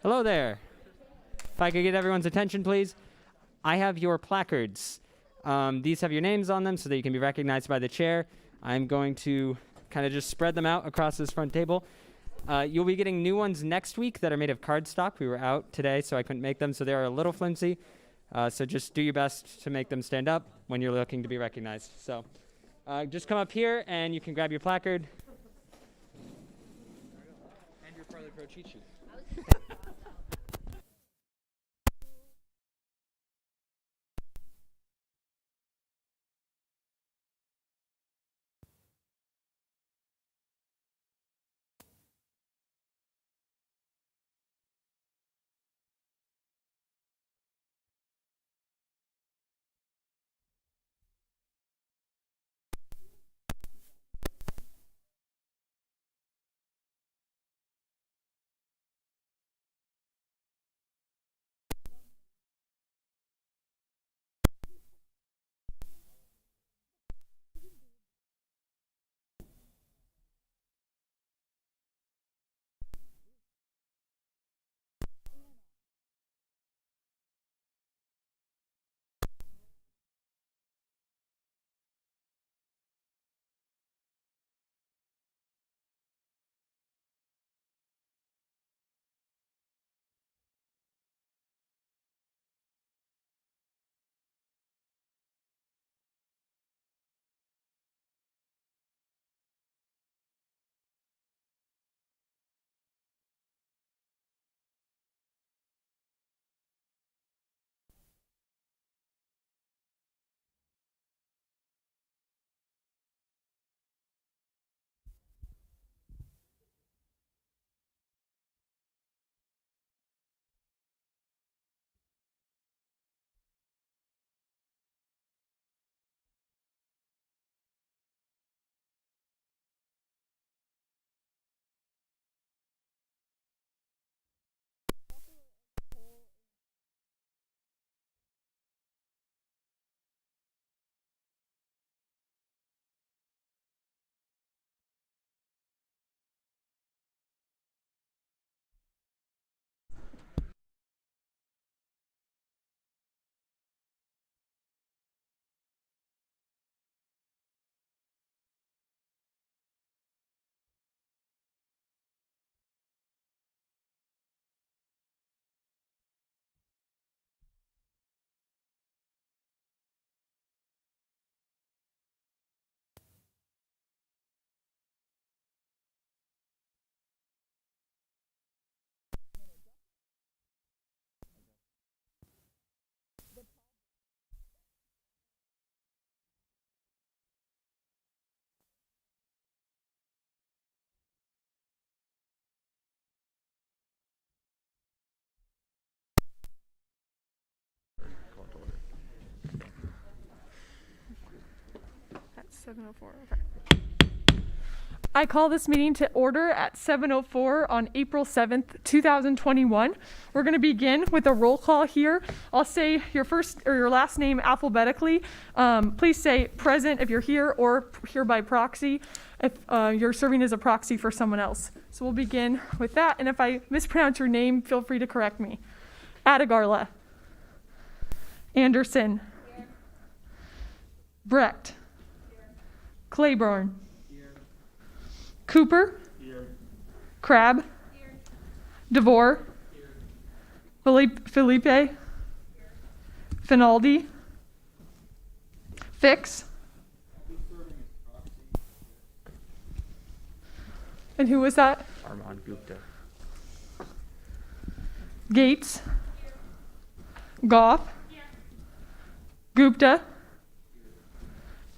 Hello there. If I could get everyone's attention, please. I have your placards. These have your names on them so that you can be recognized by the chair. I'm going to kind of just spread them out across this front table. You'll be getting new ones next week that are made of cardstock. We were out today, so I couldn't make them, so they are a little flimsy. So just do your best to make them stand up when you're looking to be recognized. So just come up here, and you can grab your placard. And your Parley Pro cheat sheet. At 7:04. Okay. I call this meeting to order at 7:04 on April 7th, 2021. We're going to begin with a roll call here. I'll say your first or your last name alphabetically. Please say present if you're here or here by proxy if you're serving as a proxy for someone else. So we'll begin with that. And if I mispronounce your name, feel free to correct me. Adegarla. Anderson. Here. Brecht. Here. Claiborne. Here. Cooper. Here. Crab. Here. DeVore. Here. Felipe. Here. Finaldi. Fix. And who was that? Armand Gupta. Gates. Here. Goff. Here. Gupta.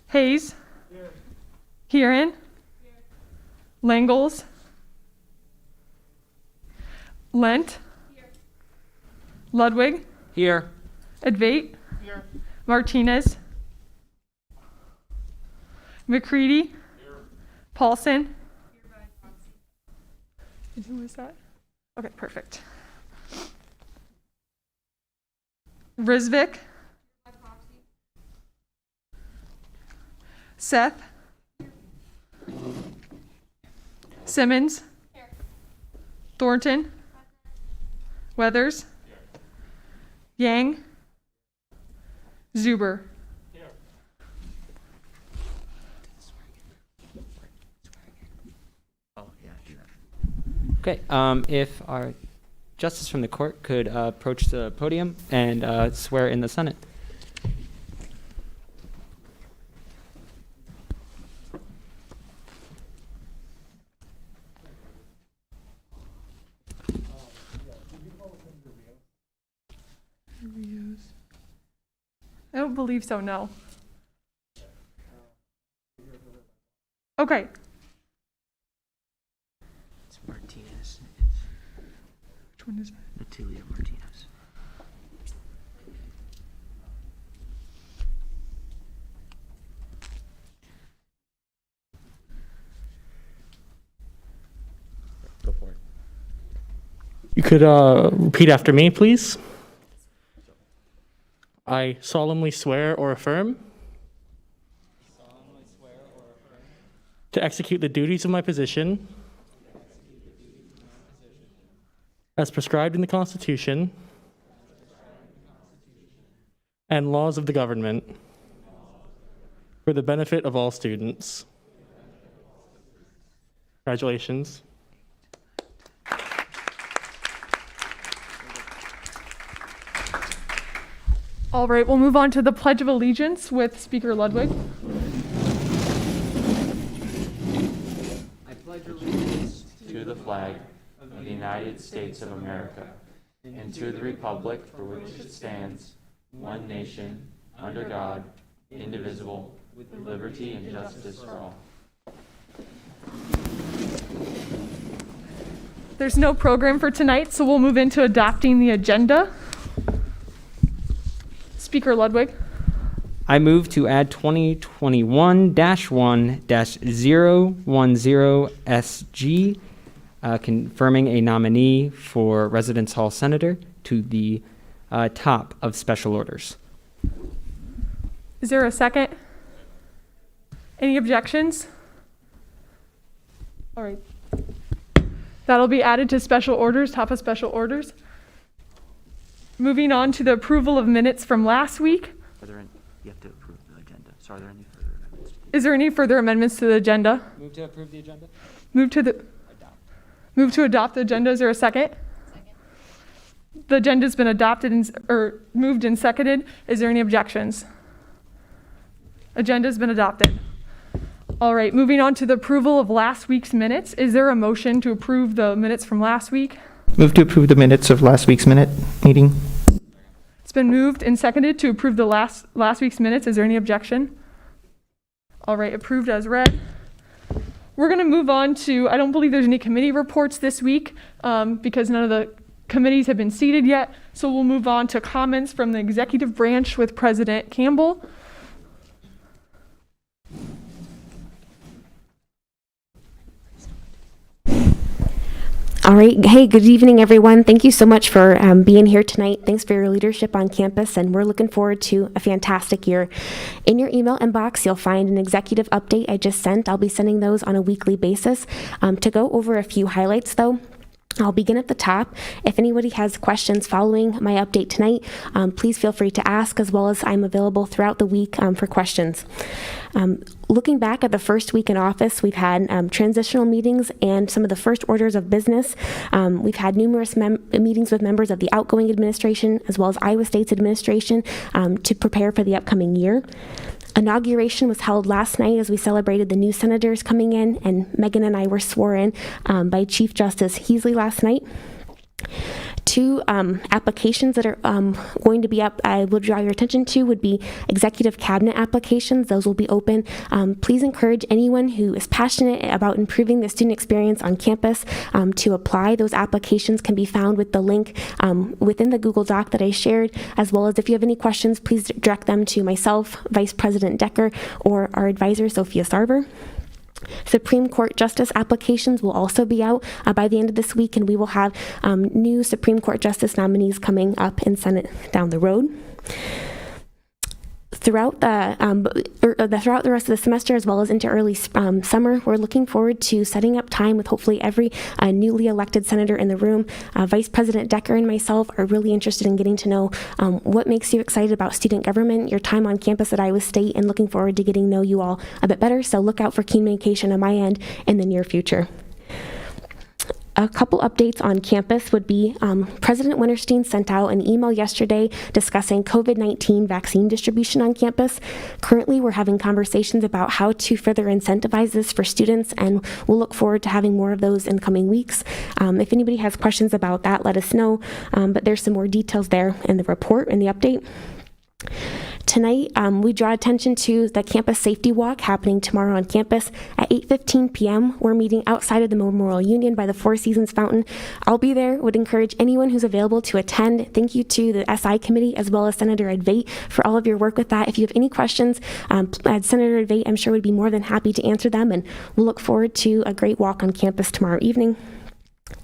Hayes. Here. Kieran. Here. Langles. Lent. Here. Ludwig. Here. Advait. Here. Martinez. McCready. Here. Paulson. And who was that? Okay, perfect. Rizvik. Seth. Simmons. Thornton. Weathers. Yang. Zuber. Okay, if our justice from the court could approach the podium and swear in the Senate. I don't believe so, no. Okay. It's Martinez. Which one is that? It's Natalia Martinez. Go for it. You could repeat after me, please. I solemnly swear or affirm to execute the duties of my position as prescribed in the Constitution and laws of the government for the benefit of all students. Congratulations. All right, we'll move on to the Pledge of Allegiance with Speaker Ludwig. I pledge allegiance to the flag of the United States of America and to the republic for which it stands, one nation, under God, indivisible, with liberty and justice for all. There's no program for tonight, so we'll move into adopting the agenda. Speaker Ludwig. I move to add 2021-1-010SG, confirming a nominee for Residence Hall Senator to the top of special orders. Is there a second? Any objections? All right. That'll be added to special orders, top of special orders. Moving on to the approval of minutes from last week. Are there any, you have to approve the agenda. So are there any further amendments? Is there any further amendments to the agenda? Move to approve the agenda? Move to adopt the agenda. Is there a second? Second. The agenda's been adopted or moved and seconded. Is there any objections? Agenda's been adopted. All right, moving on to the approval of last week's minutes. Is there a motion to approve the minutes from last week? Move to approve the minutes of last week's meeting. It's been moved and seconded to approve the last week's minutes. Is there any objection? All right, approved as read. We're going to move on to, I don't believe there's any committee reports this week because none of the committees have been seated yet. So we'll move on to comments from the executive branch with President Campbell. All right. Hey, good evening, everyone. Thank you so much for being here tonight. Thanks for your leadership on campus, and we're looking forward to a fantastic year. In your email inbox, you'll find an executive update I just sent. I'll be sending those on a weekly basis. To go over a few highlights, though, I'll begin at the top. If anybody has questions following my update tonight, please feel free to ask, as well as I'm available throughout the week for questions. Looking back at the first week in office, we've had transitional meetings and some of the first orders of business. We've had numerous meetings with members of the outgoing administration, as well as Iowa State's administration, to prepare for the upcoming year. Inauguration was held last night as we celebrated the new senators coming in, and Megan and I were sworn in by Chief Justice Heasley last night. Two applications that are going to be up, I will draw your attention to, would be executive cabinet applications. Those will be open. Please encourage anyone who is passionate about improving the student experience on campus to apply. Those applications can be found with the link within the Google Doc that I shared, as well as if you have any questions, please direct them to myself, Vice President Decker, or our advisor, Sophia Sarver. Supreme Court Justice applications will also be out by the end of this week, and we will have new Supreme Court Justice nominees coming up in Senate down the road. throughout throughout the rest of the semester, as well as into early summer, we're looking forward to setting up time with hopefully every newly elected senator in the room. Vice President Decker and myself are really interested in getting to know what makes you excited about student government, your time on campus at Iowa State, and looking forward to getting to know you all a bit better. So look out for communication on my end in the near future. A couple updates on campus would be President Winterstein sent out an email yesterday discussing COVID-19 vaccine distribution on campus. Currently, we're having conversations about how to further incentivize this for students, and we'll look forward to having more of those in coming weeks. If anybody has questions about that, let us know, but there's some more details there in the report and the update. Tonight, we draw attention to the campus safety walk happening tomorrow on campus at 8:15 p.m. We're meeting outside of the Memorial Union by the Four Seasons Fountain. I'll be there. Would encourage anyone who's available to attend. Thank you to the SI committee as well as Senator Advait for all of your work with that. If you have any questions, Senator Advait, I'm sure, would be more than happy to answer them, and we'll look forward to a great walk on campus tomorrow evening.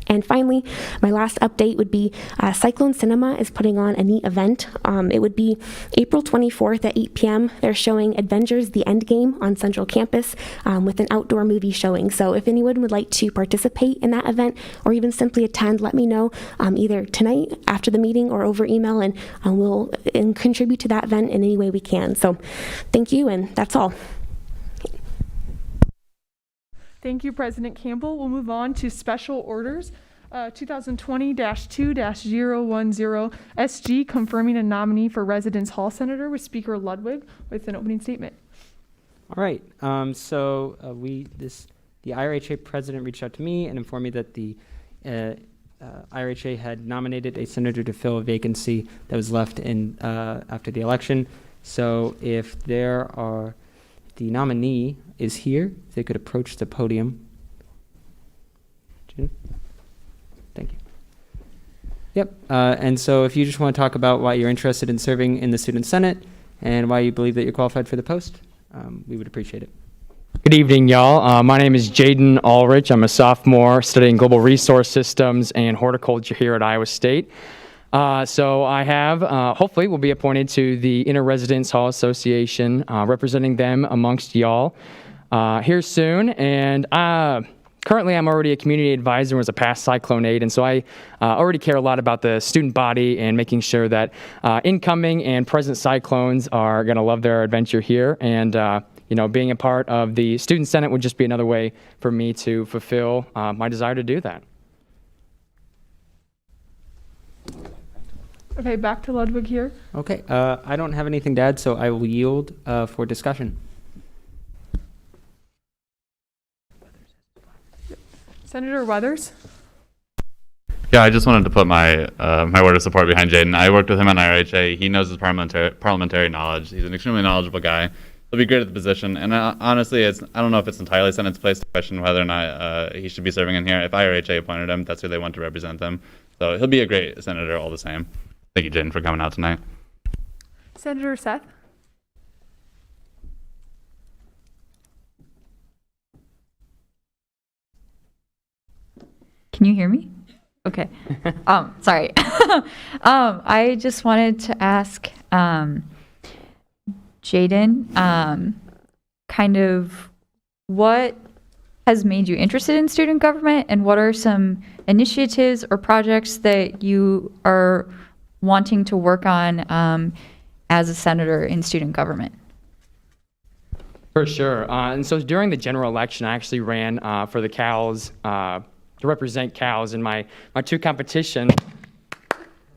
And finally, my last update would be Cyclone Cinema is putting on a neat event. It would be April 24th at 8 p.m. They're showing Avengers: The Endgame on Central Campus with an outdoor movie showing. So if anyone would like to participate in that event or even simply attend, let me know either tonight after the meeting or over email, and we'll contribute to that event in any way we can. So thank you, and that's all. Thank you, President Campbell. We'll move on to special orders. 2020-2-010 SG confirming a nominee for Residence Hall Senator with Speaker Ludwig with an opening statement. All right. The IRHA president reached out to me and informed me that the IRHA had nominated a senator to fill a vacancy that was left in after the election. So if the nominee is here, if they could approach the podium. June? Thank you. Yep. And so if you just want to talk about why you're interested in serving in the Student Senate and why you believe that you're qualified for the post, we would appreciate it. Good evening, y'all. My name is Jaden Ulrich. I'm a sophomore studying global resource systems and horticulture here at Iowa State. So I have, hopefully, will be appointed to the Inter-Residence Hall Association, representing them amongst y'all here soon. And currently, I'm already a community advisor and was a past cyclone aide, and so I already care a lot about the student body and making sure that incoming and present cyclones are going to love their adventure here. And being a part of the Student Senate would just be another way for me to fulfill my desire to do that. Okay, back to Ludwig here. Okay. I don't have anything to add, so I will yield for discussion. Senator Weathers. Yeah, I just wanted to put my my word of support behind Jaden. I worked with him on IRHA. He knows his parliamentary knowledge. He's an extremely knowledgeable guy. He'll be great at the position. And honestly, I don't know if it's entirely Senate's place to question whether or not he should be serving in here. If IRHA appointed him, that's who they want to represent them. So he'll be a great senator all the same. Thank you, Jaden, for coming out tonight. Senator Seth. Can you hear me? Okay. Sorry. I just wanted to ask Jaden, kind of what has made you interested in student government, and what are some initiatives or projects that you are wanting to work on as a senator in student government? For sure. And so during the general election, I actually ran for the Cows, to represent Cows in my two competition.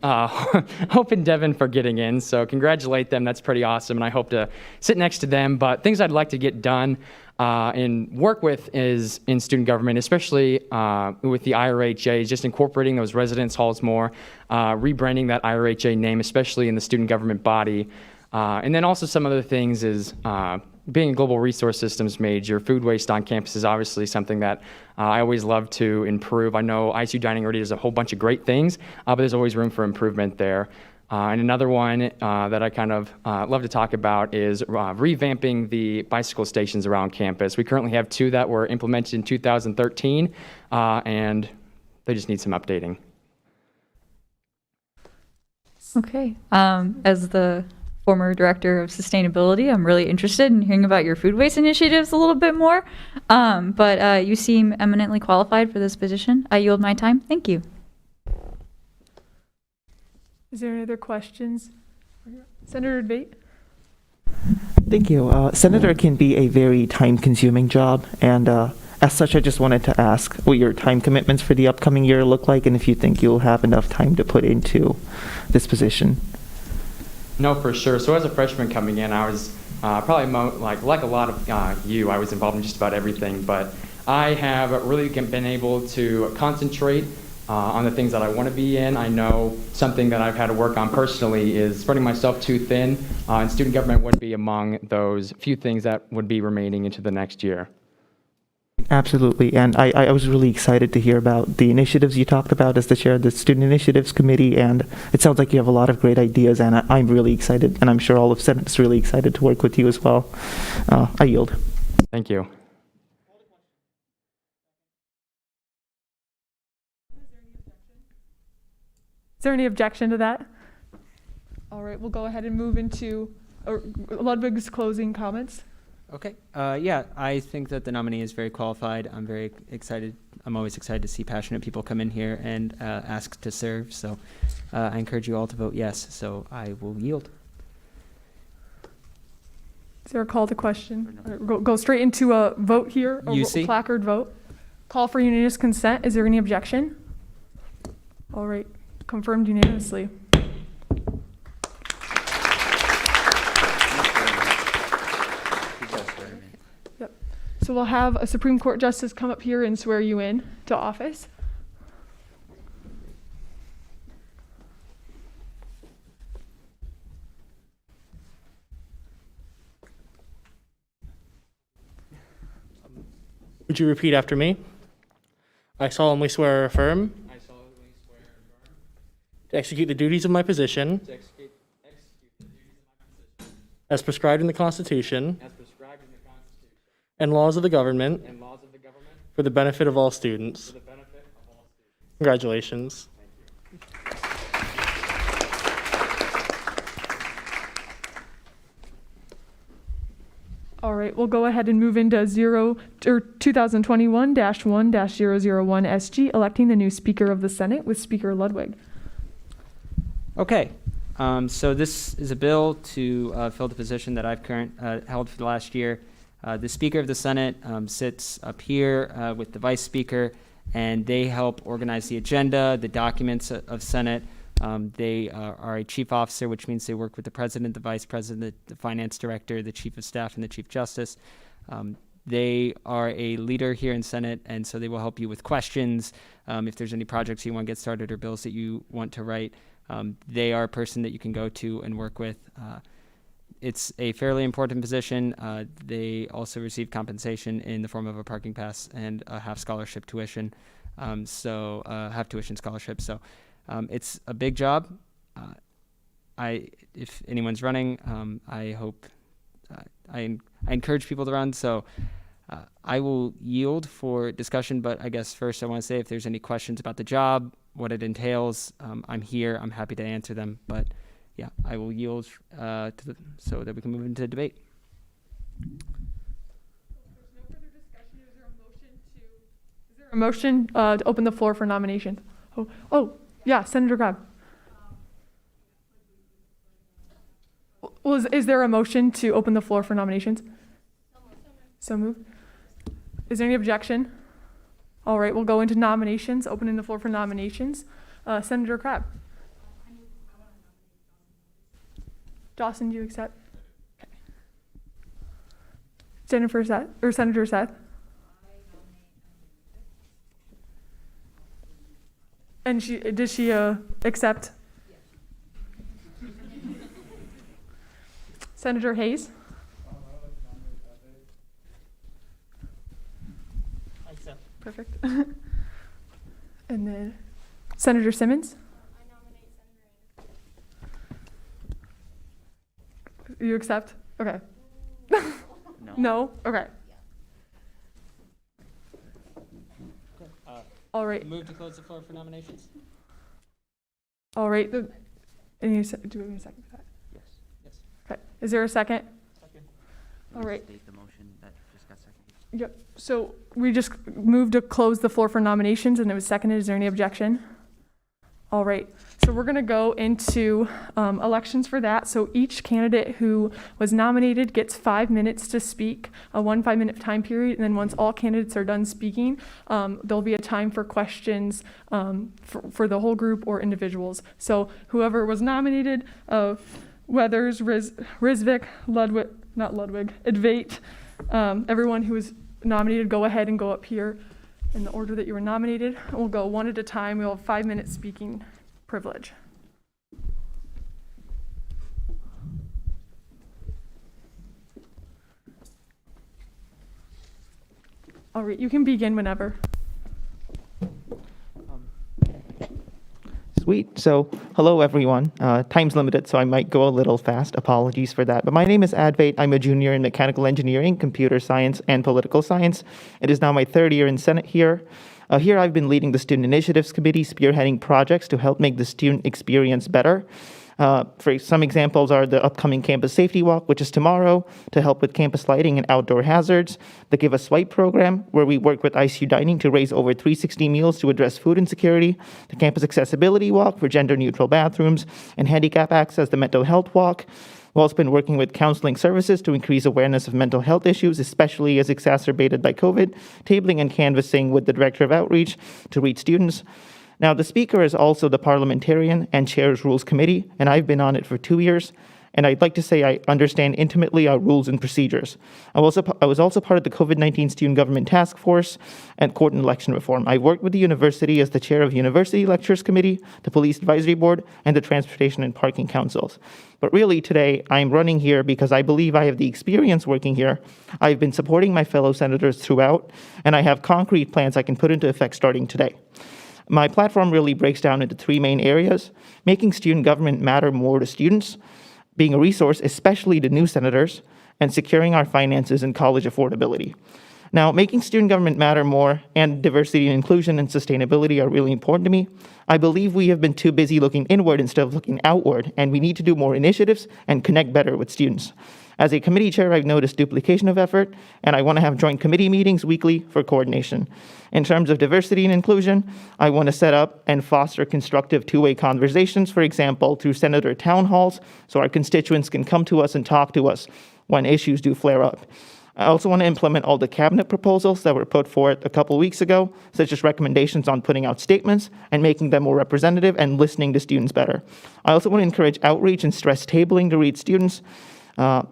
Hope and Devin for getting in, so congratulate them. That's pretty awesome, and I hope to sit next to them. But things I'd like to get done and work with is in student government, especially with the IRHA, just incorporating those residence halls more, rebranding that IRHA name, especially in the student government body. And then also some other things is being a global resource systems major, food waste on campus is obviously something that I always love to improve. I know ICU Dining already does a whole bunch of great things, but there's always room for improvement there. And another one that I kind of love to talk about is revamping the bicycle stations around campus. We currently have 2 that were implemented in 2013, and they just need some updating. Okay. As the former director of sustainability. I'm really interested in hearing about your food waste initiatives a little bit more. But you seem eminently qualified for this position. I yield my time. Thank you. Is there any other questions? Senator Debate? Thank you. Senator can be a very time-consuming job, and as such, I just wanted to ask what your time commitments for the upcoming year look like, and if you think you'll have enough time to put into this position. No, for sure. So as a freshman coming in, I was probably like a lot of you, I was involved in just about everything, but I have really been able to concentrate on the things that I want to be in. I know something that I've had to work on personally is spreading myself too thin, and student government would be among those few things that would be remaining into the next year. Absolutely, and I was really excited to hear about the initiatives you talked about as the chair of the Student Initiatives Committee, and it sounds like you have a lot of great ideas, and I'm really excited, and I'm sure all of Senate is really excited to work with you as well. I yield. Thank you. Is there any objection to that? All right, we'll go ahead and move into Ludwig's closing comments. Okay. Yeah, I think that the nominee is very qualified. I'm very excited. I'm always excited to see passionate people come in here and ask to serve. So I encourage you all to vote yes. So I will yield. Is there a call to question? Or go straight into a vote here, a placard vote. Call for unanimous consent. Is there any objection? All right, confirmed unanimously. So we'll have a Supreme Court justice come up here and swear you in to office. Would you repeat after me? I solemnly swear or affirm to execute the duties of my position as prescribed in the Constitution and laws of the government for the benefit of all students. Congratulations. All right, we'll go ahead and move into 2021-1-001 SG, electing the new Speaker of the Senate with Speaker Ludwig. Okay. So this is a bill to fill the position that I've held for the last year. The Speaker of the Senate sits up here with the Vice Speaker, and they help organize the agenda, the documents of Senate. They are a chief officer, which means they work with the President, the Vice President, the Finance Director, the Chief of Staff, and the Chief Justice. They are a leader here in Senate, and so they will help you with questions. If there's any projects you want to get started or bills that you want to write, they are a person that you can go to and work with. It's a fairly important position. They also receive compensation in the form of a parking pass and a half scholarship tuition, half tuition scholarship. So it's a big job. If anyone's running, I hope I encourage people to run. So I will yield for discussion, but I guess first I want to say if there's any questions about the job, what it entails, I'm here. I'm happy to answer them. But yeah, I will yield so that we can move into debate. There's no further discussion. Is there a motion to open the floor for nominations? Oh, yeah, Senator Grab. Is there a motion to open the floor for nominations? So moved. Is there any objection? All right, we'll go into nominations, opening the floor for nominations. Senator Crabb. Dawson, do you accept? Okay. Senator Seth? And does she accept? Yes. Senator Hayes? I accept. Perfect. And then Senator Simmons? I nominate Senator. You accept? Okay. No. No? Okay. All right. Move to close the floor for nominations. All right. Do we have a second for that? Yes. Okay. Is there a second? All right. State the motion that just got seconded. Yep. So we just moved to close the floor for nominations, and it was seconded. Is there any objection? All right. So we're going to go into elections for that. So each candidate who was nominated gets 5 minutes to speak, a 5-minute time period. And then once all candidates are done speaking, there'll be a time for questions for the whole group or individuals. So whoever was nominated, Weathers, Rizvik, Ludwig, not Ludwig, Advait, everyone who was nominated, go ahead and go up here in the order that you were nominated. We'll go one at a time. We'll have 5 minutes speaking privilege. All right, you can begin whenever. Sweet. So, hello everyone. Time's limited, so I might go a little fast. Apologies for that. But my name is Advait. I'm a junior in mechanical engineering, computer science, and political science. It is now my third year in Senate here. Here I've been leading the Student Initiatives Committee, spearheading projects to help make the student experience better. For some examples are the upcoming Campus Safety Walk, which is tomorrow, to help with campus lighting and outdoor hazards. The Give a Swipe program, where we work with ICU Dining to raise over 360 meals to address food insecurity. The Campus Accessibility Walk for gender-neutral bathrooms and handicap access, the Mental Health Walk. We've also been working with counseling services to increase awareness of mental health issues, especially as exacerbated by COVID, tabling and canvassing with the Director of Outreach to reach students. Now, the speaker is also the parliamentarian and chairs Rules Committee, and I've been on it for 2 years. And I'd like to say I understand intimately our rules and procedures. I was also part of the COVID-19 Student Government Task Force and Court and Election Reform. I worked with the university as the chair of University Lectures Committee, the Police Advisory Board, and the Transportation and Parking Councils. But really today, I'm running here because I believe I have the experience working here. I've been supporting my fellow senators throughout, and I have concrete plans I can put into effect starting today. My platform really breaks down into 3 main areas: making student government matter more to students, being a resource, especially to new senators, and securing our finances and college affordability. Now, making student government matter more and diversity and inclusion and sustainability are really important to me. I believe we have been too busy looking inward instead of looking outward, and we need to do more initiatives and connect better with students. As a committee chair, I've noticed duplication of effort, and I want to have joint committee meetings weekly for coordination. In terms of diversity and inclusion, I want to set up and foster constructive two-way conversations, for example, through senator town halls, so our constituents can come to us and talk to us when issues do flare up. I also want to implement all the cabinet proposals that were put forth a couple weeks ago, such as recommendations on putting out statements and making them more representative and listening to students better. I also want to encourage outreach and stress tabling to reach students.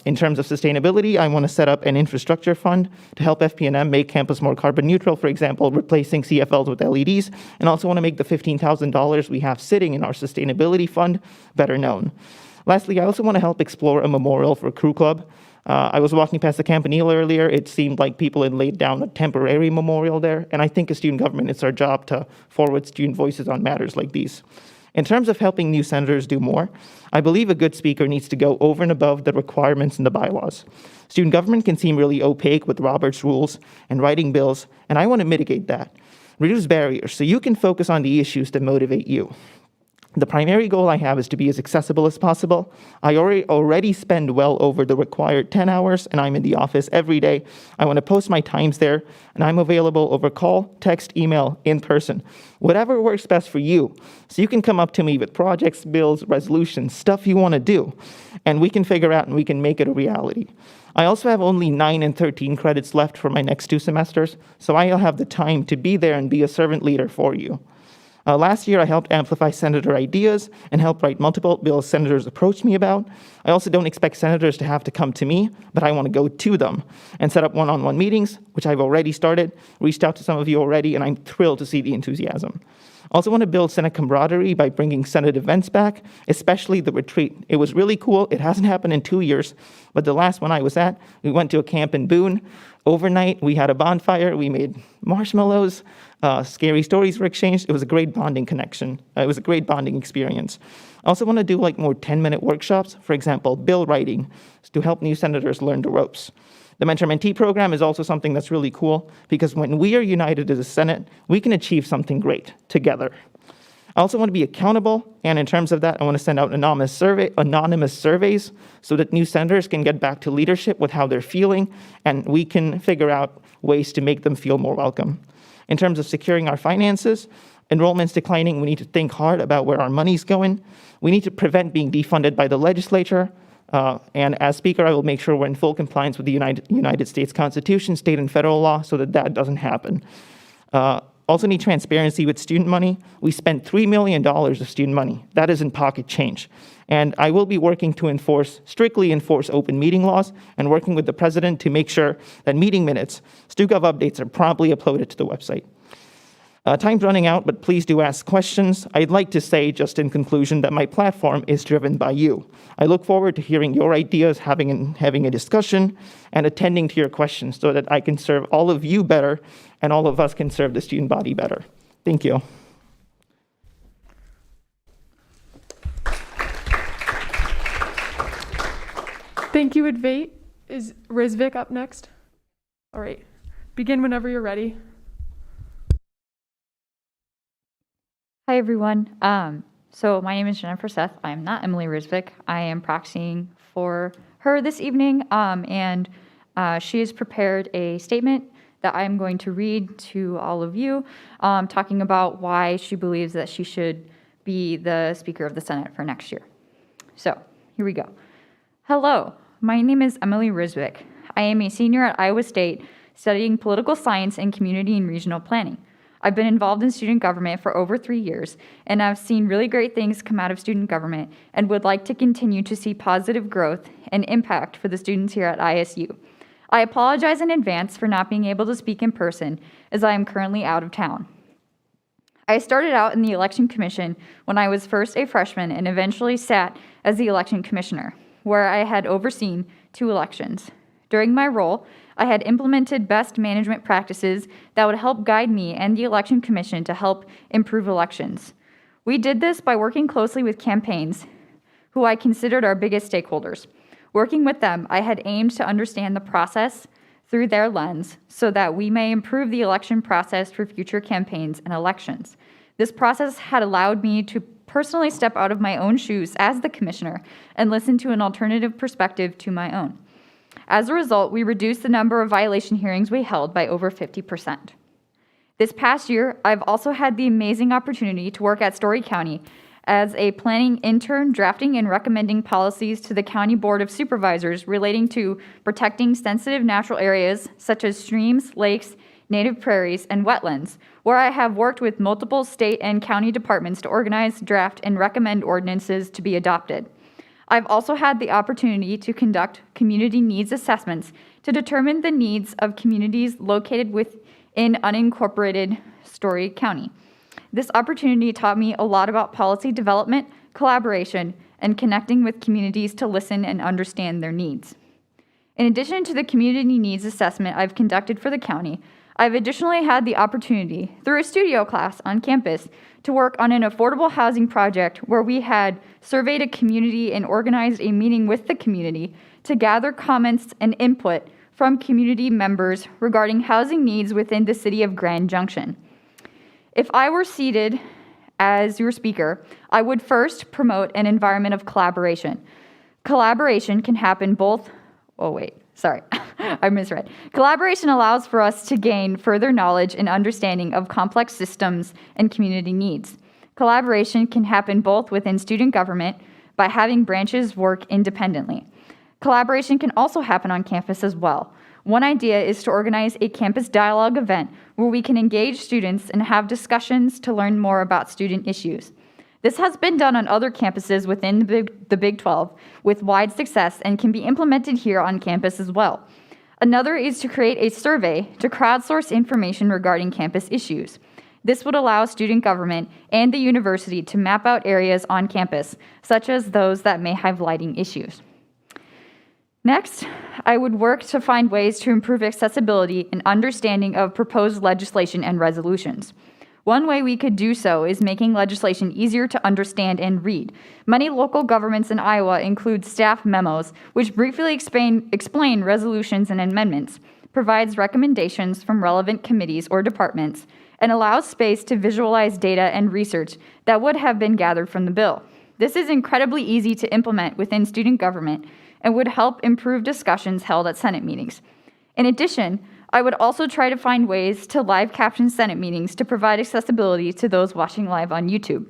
In terms of sustainability, I want to set up an infrastructure fund to help FP&M make campus more carbon neutral, for example, replacing CFLs with LEDs, and also want to make the $15,000 we have sitting in our sustainability fund better known. Lastly, I also want to help explore a memorial for Crew Club. I was walking past the Campanile earlier. It seemed like people had laid down a temporary memorial there, and I think as student government, it's our job to forward student voices on matters like these. In terms of helping new senators do more, I believe a good speaker needs to go over and above the requirements in the bylaws. Student government can seem really opaque with Robert's rules and writing bills, and I want to mitigate that. Reduce barriers so you can focus on the issues that motivate you. The primary goal I have is to be as accessible as possible. I already spend well over the required 10 hours, and I'm in the office every day. I want to post my times there, and I'm available over call, text, email, in person. Whatever works best for you. So you can come up to me with projects, bills, resolutions, stuff you want to do, and we can figure out and we can make it a reality. I also have only 9 and 13 credits left for my next 2 semesters, so I'll have the time to be there and be a servant leader for you. Last year, I helped amplify senator ideas and help write multiple bills senators approached me about. I also don't expect senators to have to come to me, but I want to go to them and set up one-on-one meetings, which I've already started, reached out to some of you already, and I'm thrilled to see the enthusiasm. I also want to build Senate camaraderie by bringing Senate events back, especially the retreat. It was really cool. It hasn't happened in 2 years, but the last one I was at, we went to a camp in Boone. Overnight, we had a bonfire. We made marshmallows. Scary stories were exchanged. It was a great bonding connection. It was a great bonding experience. I also want to do like more 10-minute workshops, for example, bill writing, to help new senators learn the ropes. The mentor-mentee program is also something that's really cool because when we are united as a Senate, we can achieve something great together. I also want to be accountable, and in terms of that, I want to send out anonymous surveys so that new senators can get back to leadership with how they're feeling, and we can figure out ways to make them feel more welcome. In terms of securing our finances, enrollment's declining. We need to think hard about where our money's going. We need to prevent being defunded by the legislature. And as Speaker, I will make sure we're in full compliance with the United States Constitution, state and federal law, so that that doesn't happen. Also need transparency with student money. We spent $3 million of student money. That isn't pocket change. And I will be working to strictly enforce open meeting laws and working with the president to make sure that meeting minutes, StuGov updates are promptly uploaded to the website. Time's running out, but please do ask questions. I'd like to say, just in conclusion, that my platform is driven by you. I look forward to hearing your ideas, having a discussion, and attending to your questions so that I can serve all of you better and all of us can serve the student body better. Thank you. Thank you, Advait. Is Rizvik up next? All right. Begin whenever you're ready. Hi, everyone. So my name is Jennifer Seth. I am not Emily Rizvik. I am proxying for her this evening, and she has prepared a statement that I'm going to read to all of you, talking about why she believes that she should be the Speaker of the Senate for next year. So here we go. Hello, my name is Emily Rizvik. I am a senior at Iowa State studying political science and community and regional planning. I've been involved in student government for over 3 years, and I've seen really great things come out of student government and would like to continue to see positive growth and impact for the students here at ISU. I apologize in advance for not being able to speak in person, as I am currently out of town. I started out in the Election Commission when I was first a freshman and eventually sat as the Election Commissioner, where I had overseen 2 elections. During my role, I had implemented best management practices that would help guide me and the Election Commission to help improve elections. We did this by working closely with campaigns, who I considered our biggest stakeholders. Working with them, I had aimed to understand the process through their lens so that we may improve the election process for future campaigns and elections. This process had allowed me to personally step out of my own shoes as the commissioner and listen to an alternative perspective to my own. As a result, we reduced the number of violation hearings we held by over 50%. This past year, I've also had the amazing opportunity to work at Story County as a planning intern, drafting and recommending policies to the County Board of Supervisors relating to protecting sensitive natural areas such as streams, lakes, native prairies, and wetlands, where I have worked with multiple state and county departments to organize, draft, and recommend ordinances to be adopted. I've also had the opportunity to conduct community needs assessments to determine the needs of communities located within unincorporated Story County. This opportunity taught me a lot about policy development, collaboration, and connecting with communities to listen and understand their needs. In addition to the community needs assessment I've conducted for the county, I've additionally had the opportunity, through a studio class on campus, to work on an affordable housing project where we had surveyed a community and organized a meeting with the community to gather comments and input from community members regarding housing needs within the city of Grand Junction. If I were seated as your speaker, I would first promote an environment of collaboration. Collaboration can happen both, I misread. Collaboration allows for us to gain further knowledge and understanding of complex systems and community needs. Collaboration can happen both within student government by having branches work independently. Collaboration can also happen on campus as well. One idea is to organize a campus dialogue event where we can engage students and have discussions to learn more about student issues. This has been done on other campuses within the Big 12 with wide success and can be implemented here on campus as well. Another is to create a survey to crowdsource information regarding campus issues. This would allow student government and the university to map out areas on campus, such as those that may have lighting issues. Next, I would work to find ways to improve accessibility and understanding of proposed legislation and resolutions. One way we could do so is making legislation easier to understand and read. Many local governments in Iowa include staff memos, which briefly explain resolutions and amendments, provides recommendations from relevant committees or departments, and allows space to visualize data and research that would have been gathered from the bill. This is incredibly easy to implement within student government and would help improve discussions held at Senate meetings. In addition, I would also try to find ways to live caption Senate meetings to provide accessibility to those watching live on YouTube.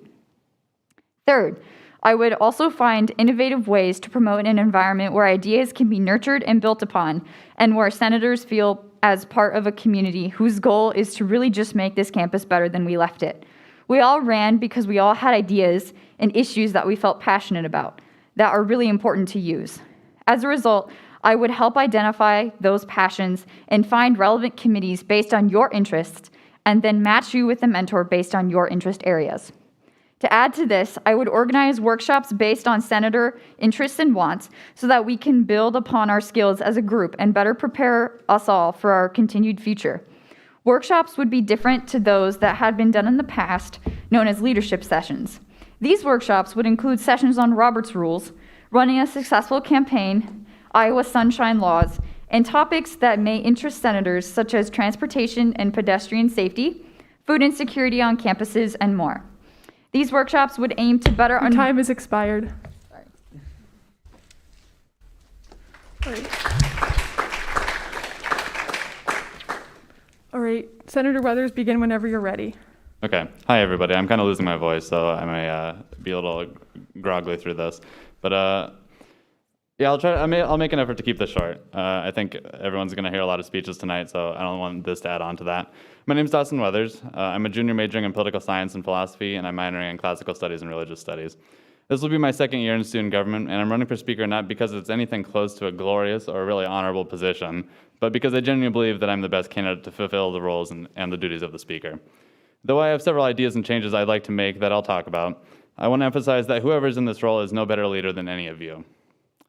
Third, I would also find innovative ways to promote an environment where ideas can be nurtured and built upon, and where senators feel as part of a community whose goal is to really just make this campus better than we left it. We all ran because we all had ideas and issues that we felt passionate about that are really important to use. As a result, I would help identify those passions and find relevant committees based on your interests, and then match you with a mentor based on your interest areas. To add to this, I would organize workshops based on senator interests and wants so that we can build upon our skills as a group and better prepare us all for our continued future. Workshops would be different to those that had been done in the past, known as leadership sessions. These workshops would include sessions on Robert's Rules, running a successful campaign, Iowa Sunshine Laws, and topics that may interest senators such as transportation and pedestrian safety, food insecurity on campuses, and more. These workshops would aim to better... Your time is expired. Sorry. All right, Senator Weathers, begin whenever you're ready. Okay. Hi, everybody. I'm kind of losing my voice, so I may be a little groggly through this. But yeah, I'll make an effort to keep this short. I think everyone's going to hear a lot of speeches tonight, so I don't want this to add on to that. My name's Dawson Weathers. I'm a junior majoring in political science and philosophy, and I'm minoring in classical studies and religious studies. This will be my second year in student government, and I'm running for speaker not because it's anything close to a glorious or really honorable position, but because I genuinely believe that I'm the best candidate to fulfill the roles and the duties of the speaker. Though I have several ideas and changes I'd like to make that I'll talk about, I want to emphasize that whoever's in this role is no better leader than any of you.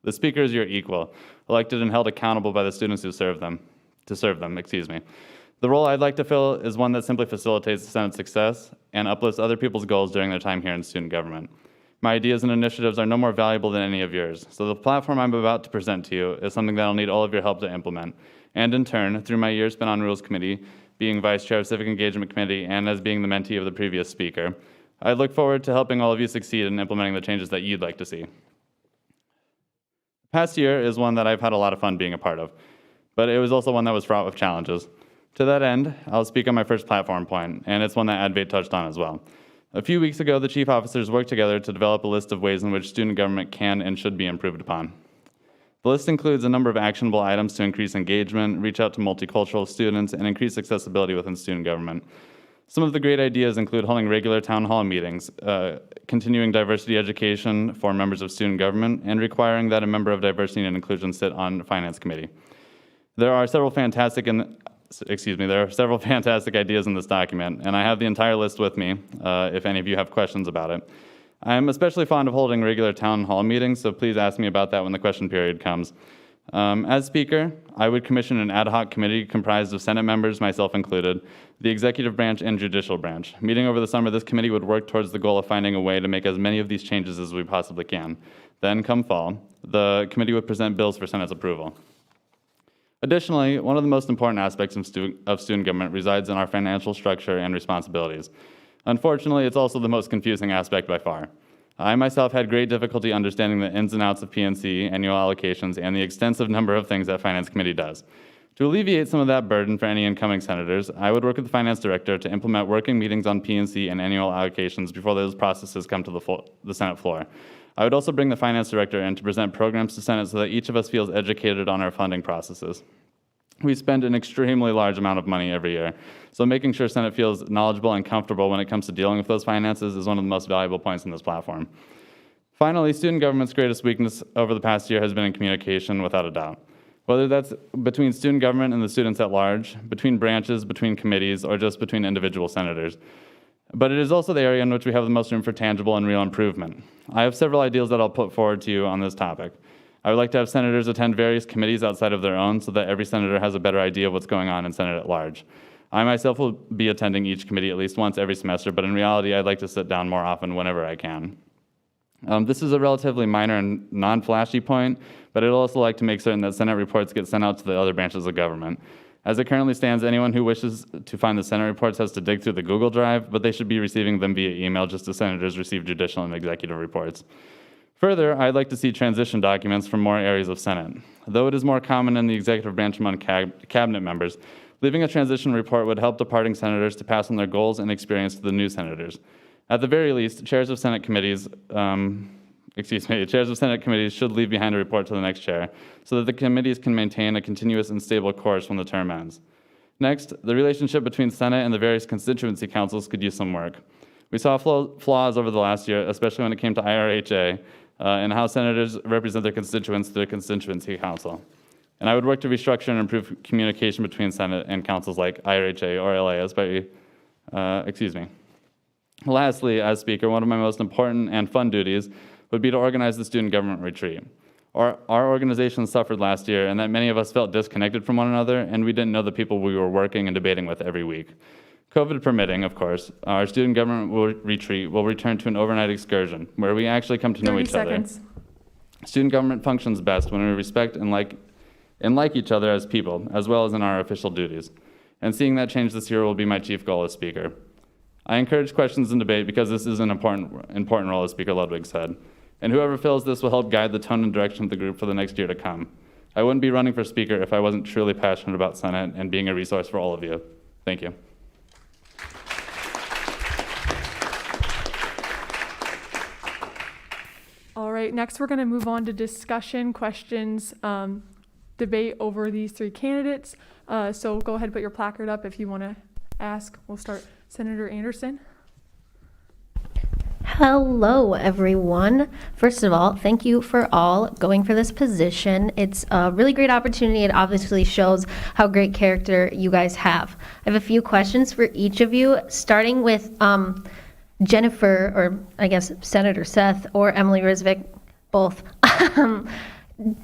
The speaker is your equal, elected and held accountable by the students who serve them. The role I'd like to fill is one that simply facilitates the Senate's success and uplifts other people's goals during their time here in student government. My ideas and initiatives are no more valuable than any of yours, so the platform I'm about to present to you is something that I'll need all of your help to implement. And in turn, through my years spent on Rules Committee, being Vice Chair of Civic Engagement Committee, and as being the mentee of the previous speaker, I look forward to helping all of you succeed in implementing the changes that you'd like to see. The past year is one that I've had a lot of fun being a part of, but it was also one that was fraught with challenges. To that end, I'll speak on my first platform point, and it's one that Advait touched on as well. A few weeks ago, the chief officers worked together to develop a list of ways in which student government can and should be improved upon. The list includes a number of actionable items to increase engagement, reach out to multicultural students, and increase accessibility within student government. Some of the great ideas include holding regular town hall meetings, continuing diversity education for members of student government, and requiring that a member of diversity and inclusion sit on the finance committee. There are several fantastic ideas in this document, and I have the entire list with me if any of you have questions about it. I'm especially fond of holding regular town hall meetings, so please ask me about that when the question period comes. As Speaker, I would commission an ad hoc committee comprised of Senate members, myself included, the executive branch and judicial branch. Meeting over the summer, this committee would work towards the goal of finding a way to make as many of these changes as we possibly can. Then, come fall, the committee would present bills for Senate's approval. Additionally, one of the most important aspects of student government resides in our financial structure and responsibilities. Unfortunately, it's also the most confusing aspect by far. I myself had great difficulty understanding the ins and outs of PNC, annual allocations, and the extensive number of things that Finance Committee does. To alleviate some of that burden for any incoming senators, I would work with the Finance Director to implement working meetings on PNC and annual allocations before those processes come to the Senate floor. I would also bring the Finance Director in to present programs to Senate so that each of us feels educated on our funding processes. We spend an extremely large amount of money every year, so making sure Senate feels knowledgeable and comfortable when it comes to dealing with those finances is one of the most valuable points in this platform. Finally, student government's greatest weakness over the past year has been in communication, without a doubt. Whether that's between student government and the students at large, between branches, between committees, or just between individual senators. But it is also the area in which we have the most room for tangible and real improvement. I have several ideas that I'll put forward to you on this topic. I would like to have senators attend various committees outside of their own so that every senator has a better idea of what's going on in Senate at large. I myself will be attending each committee at least once every semester, but in reality, I'd like to sit down more often whenever I can. This is a relatively minor and non-flashy point, but I'd also like to make certain that Senate reports get sent out to the other branches of government. As it currently stands, anyone who wishes to find the Senate reports has to dig through the Google Drive, but they should be receiving them via email just as senators receive judicial and executive reports. Further, I'd like to see transition documents from more areas of Senate. Though it is more common in the executive branch among cabinet members, leaving a transition report would help departing senators to pass on their goals and experience to the new senators. At the very least, chairs of Senate committees should leave behind a report to the next chair so that the committees can maintain a continuous and stable course when the term ends. Next, the relationship between Senate and the various constituency councils could use some work. We saw flaws over the last year, especially when it came to IRHA, and how senators represent their constituents through the constituency council. And I would work to restructure and improve communication between Senate and councils like IRHA or LAS Lastly, as Speaker, one of my most important and fun duties would be to organize the student government retreat. Our organization suffered last year, and that many of us felt disconnected from one another, and we didn't know the people we were working and debating with every week. COVID permitting, of course, our student government retreat will return to an overnight excursion where we actually come to know each other. Student government functions best when we respect and like each other as people, as well as in our official duties. And seeing that change this year will be my chief goal as Speaker. I encourage questions and debate because this is an important role, as Speaker Ludwig said. And whoever fills this will help guide the tone and direction of the group for the next year to come. I wouldn't be running for Speaker if I wasn't truly passionate about Senate and being a resource for all of you. Thank you. All right, next we're going to move on to discussion, questions, debate over these three candidates. So go ahead and put your placard up if you want to ask. We'll start Senator Anderson. Hello, everyone. First of all, thank you for all going for this position. It's a really great opportunity. It obviously shows how great character you guys have. I have a few questions for each of you, starting with Jennifer, or I guess Senator Seth, or Emily Rizvik, both.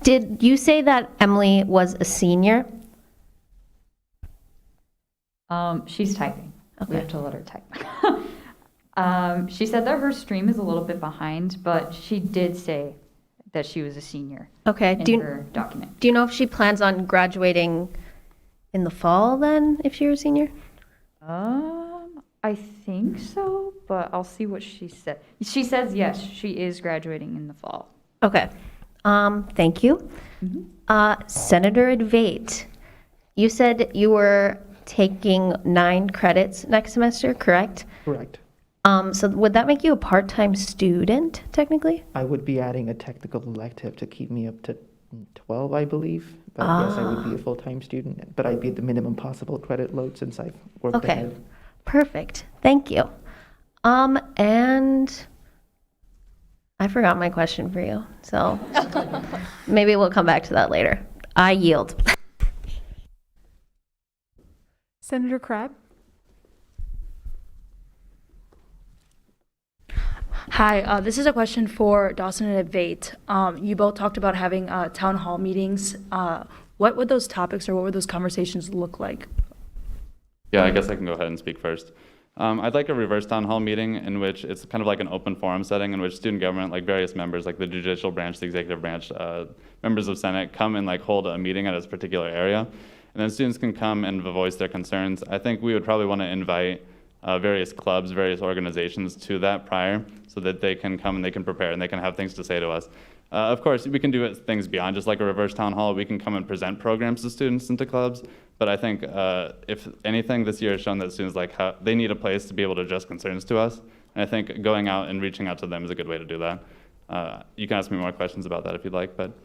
Did you say that Emily was a senior? She's typing. Okay. We have to let her type. She said that her stream is a little bit behind, but she did say that she was a senior. Okay. In her document. Do you know if she plans on graduating in the fall then, if you're a senior? I think so, but I'll see what she said. She says yes, she is graduating in the fall. Okay. Thank you. Senator Advait, you said you were taking 9 credits next semester, correct? Correct. So would that make you a part-time student, technically? I would be adding a technical elective to keep me up to 12, I believe. But yes, I would be a full-time student, but I'd be at the minimum possible credit load since I've worked ahead. Perfect. Thank you. And I forgot my question for you, so maybe we'll come back to that later. I yield. Senator Crabb. Hi, this is a question for Dawson and Advait. You both talked about having town hall meetings. What would those topics or what would those conversations look like? Yeah, I guess I can go ahead and speak first. I'd like a reverse town hall meeting in which it's kind of like an open forum setting in which student government, like various members, like the judicial branch, the executive branch, members of Senate come and like hold a meeting at a particular area. And then students can come and voice their concerns. I think we would probably want to invite various clubs, various organizations to that prior so that they can come and they can prepare and they can have things to say to us. Of course, we can do things beyond just like a reverse town hall. We can come and present programs to students and to clubs. But I think if anything, this year has shown that students they need a place to be able to address concerns to us. And I think going out and reaching out to them is a good way to do that. You can ask me more questions about that if you'd like, but.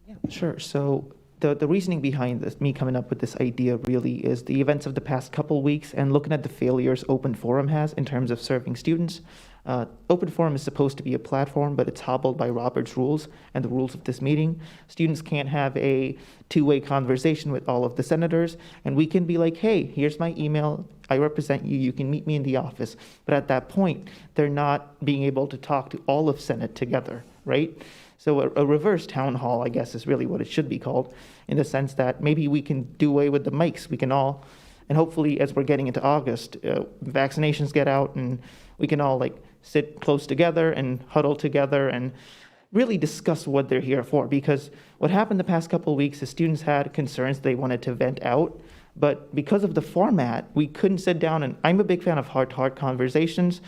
Yeah, sure. So the reasoning behind this, me coming up with this idea really is the events of the past couple weeks and looking at the failures Open Forum has in terms of serving students. Open Forum is supposed to be a platform, but it's hobbled by Robert's rules and the rules of this meeting. Students can't have a two-way conversation with all of the senators, and we can be like, hey, here's my email, I represent you, you can meet me in the office. But at that point, they're not being able to talk to all of Senate together, right? So a reverse town hall, I guess, is really what it should be called, in the sense that maybe we can do away with the mics. We can all, and hopefully as we're getting into August, vaccinations get out and we can all like sit close together and huddle together and really discuss what they're here for. Because what happened the past couple of weeks is students had concerns they wanted to vent out, but because of the format, we couldn't sit down, and I'm a big fan of heart-to-heart conversations.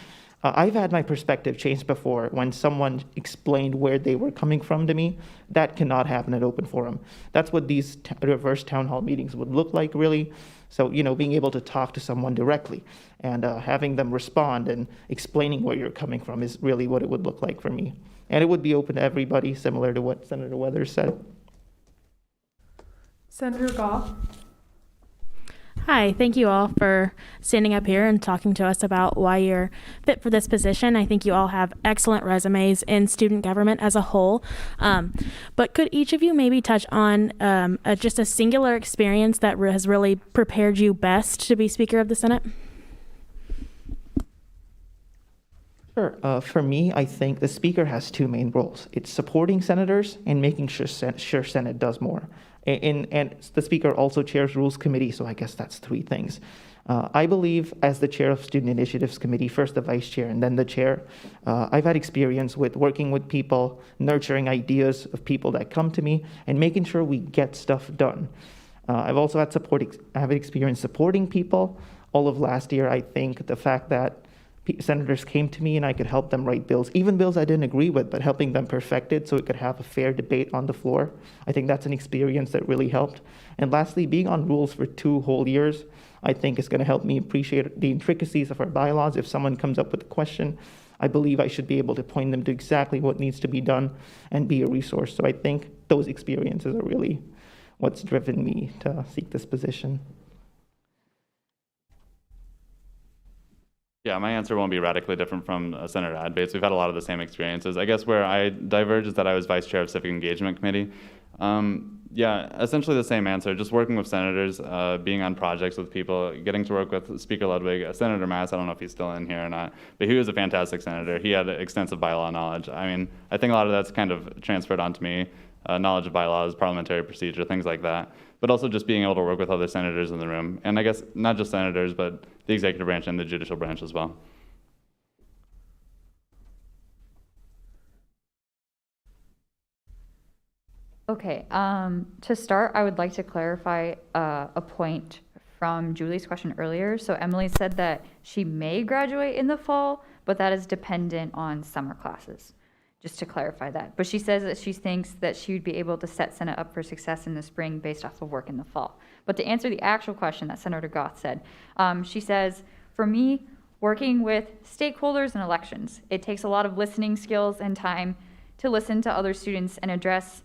I've had my perspective changed before when someone explained where they were coming from to me. That cannot happen at open forum. That's what these reverse town hall meetings would look like, really. So, being able to talk to someone directly and having them respond and explaining where you're coming from is really what it would look like for me. And it would be open to everybody, similar to what Senator Weathers said. Senator Goff. Hi, thank you all for standing up here and talking to us about why you're fit for this position. I think you all have excellent resumes in student government as a whole. But could each of you maybe touch on just a singular experience that has really prepared you best to be Speaker of the Senate? Sure. For me, I think the Speaker has two main roles. It's supporting senators and making sure Senate does more. And the Speaker also chairs Rules Committee, so I guess that's three things. I believe as the chair of Student Initiatives Committee, first the vice chair and then the chair, I've had experience with working with people, nurturing ideas of people that come to me, and making sure we get stuff done. I've also had experience supporting people. All of last year, I think the fact that senators came to me and I could help them write bills, even bills I didn't agree with, but helping them perfect it so we could have a fair debate on the floor. I think that's an experience that really helped. And lastly, being on rules for 2 whole years, I think is going to help me appreciate the intricacies of our bylaws. If someone comes up with a question, I believe I should be able to point them to exactly what needs to be done and be a resource. So I think those experiences are really what's driven me to seek this position. Yeah, my answer won't be radically different from Senator Adbate's. We've had a lot of the same experiences. I guess where I diverge is that I was vice chair of Civic Engagement Committee. Yeah, essentially the same answer, just working with senators, being on projects with people, getting to work with Speaker Ludwig, Senator Mass, I don't know if he's still in here or not, but he was a fantastic senator. He had extensive bylaw knowledge. I mean, I think a lot of that's kind of transferred onto me, knowledge of bylaws, parliamentary procedure, things like that. But also just being able to work with other senators in the room. And I guess not just senators, but the executive branch and the judicial branch as well. Okay, to start, I would like to clarify a point from Julie's question earlier. So Emily said that she may graduate in the fall, but that is dependent on summer classes. Just to clarify that. But she says that she thinks that she would be able to set Senate up for success in the spring based off of work in the fall. But to answer the actual question that Senator Goff said, she says, for me, working with stakeholders and elections, it takes a lot of listening skills and time to listen to other students and address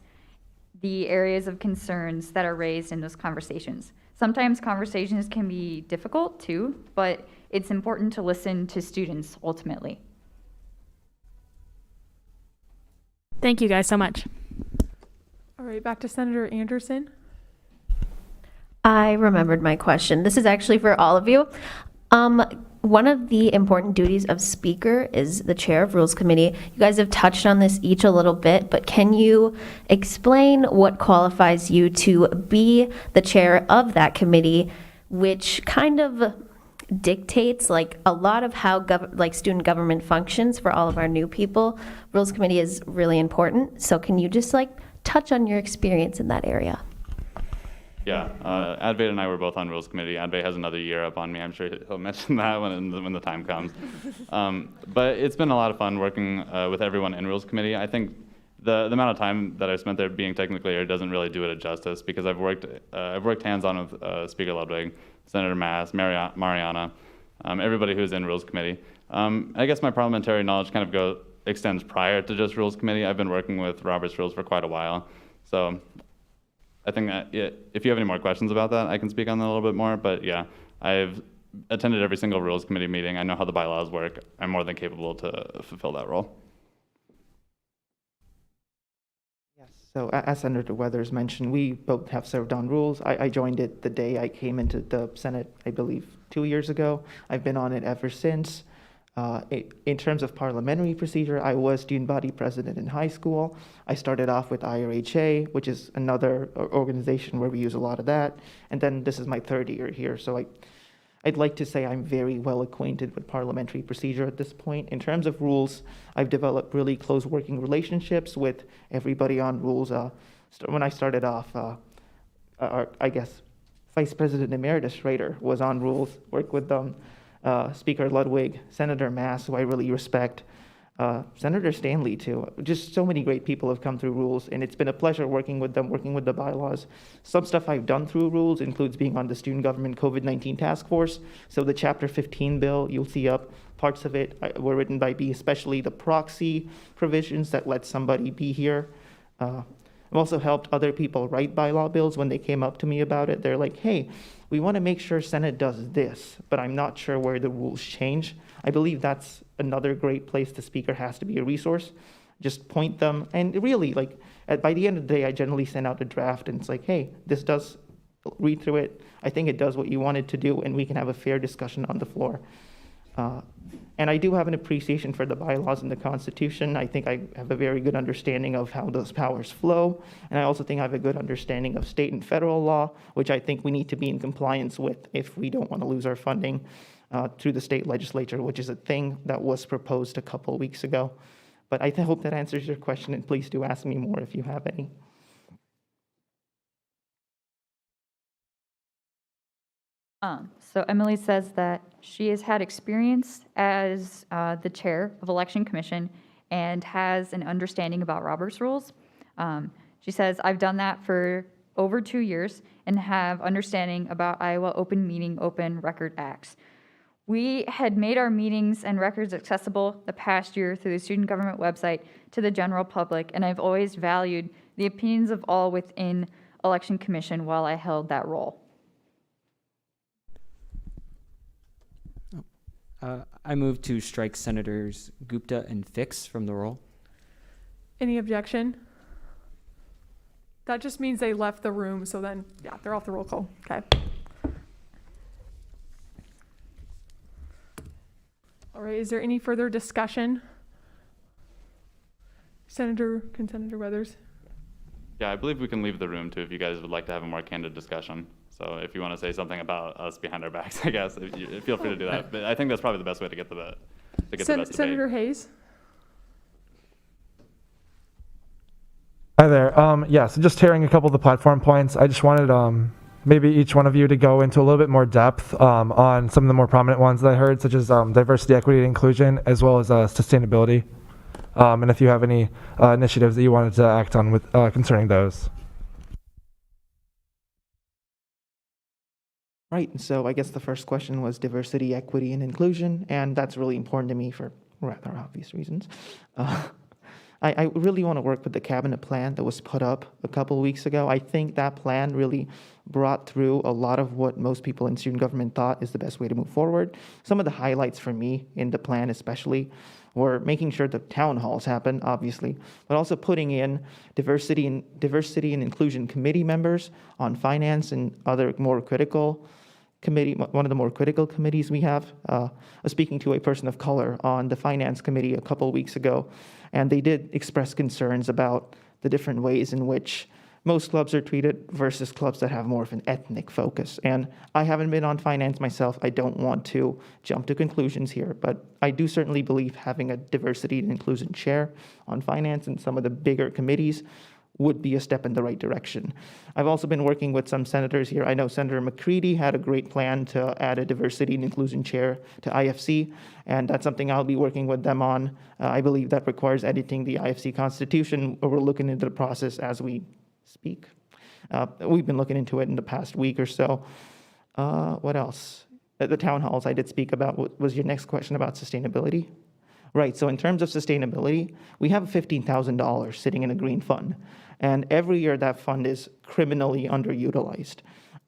the areas of concerns that are raised in those conversations. Sometimes conversations can be difficult too, but it's important to listen to students ultimately. Thank you guys so much. All right, back to Senator Anderson. I remembered my question. This is actually for all of you. One of the important duties of Speaker is the chair of Rules Committee. You guys have touched on this each a little bit, but can you explain what qualifies you to be the chair of that committee, which kind of dictates like a lot of how student government functions for all of our new people? Rules Committee is really important. So can you just touch on your experience in that area? Yeah, Advait and I were both on Rules Committee. Advait has another year up on me. I'm sure he'll mention that when the time comes. But it's been a lot of fun working with everyone in Rules Committee. I think the amount of time that I've spent there being technically here doesn't really do it justice, because I've worked hands-on with Speaker Ludwig, Senator Mass, Mariana, everybody who's in Rules Committee. I guess my parliamentary knowledge kind of extends prior to just Rules Committee. I've been working with Robert's Rules for quite a while, so I think that if you have any more questions about that, I can speak on that a little bit more. But yeah, I've attended every single Rules Committee meeting. I know how the bylaws work. I'm more than capable to fulfill that role. Yes, so as Senator Weathers mentioned, we both have served on Rules. I joined it the day I came into the Senate, I believe 2 years ago. I've been on it ever since. In terms of parliamentary procedure, I was student body president in high school. I started off with IRHA, which is another organization where we use a lot of that. And then this is my 3rd year here. So I'd like to say I'm very well acquainted with parliamentary procedure at this point. In terms of rules, I've developed really close working relationships with everybody on rules. When I started off, I guess Vice President Emeritus Schrader was on rules, worked with them, Speaker Ludwig, Senator Mass, who I really respect, Senator Stanley too. Just so many great people have come through rules, and it's been a pleasure working with them, working with the bylaws. Some stuff I've done through rules includes being on the Student Government COVID-19 Task Force. So the Chapter 15 bill, you'll see up, parts of it were written by me, especially the proxy provisions that let somebody be here. I've also helped other people write bylaw bills. When they came up to me about it, they're like, hey, we want to make sure Senate does this, but I'm not sure where the rules change. I believe that's another great place the speaker has to be a resource. Just point them, and really, like, by the end of the day, I generally send out a draft, and it's like, hey, this does, read through it. I think it does what you want it to do, and we can have a fair discussion on the floor. And I do have an appreciation for the bylaws and the Constitution. I think I have a very good understanding of how those powers flow. And I also think I have a good understanding of state and federal law, which I think we need to be in compliance with if we don't want to lose our funding through the state legislature, which is a thing that was proposed a couple weeks ago. But I hope that answers your question, and please do ask me more if you have any. So Emily says that she has had experience as the chair of Election Commission and has an understanding about Robert's rules. She says, I've done that for over 2 years and have understanding about Iowa Open Meeting, Open Record Acts. We had made our meetings and records accessible the past year through the student government website to the general public, and I've always valued the opinions of all within Election Commission while I held that role. I move to strike Senators Gupta and Fix from the roll. Any objection? That just means they left the room, so then, yeah, they're off the roll call. Okay. All right, is there any further discussion? Senator Weathers? Yeah, I believe we can leave the room too if you guys would like to have a more candid discussion. So if you want to say something about us behind our backs, I guess, feel free to do that. But I think that's probably the best way to get the best Senator debate. Hayes? Hi there. Yeah, so just hearing a couple of the platform points, I just wanted maybe each one of you to go into a little bit more depth on some of the more prominent ones that I heard, such as diversity, equity, and inclusion, as well as sustainability. And if you have any initiatives that you wanted to act on with concerning those. Right, and so I guess the first question was diversity, equity, and inclusion, and that's really important to me for rather obvious reasons. I really want to work with the cabinet plan that was put up a couple of weeks ago. I think that plan really brought through a lot of what most people in student government thought is the best way to move forward. Some of the highlights for me in the plan especially were making sure the town halls happen, obviously, but also putting in diversity and inclusion committee members on finance and other more critical committee, one of the more critical committees we have. I was speaking to a person of color on the finance committee a couple of weeks ago, and they did express concerns about the different ways in which most clubs are treated versus clubs that have more of an ethnic focus. And I haven't been on finance myself. I don't want to jump to conclusions here, but I do certainly believe having a diversity and inclusion chair on finance and some of the bigger committees would be a step in the right direction. I've also been working with some senators here. I know Senator McCready had a great plan to add a diversity and inclusion chair to IFC, and that's something I'll be working with them on. I believe that requires editing the IFC Constitution. We're looking into the process as we speak. We've been looking into it in the past week or so. What else? At the town halls, I did speak about, what was your next question about sustainability? Right, so in terms of sustainability, we have $15,000 sitting in a green fund. And every year that fund is criminally underutilized.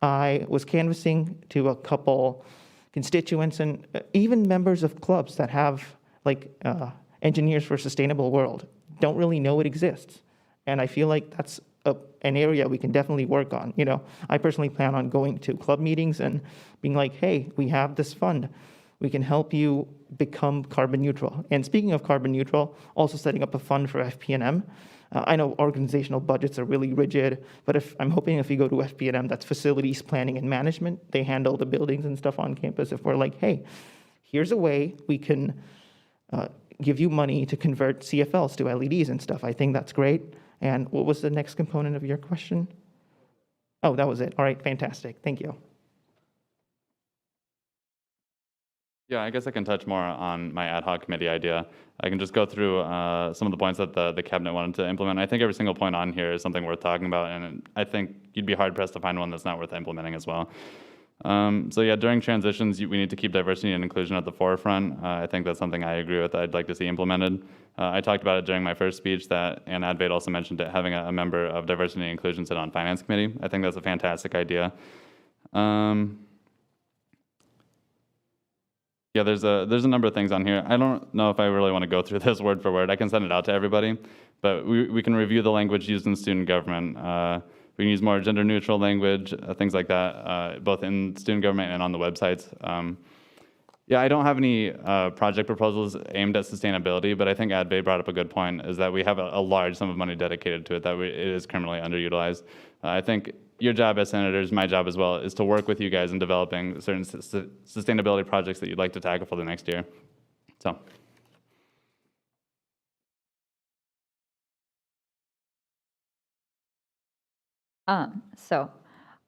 I was canvassing to a couple constituents and even members of clubs that have like Engineers for a Sustainable World don't really know it exists. And I feel like that's an area we can definitely work on. You know, I personally plan on going to club meetings and being like, hey, we have this fund. We can help you become carbon neutral. And speaking of carbon neutral, also setting up a fund for FP&M. I know organizational budgets are really rigid, but I'm hoping if you go to FP&M, that's facilities planning and management. They handle the buildings and stuff on campus. If we're like, hey, here's a way we can give you money to convert CFLs to LEDs and stuff, I think that's great. And what was the next component of your question? Oh, that was it. All right, fantastic. Thank you. Yeah, I guess I can touch more on my ad hoc committee idea. I can just go through some of the points that the cabinet wanted to implement. I think every single point on here is something worth talking about, and I think you'd be hard-pressed to find one that's not worth implementing as well. So yeah, during transitions, we need to keep diversity and inclusion at the forefront. I think that's something I agree with, I'd like to see implemented. I talked about it during my first speech, that Ann Advait also mentioned it, having a member of diversity and inclusion sit on finance committee. I think that's a fantastic idea. Yeah, there's a number of things on here. I don't know if I really want to go through this word for word. I can send it out to everybody, but we can review the language used in student government. We can use more gender-neutral language, things like that, both in student government and on the websites. Yeah, I don't have any project proposals aimed at sustainability, but I think Advait brought up a good point, is that we have a large sum of money dedicated to it, that it is criminally underutilized. I think your job as senators, my job as well, is to work with you guys in developing certain sustainability projects that you'd like to tackle for the next year. So. So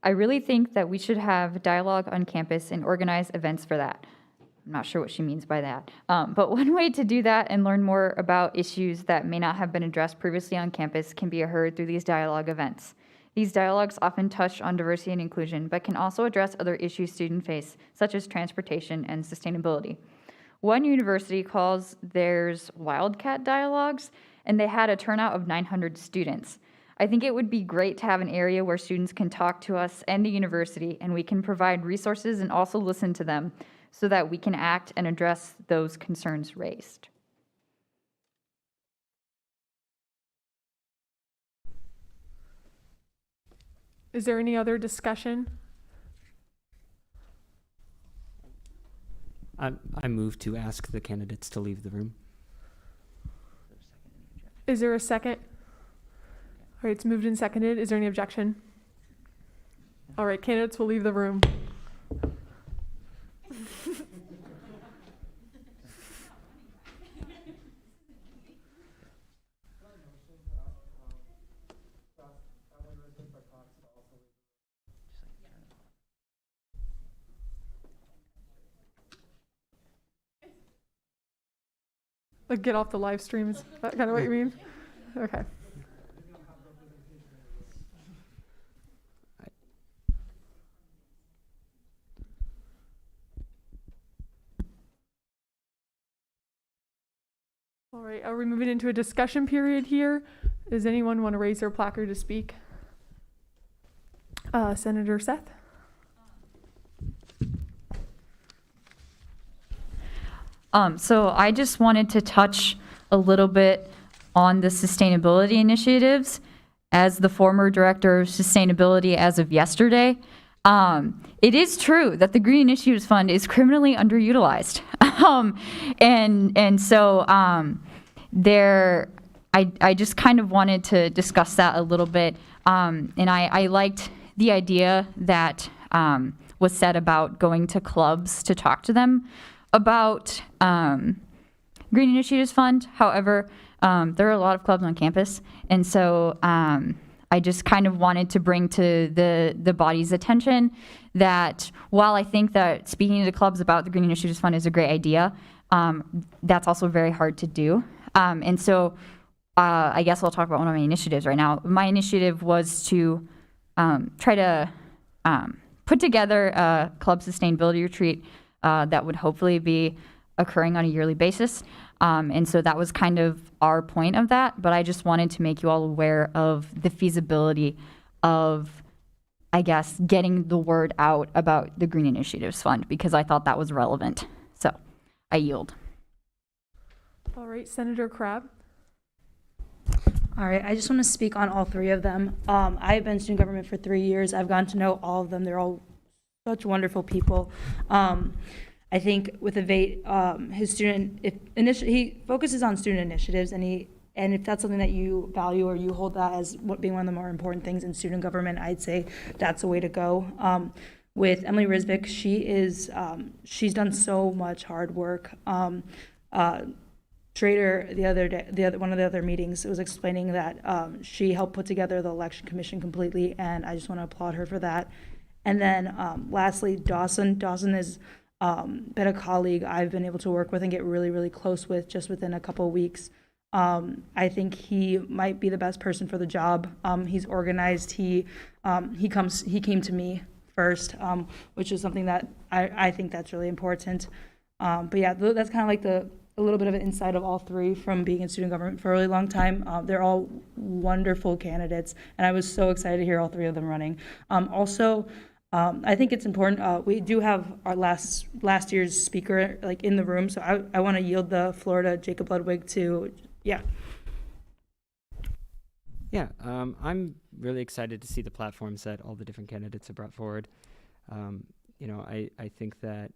I really think that we should have dialogue on campus and organize events for that. I'm not sure what she means by that. But one way to do that and learn more about issues that may not have been addressed previously on campus can be heard through these dialogue events. These dialogues often touch on diversity and inclusion, but can also address other issues students face, such as transportation and sustainability. One university calls theirs Wildcat Dialogues, and they had a turnout of 900 students. I think it would be great to have an area where students can talk to us and the university, and we can provide resources and also listen to them so that we can act and address those concerns raised. Is there any other discussion? I move to ask the candidates to leave the room. Is there a second? All right, it's moved and seconded. Is there any objection? All right, candidates will leave the room. Like get off the live stream, is that kind of what you mean? Okay. All right, are we moving into a discussion period here? Does anyone want to raise their placard to speak? Senator Seth? So I just wanted to touch a little bit on the sustainability initiatives. As the former director of sustainability as of yesterday, it is true that the Green Initiatives Fund is criminally underutilized. I just kind of wanted to discuss that a little bit. And I liked the idea that was said about going to clubs to talk to them about Green Initiatives Fund. However, there are a lot of clubs on campus, and so I just kind of wanted to bring to the body's attention that while I think that speaking to the clubs about the Green Initiatives Fund is a great idea, that's also very hard to do. And so I guess I'll talk about one of my initiatives right now. My initiative was to try to put together a club sustainability retreat that would hopefully be occurring on a yearly basis. And so that was kind of our point of that, but I just wanted to make you all aware of the feasibility of, I guess, getting the word out about the Green Initiatives Fund, because I thought that was relevant. So I yield. All right, Senator Crabb. All right, I just want to speak on all three of them. I've been in student government for 3 years. I've gotten to know all of them. They're all such wonderful people. I think with Evate, he focuses on student initiatives, and if that's something that you value or you hold that as being one of the more important things in student government, I'd say that's the way to go. With Emily Risvik, she's done so much hard work. Trader, one of the other meetings, was explaining that she helped put together the election commission completely, and I just want to applaud her for that. And then lastly, Dawson. Dawson has been a colleague I've been able to work with and get really, really close with just within a couple of weeks. I think he might be the best person for the job. He's organized. He came to me first, which is something that I think that's really important. But yeah, that's kind of like a little bit of an insight of all three from being in student government for a really long time. They're all wonderful candidates, and I was so excited to hear all three of them running. Also, I think it's important. We do have our last year's speaker in the room, so I want to yield the floor to Jacob Ludwig to. Yeah. Yeah, I'm really excited to see the platforms that all the different candidates have brought forward. I think that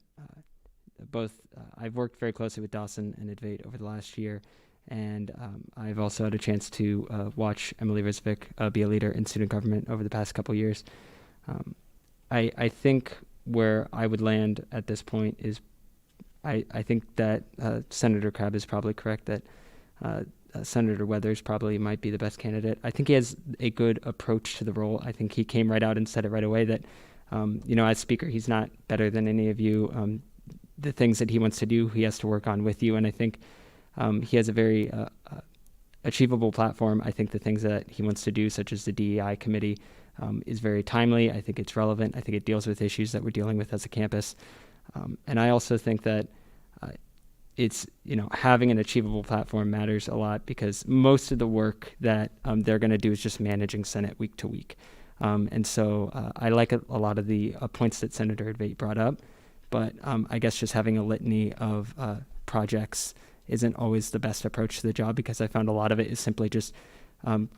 I've worked very closely with Dawson and Advait over the last year, and I've also had a chance to watch Emily Risvik be a leader in student government over the past couple years. I think where I would land at this point is I think that Senator Crabb is probably correct that Senator Weathers probably might be the best candidate. I think he has a good approach to the role. I think he came right out and said it right away that, as Speaker, he's not better than any of you. The things that he wants to do, he has to work on with you. And I think he has a very achievable platform. I think the things that he wants to do, such as the DEI committee, is very timely. I think it's relevant. I think it deals with issues that we're dealing with as a campus. And I also think that it's, having an achievable platform matters a lot because most of the work that they're going to do is just managing Senate week to week. And so I like a lot of the points that Senator Advait brought up, but I guess just having a litany of projects isn't always the best approach to the job because I found a lot of it is simply just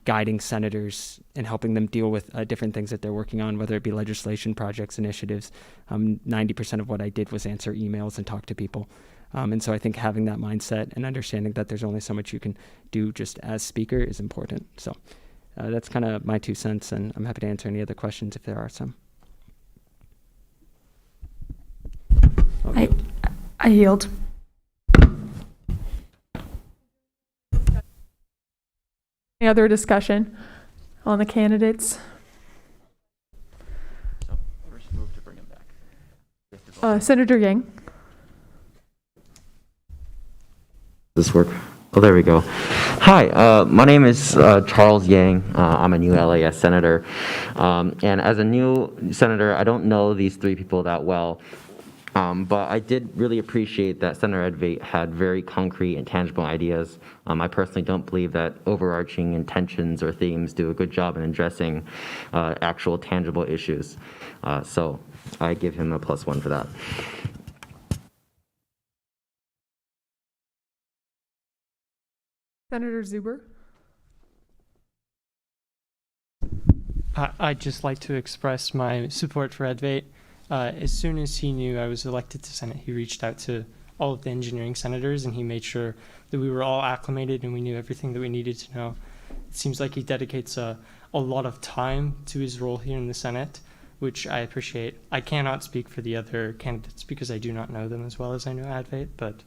guiding senators and helping them deal with different things that they're working on, whether it be legislation, projects, initiatives. 90% of what I did was answer emails and talk to people. And so I think having that mindset and understanding that there's only so much you can do just as Speaker is important. So that's kind of my 2 cents, and I'm happy to answer any other questions if there are some. I yield. Any other discussion on the candidates? So first move to bring him back. Senator Yang. This work? Oh, there we go. Hi, my name is Charles Yang. I'm a new LAS senator. And as a new senator, I don't know these three people that well. But I did really appreciate that Senator Advait had very concrete and tangible ideas. I personally don't believe that overarching intentions or themes do a good job in addressing actual tangible issues. So I give him a +1 for that. Senator Zuber. I'd just like to express my support for Advait. As soon as he knew I was elected to Senate, he reached out to all of the engineering senators and he made sure that we were all acclimated and we knew everything that we needed to know. It seems like he dedicates a lot of time to his role here in the Senate, which I appreciate. I cannot speak for the other candidates because I do not know them as well as I know Advait, but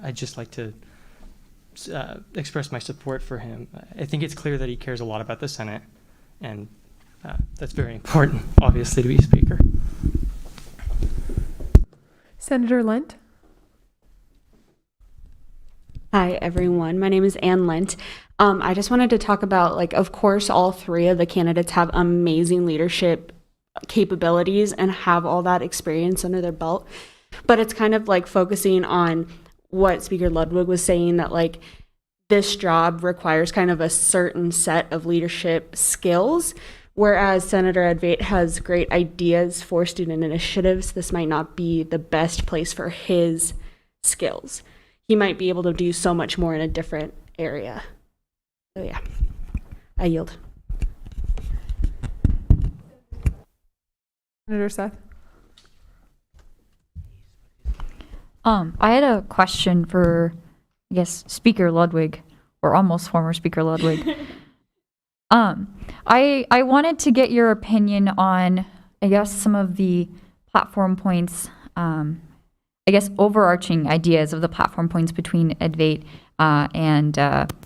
I'd just like to express my support for him. I think it's clear that he cares a lot about the Senate, and that's very important, obviously, to be Speaker. Senator Lent. Hi, everyone. My name is Ann Lent. I just wanted to talk about, of course, all three of the candidates have amazing leadership capabilities and have all that experience under their belt. But it's kind of focusing on what Speaker Ludwig was saying, that this job requires kind of a certain set of leadership skills, whereas Senator Advait has great ideas for student initiatives. This might not be the best place for his skills. He might be able to do so much more in a different area. So yeah, I yield. Senator Seth. I had a question for, I guess, Speaker Ludwig, or almost former Speaker Ludwig. I wanted to get your opinion on, I guess, some of the platform points, I guess, overarching ideas of the platform points between EdVate and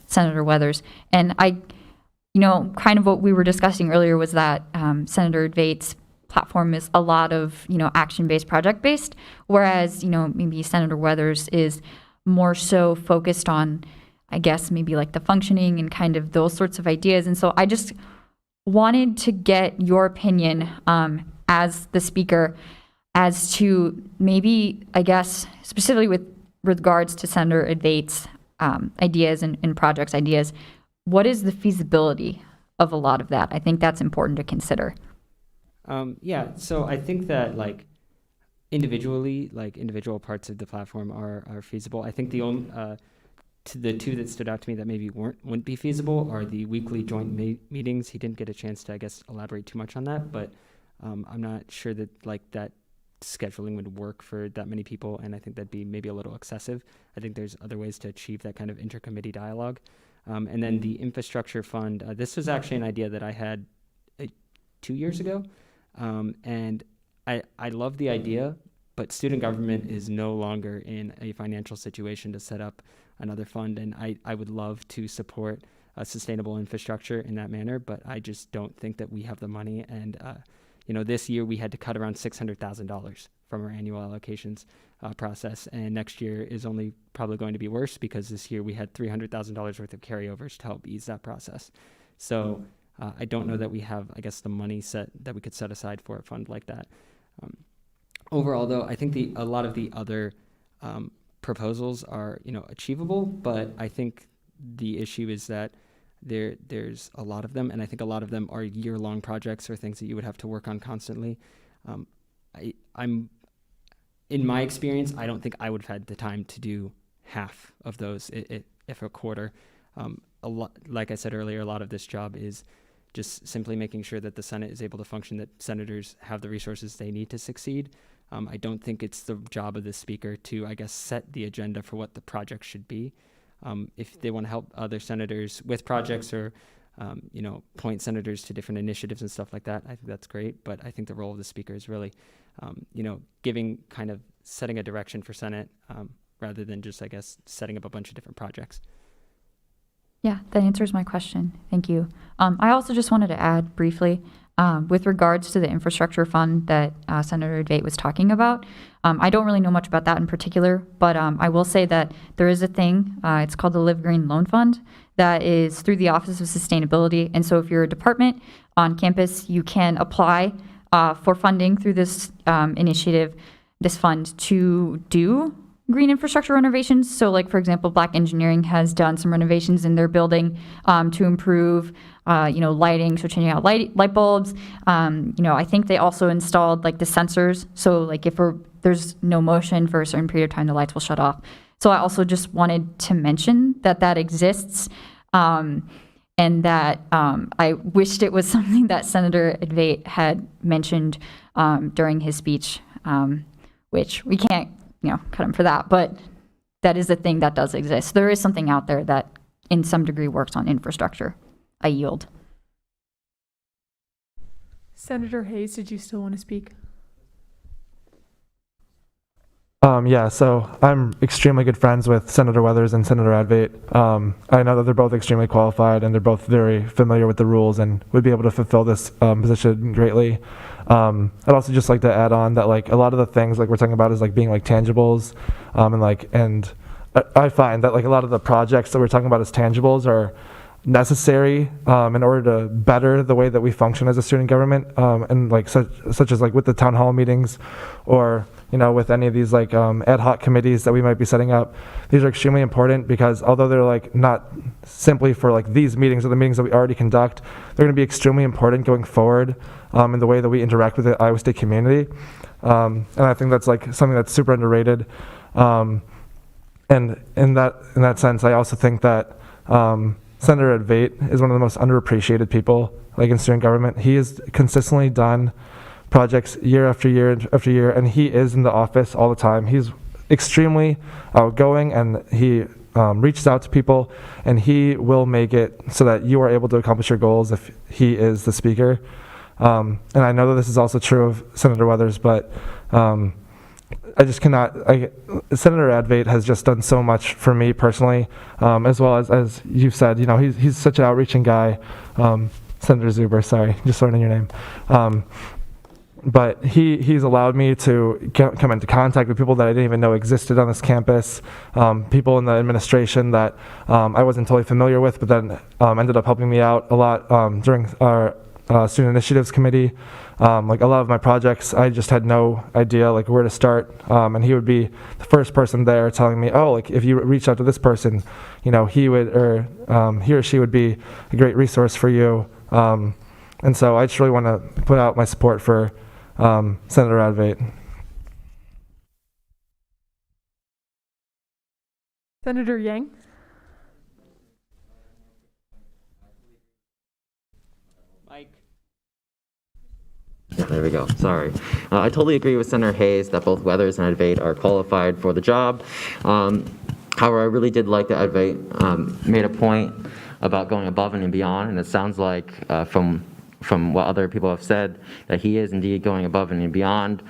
Senator Weathers. And kind of what we were discussing earlier was that Senator EdVate's platform is a lot of, action-based, project-based, whereas, maybe Senator Weathers is more so focused on, I guess, maybe like the functioning and kind of those sorts of ideas. And so I just wanted to get your opinion as the speaker as to maybe, I guess, specifically with regards to Senator EdVate's ideas and projects ideas, what is the feasibility of a lot of that? I think that's important to consider. Yeah, so I think that individually, individual parts of the platform are feasible. I think the only the two that stood out to me that maybe wouldn't be feasible are the weekly joint meetings. He didn't get a chance to, I guess, elaborate too much on that, but I'm not sure that that scheduling would work for that many people, and I think that'd be maybe a little excessive. I think there's other ways to achieve that kind of intercommittee dialogue. And then the infrastructure fund, this was actually an idea that I had 2 years ago, and I love the idea, but student government is no longer in a financial situation to set up another fund, and I would love to support a sustainable infrastructure in that manner, but I just don't think that we have the money. And this year we had to cut around $600,000 from our annual allocations process, and next year is only probably going to be worse because this year we had $300,000 worth of carryovers to help ease that process. So I don't know that we have, I guess, the money that we could set aside for a fund like that. Overall, though, I think a lot of the other proposals are, achievable, but I think the issue is that there's a lot of them, and I think a lot of them are year-long projects or things that you would have to work on constantly. I'm in my experience, I don't think I would have had the time to do half of those, if a quarter. Like I said earlier, a lot of this job is just simply making sure that the Senate is able to function, that senators have the resources they need to succeed. I don't think it's the job of the speaker to, I guess, set the agenda for what the project should be. If they want to help other senators with projects or, point senators to different initiatives and stuff like that, I think that's great. But I think the role of the speaker is really, setting a direction for Senate rather than just, I guess, setting up a bunch of different projects. Yeah, that answers my question. Thank you. I also just wanted to add briefly, with regards to the infrastructure fund that Senator EdVate was talking about, I don't really know much about that in particular, but I will say that there is a thing, it's called the Live Green Loan Fund, that is through the Office of Sustainability. And so if you're a department on campus, you can apply for funding through this initiative, this fund, to do green infrastructure renovations. So like, for example, Black Engineering has done some renovations in their building to improve, lighting, so changing out light bulbs. I think they also installed like the sensors. So like if there's no motion for a certain period of time, the lights will shut off. So I also just wanted to mention that exists, and that I wished it was something that Senator EdVate had mentioned during his speech, which we can't cut him for that, but that is a thing that does exist. There is something out there that in some degree works on infrastructure. I yield. Senator Hayes, did you still want to speak? Yeah, so I'm extremely good friends with Senator Weathers and Senator EdVate. I know that they're both extremely qualified and they're both very familiar with the rules and would be able to fulfill this position greatly. I'd also just like to add on that a lot of the things we're talking about is being tangibles, and I find that a lot of the projects that we're talking about as tangibles are necessary in order to better the way that we function as a student government, and such as with the town hall meetings, or with any of these ad hoc committees that we might be setting up. These are extremely important because although they're not simply for these meetings or the meetings that we already conduct, they're going to be extremely important going forward in the way that we interact with the Iowa State community. And I think that's something that's super underrated. And in that sense, I also think that Senator EdVate is one of the most underappreciated people in student government. He has consistently done projects year after year after year, and he is in the office all the time. He's extremely outgoing, and he reaches out to people, and he will make it so that you are able to accomplish your goals if he is the speaker. And I know that this is also true of Senator Weathers, but I just cannot. Senator Advait has just done so much for me personally, as well as you said. You know, he's such an outreaching guy. Senator Zuber, sorry, just learning your name. But he's allowed me to come into contact with people that I didn't even know existed on this campus, people in the administration that I wasn't totally familiar with, but then ended up helping me out a lot during our Student Initiatives Committee. Like a lot of my projects, I just had no idea like where to start, and he would be the first person there telling me, oh, like if you reach out to this person, you know, he or she would be a great resource for you. And so I just really want to put out my support for Senator Advait. Senator Yang. Mike. Yeah, there we go. Sorry. I totally agree with Senator Hayes that both Weathers and Advait are qualified for the job. However, I really did like that Advait made a point about going above and beyond, and it sounds like from what other people have said that he is indeed going above and beyond,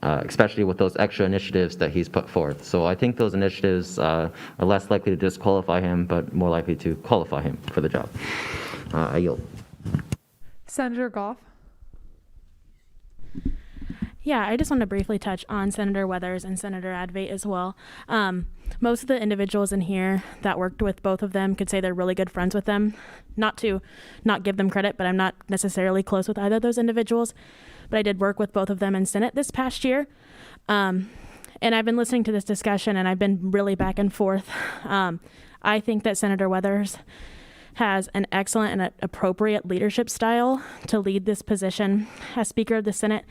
especially with those extra initiatives that he's put forth. So I think those initiatives are less likely to disqualify him, but more likely to qualify him for the job. I yield. Senator Goff. Yeah, I just want to briefly touch on Senator Weathers and Senator Advait as well. Most of the individuals in here that worked with both of them could say they're really good friends with them. Not to not give them credit, but I'm not necessarily close with either of those individuals. But I did work with both of them in Senate this past year. And I've been listening to this discussion, and I've been really back and forth. I think that Senator Weathers has an excellent and appropriate leadership style to lead this position as Speaker of the Senate.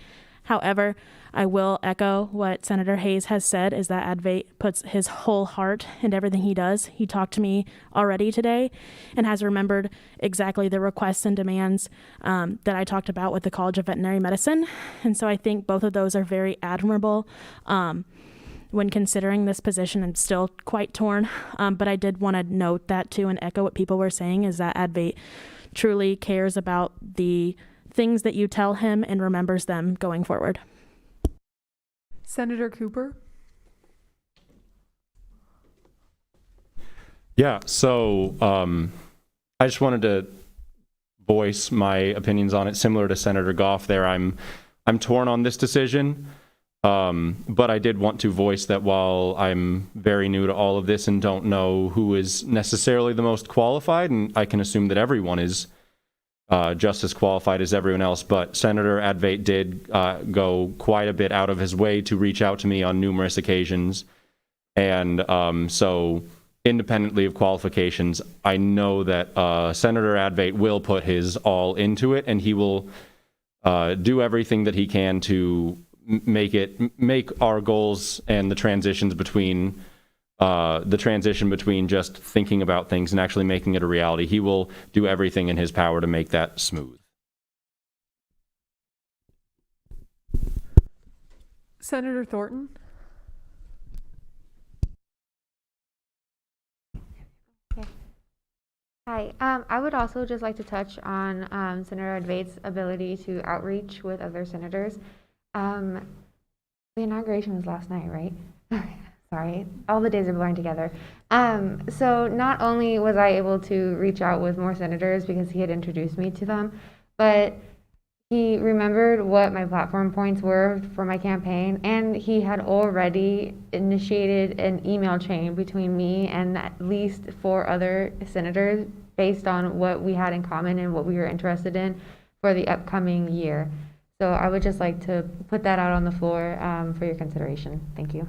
However, I will echo what Senator Hayes has said, is that Advait puts his whole heart into everything he does. He talked to me already today and has remembered exactly the requests and demands that I talked about with the College of Veterinary Medicine. And so I think both of those are very admirable when considering this position, and still quite torn. But I did want to note that too, and echo what people were saying, is that Advait truly cares about the things that you tell him and remembers them going forward. Senator Cooper. Yeah, so I just wanted to voice my opinions on it, similar to Senator Goff there. I'm torn on this decision, but I did want to voice that while I'm very new to all of this and don't know who is necessarily the most qualified, and I can assume that everyone is just as qualified as everyone else, but Senator Advait did go quite a bit out of his way to reach out to me on numerous occasions. And so independently of qualifications, I know that Senator Advait will put his all into it, and he will do everything that he can to make our goals and the transition between just thinking about things and actually making it a reality. He will do everything in his power to make that smooth. Senator Thornton. Hi, I would also just like to touch on Senator Advait's ability to outreach with other senators. The inauguration was last night, right? Sorry, all the days are blurring together. So not only was I able to reach out with more senators because he had introduced me to them, but he remembered what my platform points were for my campaign, and he had already initiated an email chain between me and at least 4 other senators based on what we had in common and what we were interested in for the upcoming year. So I would just like to put that out on the floor for your consideration. Thank you.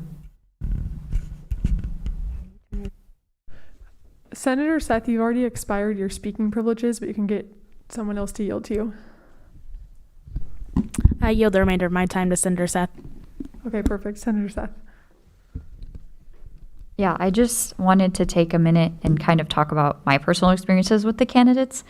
Senator Seth, you've already expired your speaking privileges, but you can get someone else to yield to you. I yield the remainder of my time to Senator Seth. Okay, perfect. Senator Seth. Yeah, I just wanted to take a minute and kind of talk about my personal experiences with the candidates.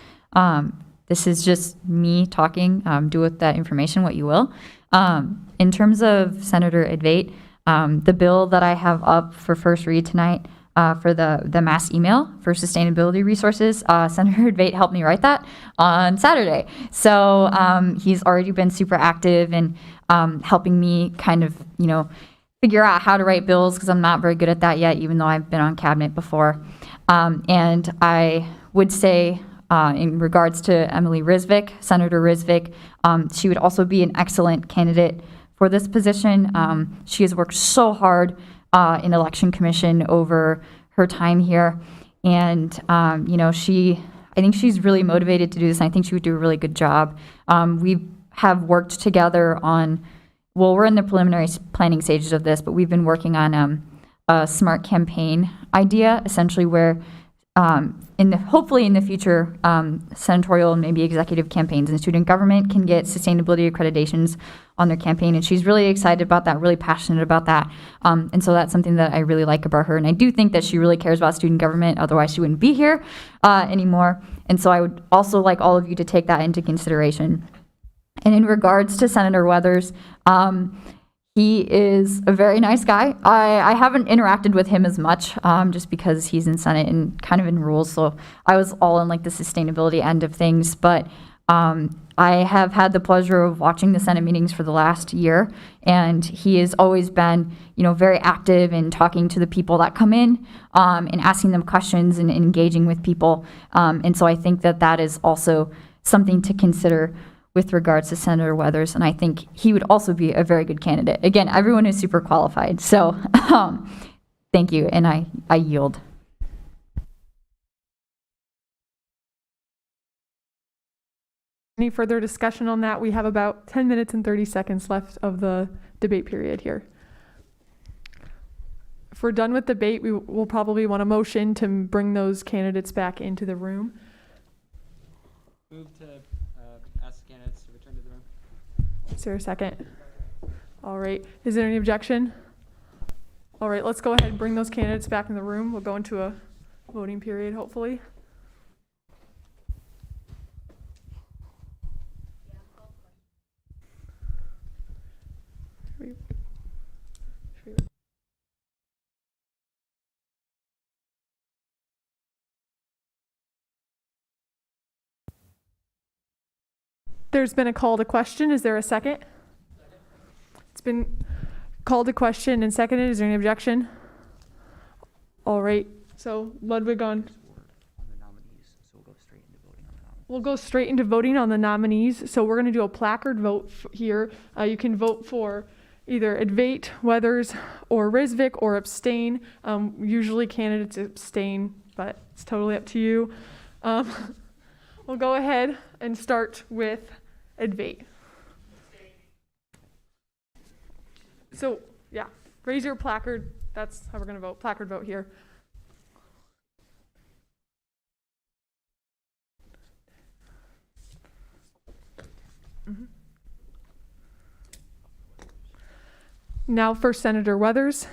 This is just me talking. Do with that information what you will. In terms of Senator Advait, The bill that I have up for first read tonight for the mass email for sustainability resources, Senator Advait helped me write that on Saturday. So he's already been super active in helping me kind of, figure out how to write bills, because I'm not very good at that yet, even though I've been on cabinet before. And I would say, in regards to Emily Rysvik, Senator Rysvik, she would also be an excellent candidate for this position. She has worked so hard in Election Commission over her time here. And, I think she's really motivated to do this. And I think she would do a really good job. We have worked together on, we're in the preliminary planning stages of this, but we've been working on a smart campaign idea, essentially where hopefully in the future, senatorial and maybe executive campaigns and student government can get sustainability accreditations on their campaign. And she's really excited about that, really passionate about that. And so that's something that I really like about her. And I do think that she really cares about student government, otherwise she wouldn't be here anymore. And so I would also like all of you to take that into consideration. And in regards to Senator Weathers, he is a very nice guy. I haven't interacted with him as much just because he's in Senate and kind of in rules. So I was all in like the sustainability end of things. But I have had the pleasure of watching the Senate meetings for the last year. And he has always been, very active in talking to the people that come in and asking them questions and engaging with people. And so I think that that is also something to consider with regards to Senator Weathers, and I think he would also be a very good candidate. Again, everyone is super qualified, so thank you, and I yield. Any further discussion on that? We have about 10 minutes and 30 seconds left of the debate period here. If we're done with debate, we will probably want a motion to bring those candidates back into the room. Move to ask candidates to return to the room. Is there a second? All right. Is there any objection? All right, let's go ahead and bring those candidates back in the room. We'll go into a voting period, hopefully. There's been a call to question. Is there a second? It's been called to question and seconded. Is there any objection? All right. So Ludwig on. We'll go straight into voting on the nominees. So we're going to do a placard vote here. You can vote for either Advait, Weathers, or Rysvik, or abstain. Usually candidates abstain, but it's totally up to you. We'll go ahead and start with Advait. So, yeah, raise your placard. That's how we're going to vote. Placard vote here. Now for Senator Weathers.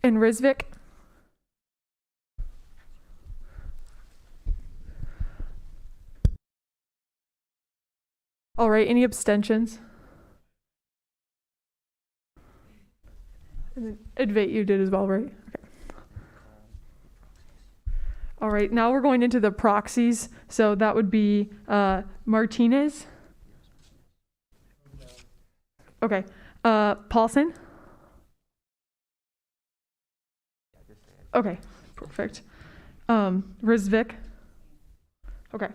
And Rysvik. All right, any abstentions? And then Advait, you did as well, right? Okay. All right, now we're going into the proxies. So that would be Martinez. Okay, Paulson. Okay, perfect. Rysvik. Okay.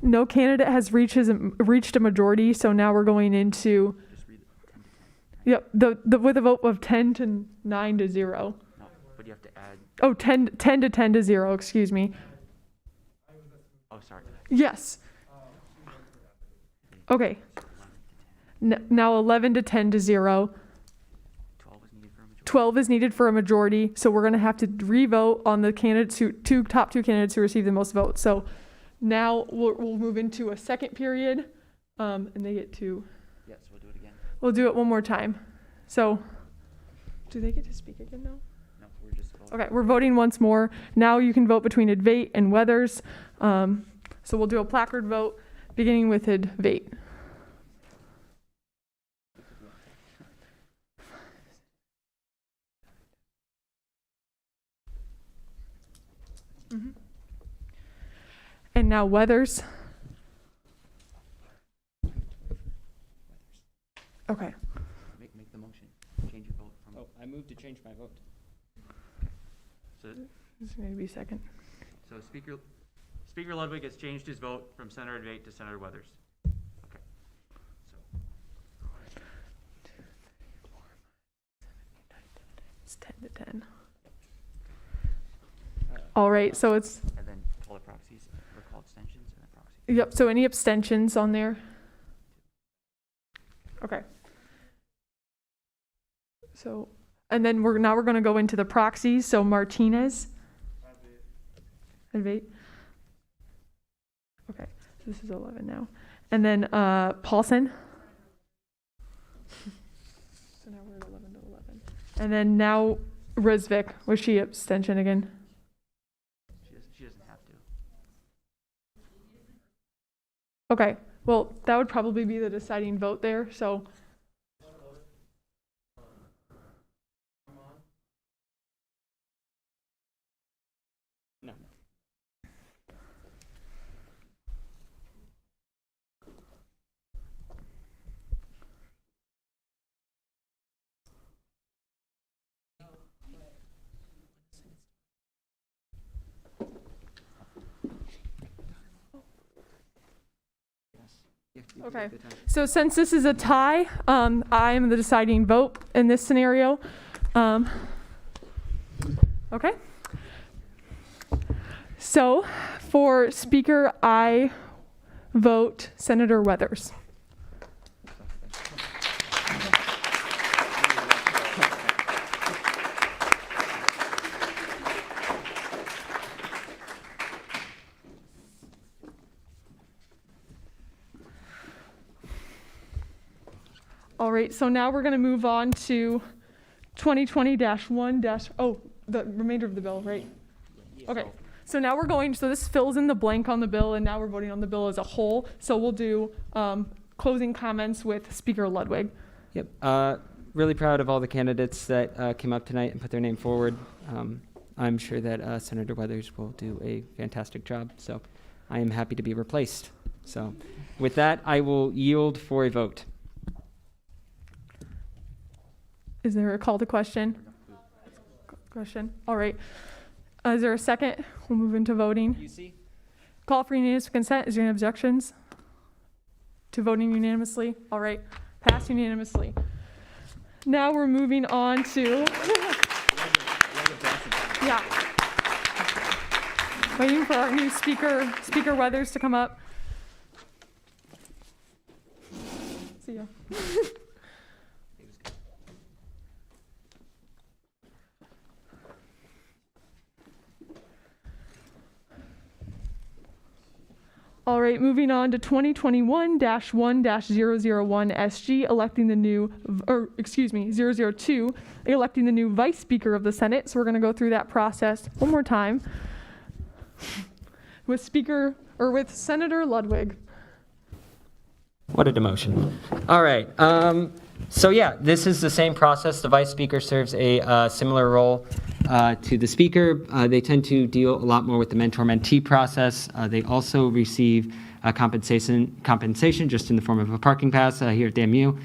No candidate has reached a majority, so now we're going into. Yep, the with a vote of 10 to 9 to 0. No, but you have to add. Oh, 10 to 10 to 0. Excuse me. Oh, sorry. Yes. Okay. Now 11 to 10 to 0. 12 is needed for a majority, so we're going to have to re-vote on the candidates top two candidates who receive the most votes. So now we'll move into a second period, and they get to. Yes, we'll do it again. We'll do it one more time. So Do they get to speak again now? No, we're just voting. Okay, we're voting once more. Now you can vote between Advait and Weathers. So we'll do a placard vote, beginning with Advait. And now Weathers. Okay. Make the motion. Change your vote from. Oh, I moved to change my vote. So, This is going to be second. so Speaker Ludwig has changed his vote from Senator Advait to Senator Weathers. Okay. So, It's 10 to 10. All right, so it's, and then all the proxies, or call abstentions and then proxies. yep, so any abstentions on there? Okay. So, and then we're going to go into the proxies. So Martinez. Advait. Okay, so this is 11 now. And then Paulson. So now we're at 11 to 11. And then now Risvik. Was she abstention again? She doesn't have to. Okay, well, that would probably be the deciding vote there, so. No. Okay, so since this is a tie, I am the deciding vote in this scenario. Okay. So for Speaker, I vote Senator Weathers. All right, so now we're going to move on to 2020-1- oh, the remainder of the bill, right? Okay, so now we're going, so this fills in the blank on the bill, and now we're voting on the bill as a whole. So we'll do closing comments with Speaker Ludwig. Yep. Really proud of all the candidates that came up tonight and put their name forward. I'm sure that Senator Weathers will do a fantastic job. So I am happy to be replaced. So with that, I will yield for a vote. Is there a call to question? Question. All right. Is there a second? We'll move into voting. Call for unanimous consent. Is there any objections to voting unanimously? All right. Passed unanimously. Now we're moving on to. Yeah. Waiting for our new speaker, Speaker Weathers, to come up. See ya. All right, moving on to 2021-1-001 SG, electing the new, 002, electing the new Vice Speaker of the Senate. So we're going to go through that process one more time with Senator Ludwig. What a demotion. All right. So yeah, this is the same process. The Vice Speaker serves a similar role to the Speaker. They tend to deal a lot more with the mentor-mentee process. They also receive compensation just in the form of a parking pass here at the MU.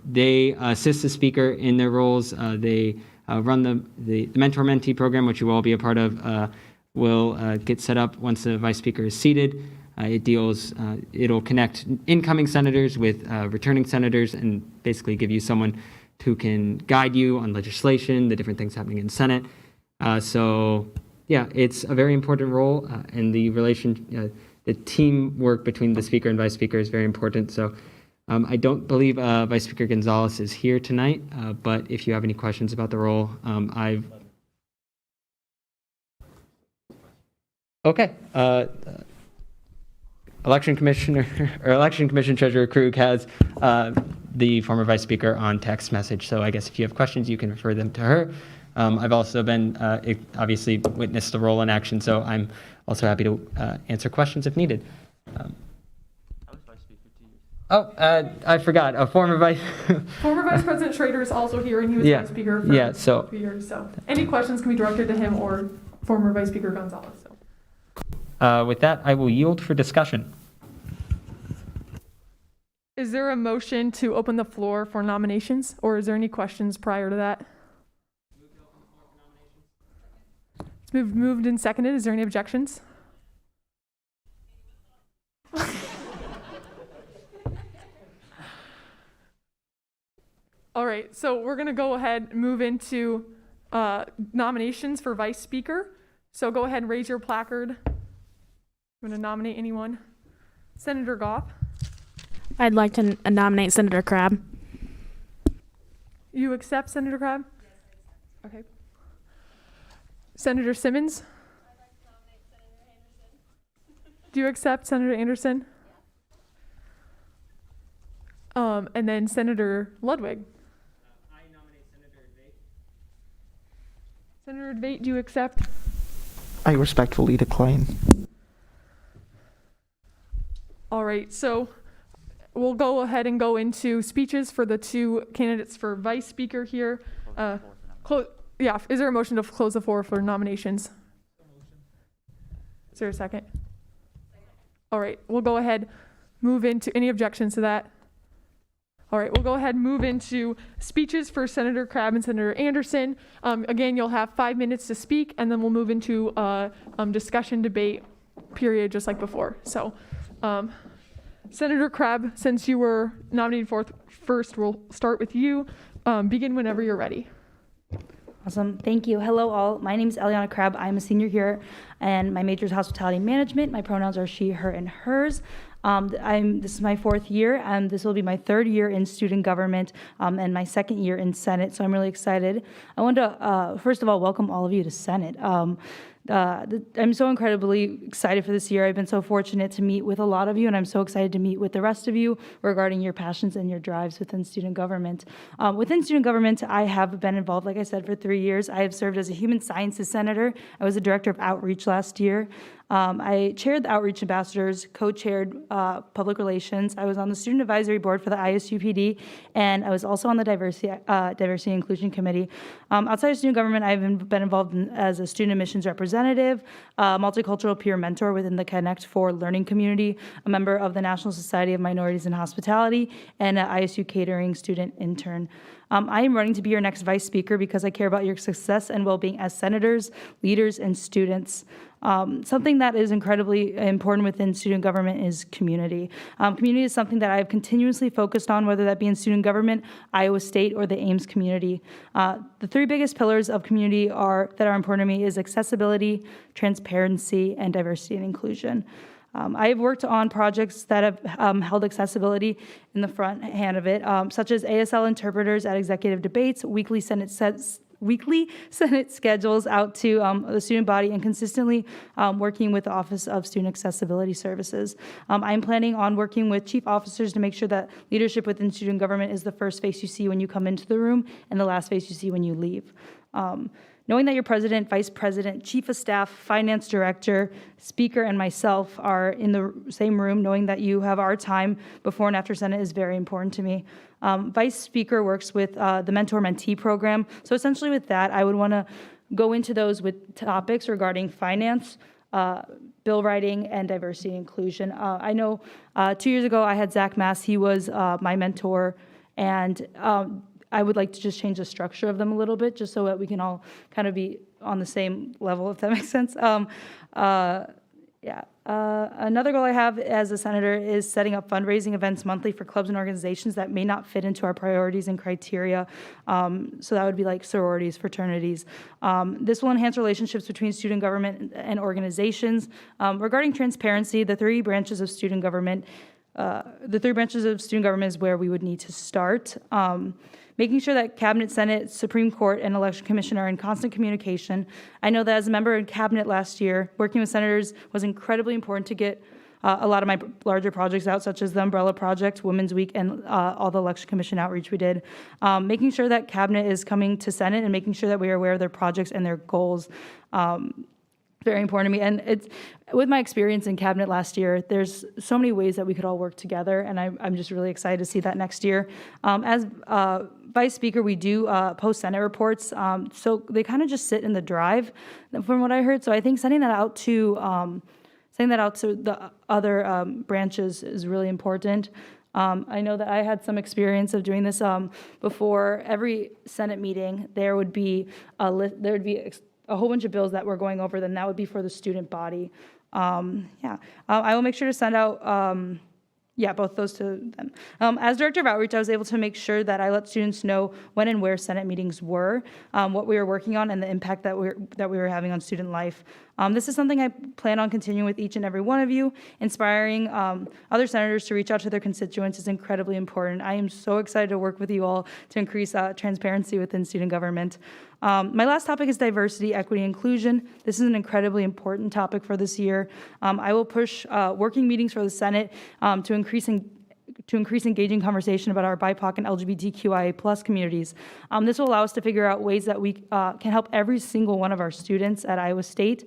They assist the Speaker in their roles. They run the mentor-mentee program, which you will all be a part of, will get set up once the Vice Speaker is seated. It'll connect incoming senators with returning senators and basically give you someone who can guide you on legislation, the different things happening in the Senate. So yeah, it's a very important role, and the teamwork between the Speaker and Vice Speaker is very important. So I don't believe Vice Speaker Gonzalez is here tonight, but if you have any questions about the role, Okay. Election Commission Treasurer Krug has the former Vice Speaker on text message. So I guess if you have questions, you can refer them to her. I've also been obviously witnessed the role in action, so I'm also happy to answer questions if needed. I forgot. A former Vice President Schrader is also here, and he was Vice Speaker for a few years. So any questions can be directed to him or former Vice Speaker Gonzalez. So. With that, I will yield for discussion. Is there a motion to open the floor for nominations, or is there any questions prior to that? It's moved and seconded. Is there any objections? All right, so we're going to go ahead and move into nominations for Vice Speaker. So go ahead and raise your placard. You want to nominate anyone? Senator Goff. I'd like to nominate Senator Crabb. You accept Senator Crabb? Yes, okay. Senator Simmons? I'd like to nominate Senator Anderson. Do you accept Senator Anderson? Yeah. And then Senator Ludwig. I nominate Senator Advait. Senator Advait, do you accept? I respectfully decline. All right, so we'll go ahead and go into speeches for the two candidates for Vice Speaker here. Is there a motion to close the floor for nominations? Is there a second? All right, we'll go ahead, move into any objections to that. All right, we'll go ahead and move into speeches for Senator Crabb and Senator Anderson. Again, you'll have 5 minutes to speak, and then we'll move into discussion debate period, just like before. So, Senator Crabb, since you were nominated first, we'll start with you. Begin whenever you're ready. Awesome. Thank you. Hello, all. My name is Eliana Crabb. I'm a senior here, and my major is hospitality management. My pronouns are she, her, and hers. This is my 4th year, and this will be my 3rd year in student government and my 2nd year in Senate, so I'm really excited. I want to, first of all, welcome all of you to Senate. I'm so incredibly excited for this year. I've been so fortunate to meet with a lot of you, and I'm so excited to meet with the rest of you regarding your passions and your drives within student government. Within student government, I have been involved, like I said, for 3 years. I have served as a human sciences senator. I was the director of outreach last year. I chaired the Outreach Ambassadors, co-chaired public relations. I was on the Student Advisory Board for the ISUPD, and I was also on the Diversity and Inclusion Committee. Outside of student government, I've been involved as a student admissions representative, multicultural peer mentor within the Connect 4 learning community, a member of the National Society of Minorities in Hospitality, and an ISU catering student intern. I am running to be your next Vice Speaker because I care about your success and well-being as senators, leaders, and students. Something that is incredibly important within student government is community. Community is something that I've continuously focused on, whether that be in student government, Iowa State, or the Ames community. The 3 biggest pillars of community that are important to me is accessibility, transparency, and diversity and inclusion. I have worked on projects that have held accessibility in the front hand of it, such as ASL interpreters at executive debates, weekly Senate schedules out to the student body, and consistently working with the Office of Student Accessibility Services. I'm planning on working with chief officers to make sure that leadership within student government is the first face you see when you come into the room and the last face you see when you leave. Knowing that your president, vice president, chief of staff, finance director, speaker, and myself are in the same room, knowing that you have our time before and after Senate is very important to me. Vice Speaker works with the mentor-mentee program. So essentially with that, I would want to go into those with topics regarding finance, bill writing, and diversity and inclusion. I know 2 years ago I had Zach Mass. He was my mentor, and I would like to just change the structure of them a little bit, just so that we can all kind of be on the same level, if that makes sense. Another goal I have as a senator is setting up fundraising events monthly for clubs and organizations that may not fit into our priorities and criteria. So that would be like sororities, fraternities. This will enhance relationships between student government and organizations. Regarding transparency, the 3 branches of student government is where we would need to start. Making sure that Cabinet, Senate, Supreme Court, and Election Commission are in constant communication. I know that as a member of Cabinet last year, working with senators was incredibly important to get a lot of my larger projects out, such as the Umbrella Project, Women's Week, and all the Election Commission outreach we did. Making sure that Cabinet is coming to Senate and making sure that we are aware of their projects and their goals. Very important to me. And it's with my experience in Cabinet last year, there's so many ways that we could all work together, and I'm just really excited to see that next year. As Vice Speaker, we do post Senate reports, so they kind of just sit in the drive, from what I heard. So I think sending that out to the other branches is really important. I know that I had some experience of doing this before every Senate meeting. There would be a whole bunch of bills that we're going over, then that would be for the student body. I will make sure to send out, both those to them. As Director of Outreach, I was able to make sure that I let students know when and where Senate meetings were, what we were working on, and the impact that we were having on student life. This is something I plan on continuing with each and every one of you. Inspiring other senators to reach out to their constituents is incredibly important. I am so excited to work with you all to increase transparency within student government. My last topic is diversity, equity, inclusion. This is an incredibly important topic for this year. I will push working meetings for the Senate to increase engaging conversation about our BIPOC and LGBTQIA+ communities. This will allow us to figure out ways that we can help every single one of our students at Iowa State.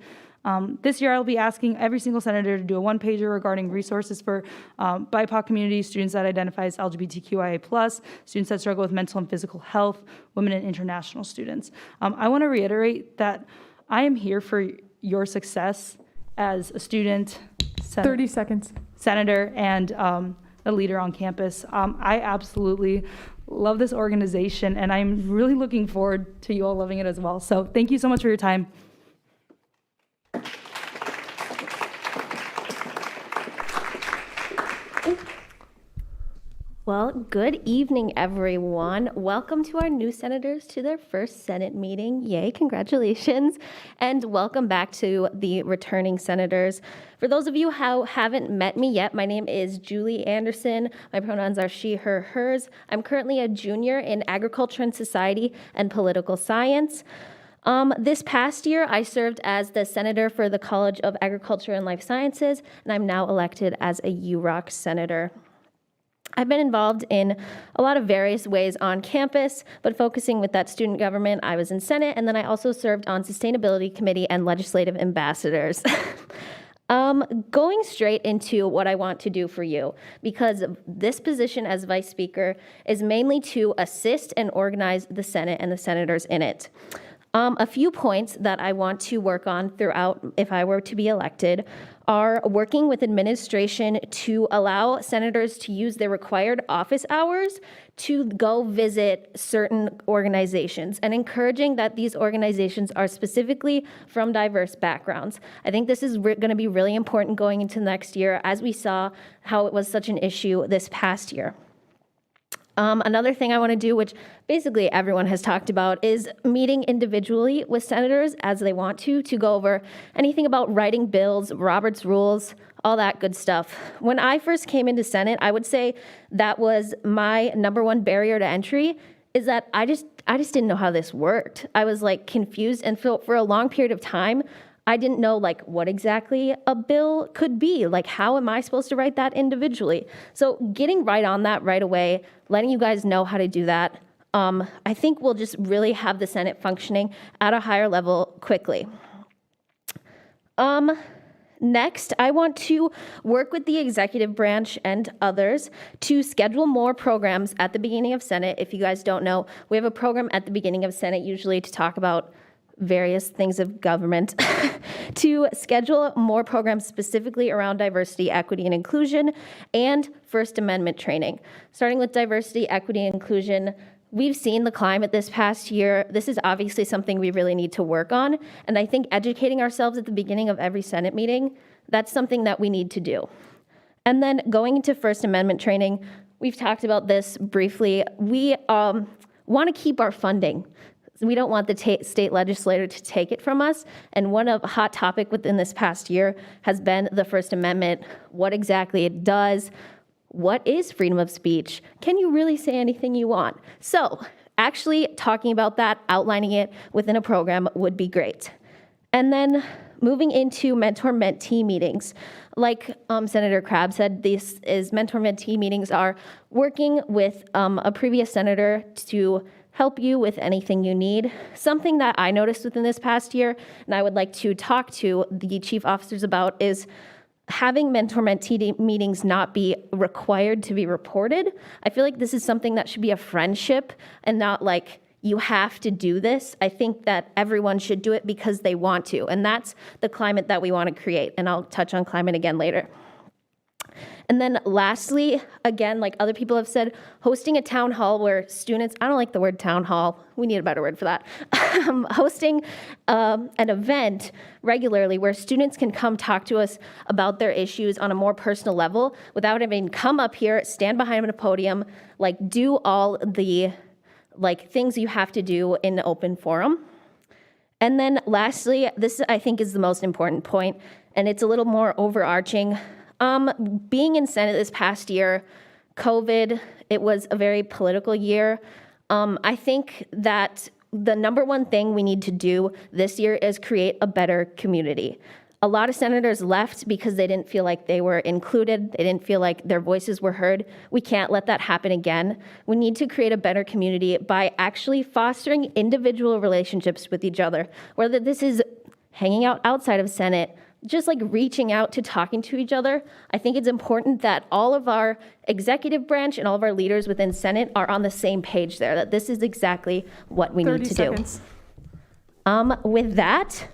This year, I'll be asking every single senator to do a one-pager regarding resources for BIPOC communities, students that identify as LGBTQIA+, students that struggle with mental and physical health, women and international students. I want to reiterate that I am here for your success as a student, 30 seconds. senator, and a leader on campus. I absolutely love this organization, and I'm really looking forward to you all loving it as well. So thank you so much for your time. Well, good evening, everyone. Welcome to our new senators to their first Senate meeting. Yay, congratulations. And welcome back to the returning senators. For those of you who haven't met me yet, my name is Julie Anderson. My pronouns are she, her, hers. I'm currently a junior in Agriculture and Society and Political Science. This past year, I served as the senator for the College of Agriculture and Life Sciences, and I'm now elected as a UROC senator. I've been involved in a lot of various ways on campus, but focusing with that student government, I was in Senate, and then I also served on Sustainability Committee and Legislative Ambassadors. Going straight into what I want to do for you, because this position as Vice Speaker is mainly to assist and organize the Senate and the senators in it. A few points that I want to work on throughout if I were to be elected are working with administration to allow senators to use their required office hours to go visit certain organizations and encouraging that these organizations are specifically from diverse backgrounds. I think this is going to be really important going into next year, as we saw how it was such an issue this past year. Another thing I want to do, which basically everyone has talked about, is meeting individually with senators as they want to go over anything about writing bills, Robert's rules, all that good stuff. When I first came into Senate, I would say that was my number one barrier to entry, is that I just didn't know how this worked. I was like confused, and for a long period of time, I didn't know like what exactly a bill could be. Like, how am I supposed to write that individually? So getting right on that right away, letting you guys know how to do that, I think will just really have the Senate functioning at a higher level quickly. Next, I want to work with the executive branch and others to schedule more programs at the beginning of Senate. If you guys don't know, we have a program at the beginning of Senate usually to talk about various things of government, to schedule more programs specifically around diversity, equity, and inclusion, and First Amendment training. Starting with diversity, equity, and inclusion, we've seen the climate this past year. This is obviously something we really need to work on, and I think educating ourselves at the beginning of every Senate meeting, that's something that we need to do. And then going into First Amendment training, we've talked about this briefly. We want to keep our funding. We don't want the state legislature to take it from us. And one of a hot topic within this past year has been the First Amendment, what exactly it does, what is freedom of speech? Can you really say anything you want? So actually talking about that, outlining it within a program would be great. And then moving into mentor-mentee meetings. Like Senator Crabb said, this is mentor-mentee meetings are working with a previous senator to help you with anything you need. Something that I noticed within this past year, and I would like to talk to the chief officers about, is having mentor-mentee meetings not be required to be reported. I feel like this is something that should be a friendship and not like, you have to do this. I think that everyone should do it because they want to, and that's the climate that we want to create, and I'll touch on climate again later. And then lastly, again, like other people have said, hosting a town hall where students, I don't like the word town hall, we need a better word for that, hosting an event regularly where students can come talk to us about their issues on a more personal level without having come up here, stand behind a podium, like do all the like things you have to do in the open forum. And then lastly, this I think is the most important point, and it's a little more overarching. Being in Senate this past year, COVID, it was a very political year. I think that the number one thing we need to do this year is create a better community. A lot of senators left because they didn't feel like they were included. They didn't feel like their voices were heard. We can't let that happen again. We need to create a better community by actually fostering individual relationships with each other, whether this is hanging out outside of Senate, just like reaching out to talking to each other. I think it's important that all of our executive branch and all of our leaders within Senate are on the same page there, that this is exactly what we need to 30 seconds. do. With that,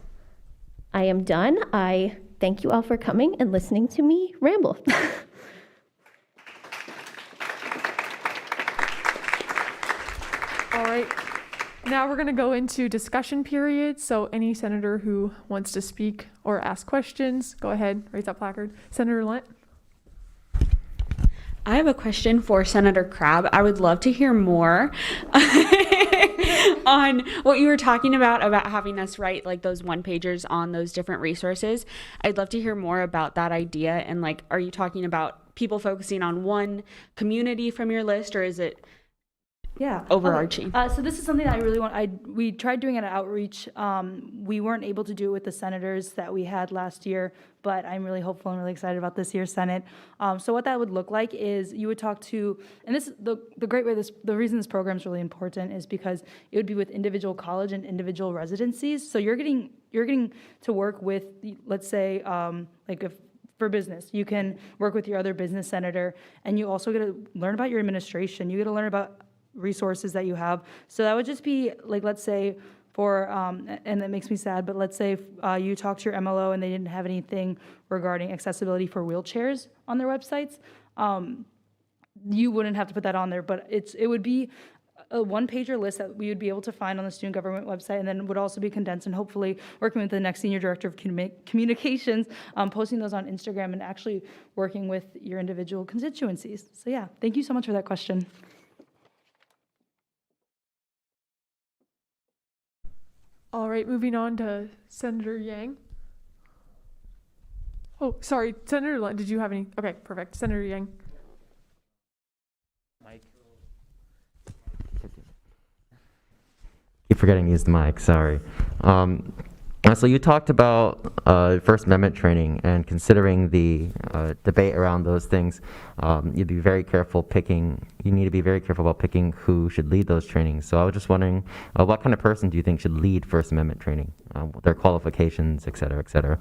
I am done. I thank you all for coming and listening to me ramble. All right. Now we're going to go into discussion period. So any senator who wants to speak or ask questions, go ahead, raise that placard. Senator Lunt. I have a question for Senator Crabb. I would love to hear more on what you were talking about having us write like those one-pagers on those different resources. I'd love to hear more about that idea, and like, are you talking about people focusing on one community from your list, or is it overarching? So this is something that I really want. We tried doing an outreach. We weren't able to do it with the senators that we had last year, but I'm really hopeful and really excited about this year's Senate. So what that would look like is you would talk to, and this the great way the reason this program is really important is because it would be with individual college and individual residencies. So you're getting to work with, let's say, like if for business, you can work with your other business senator, and you also get to learn about your administration. You get to learn about resources that you have. So that would just be like, let's say for, and that makes me sad, but let's say you talk to your MLO and they didn't have anything regarding accessibility for wheelchairs on their websites. You wouldn't have to put that on there, but it would be a one-pager list that we would be able to find on the student government website, and then would also be condensed and hopefully working with the next senior director of communications, posting those on Instagram and actually working with your individual constituencies. So yeah, thank you so much for that question. All right, moving on to Senator Yang. Oh, sorry, Senator Lunt, did you have any? Okay, perfect. Senator Yang. Mike. Keep forgetting to use the mic, sorry. So you talked about First Amendment training, and considering the debate around those things, you'd be very careful picking, you need to be very careful about picking who should lead those trainings. So I was just wondering, what kind of person do you think should lead First Amendment training? Their qualifications, et cetera, et cetera.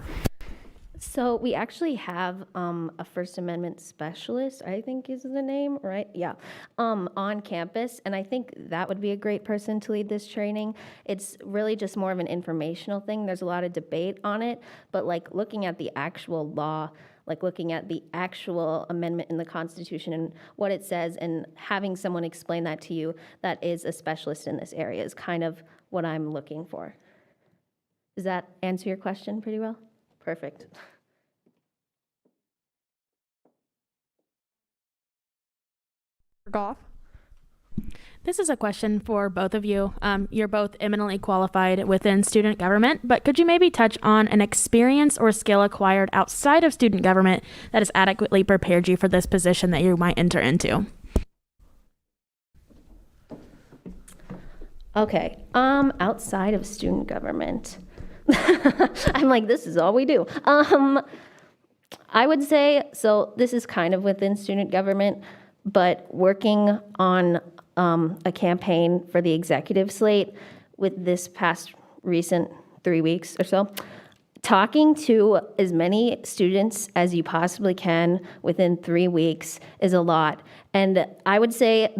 So we actually have a First Amendment specialist, I think is the name, right? Yeah, on campus, and I think that would be a great person to lead this training. It's really just more of an informational thing. There's a lot of debate on it, but like looking at the actual law, like looking at the actual amendment in the Constitution and what it says, and having someone explain that to you that is a specialist in this area is kind of what I'm looking for. Does that answer your question pretty well? Perfect. Goff. This is a question for both of you. You're both eminently qualified within student government, but could you maybe touch on an experience or skill acquired outside of student government that has adequately prepared you for this position that you might enter into? Okay, outside of student government. I'm like, this is all we do. I would say, so this is kind of within student government, but working on a campaign for the executive slate with this past recent 3 weeks or so, talking to as many students as you possibly can within 3 weeks is a lot. And I would say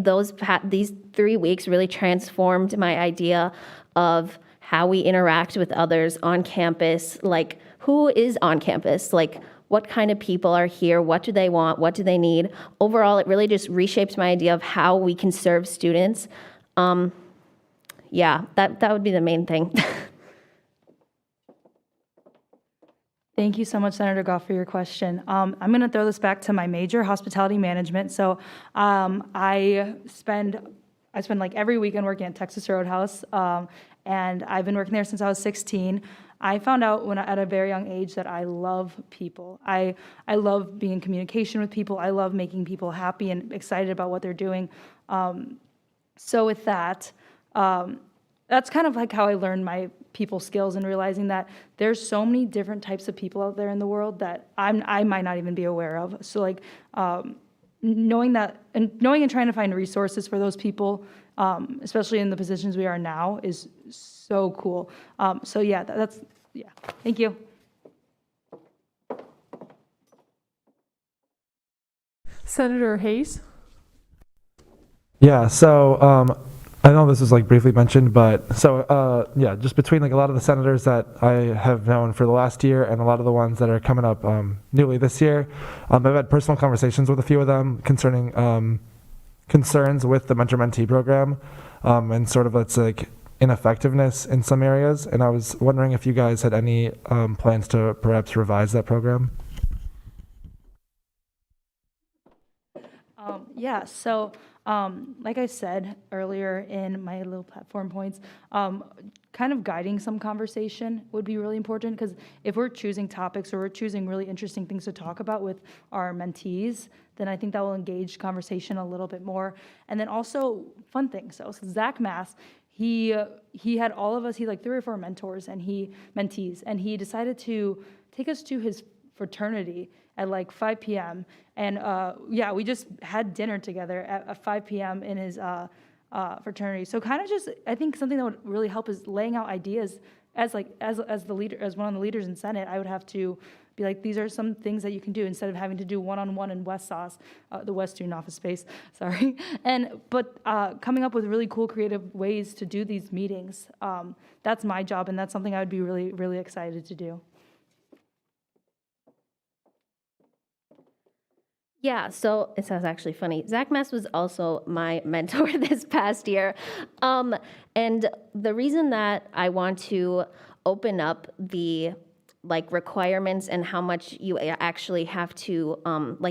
these 3 weeks really transformed my idea of how we interact with others on campus, like who is on campus, like what kind of people are here, what do they want, what do they need. Overall, it really just reshaped my idea of how we can serve students. Yeah, that would be the main thing. Thank you so much, Senator Goff, for your question. I'm going to throw this back to my major, hospitality management. So I spend like every weekend working at Texas Roadhouse, and I've been working there since I was 16. I found out at a very young age that I love people. I love being in communication with people. I love making people happy and excited about what they're doing. So with that, that's kind of like how I learned my people skills and realizing that there's so many different types of people out there in the world that I might not even be aware of. So like knowing and trying to find resources for those people, especially in the positions we are now, is so cool. So yeah, yeah. Thank you. Senator Hayes. Yeah, so I know this was like briefly mentioned, but so yeah, just between like a lot of the senators that I have known for the last year and a lot of the ones that are coming up newly this year, I've had personal conversations with a few of them concerning concerns with the mentor-mentee program and sort of its like ineffectiveness in some areas. And I was wondering if you guys had any plans to perhaps revise that program. Yeah, so like I said earlier in my little platform points, kind of guiding some conversation would be really important, because if we're choosing topics or we're choosing really interesting things to talk about with our mentees, then I think that will engage conversation a little bit more. And then also fun things. So Zach Mass, he had all of us, he had like 3 or 4 mentees, and he decided to take us to his fraternity at like 5 p.m. And yeah, we just had dinner together at 5 p.m. in his fraternity. So kind of just, I think something that would really help is laying out ideas as the leader, as one of the leaders in Senate. I would have to be like, these are some things that you can do instead of having to do one-on-one in West Sauce, the West Student Office Space, sorry. But coming up with really cool, creative ways to do these meetings. That's my job, and that's something I would be really, really excited to do. Yeah, so it sounds actually funny. Zach Mass was also my mentor this past year. And the reason that I want to open up the requirements and how much you actually have to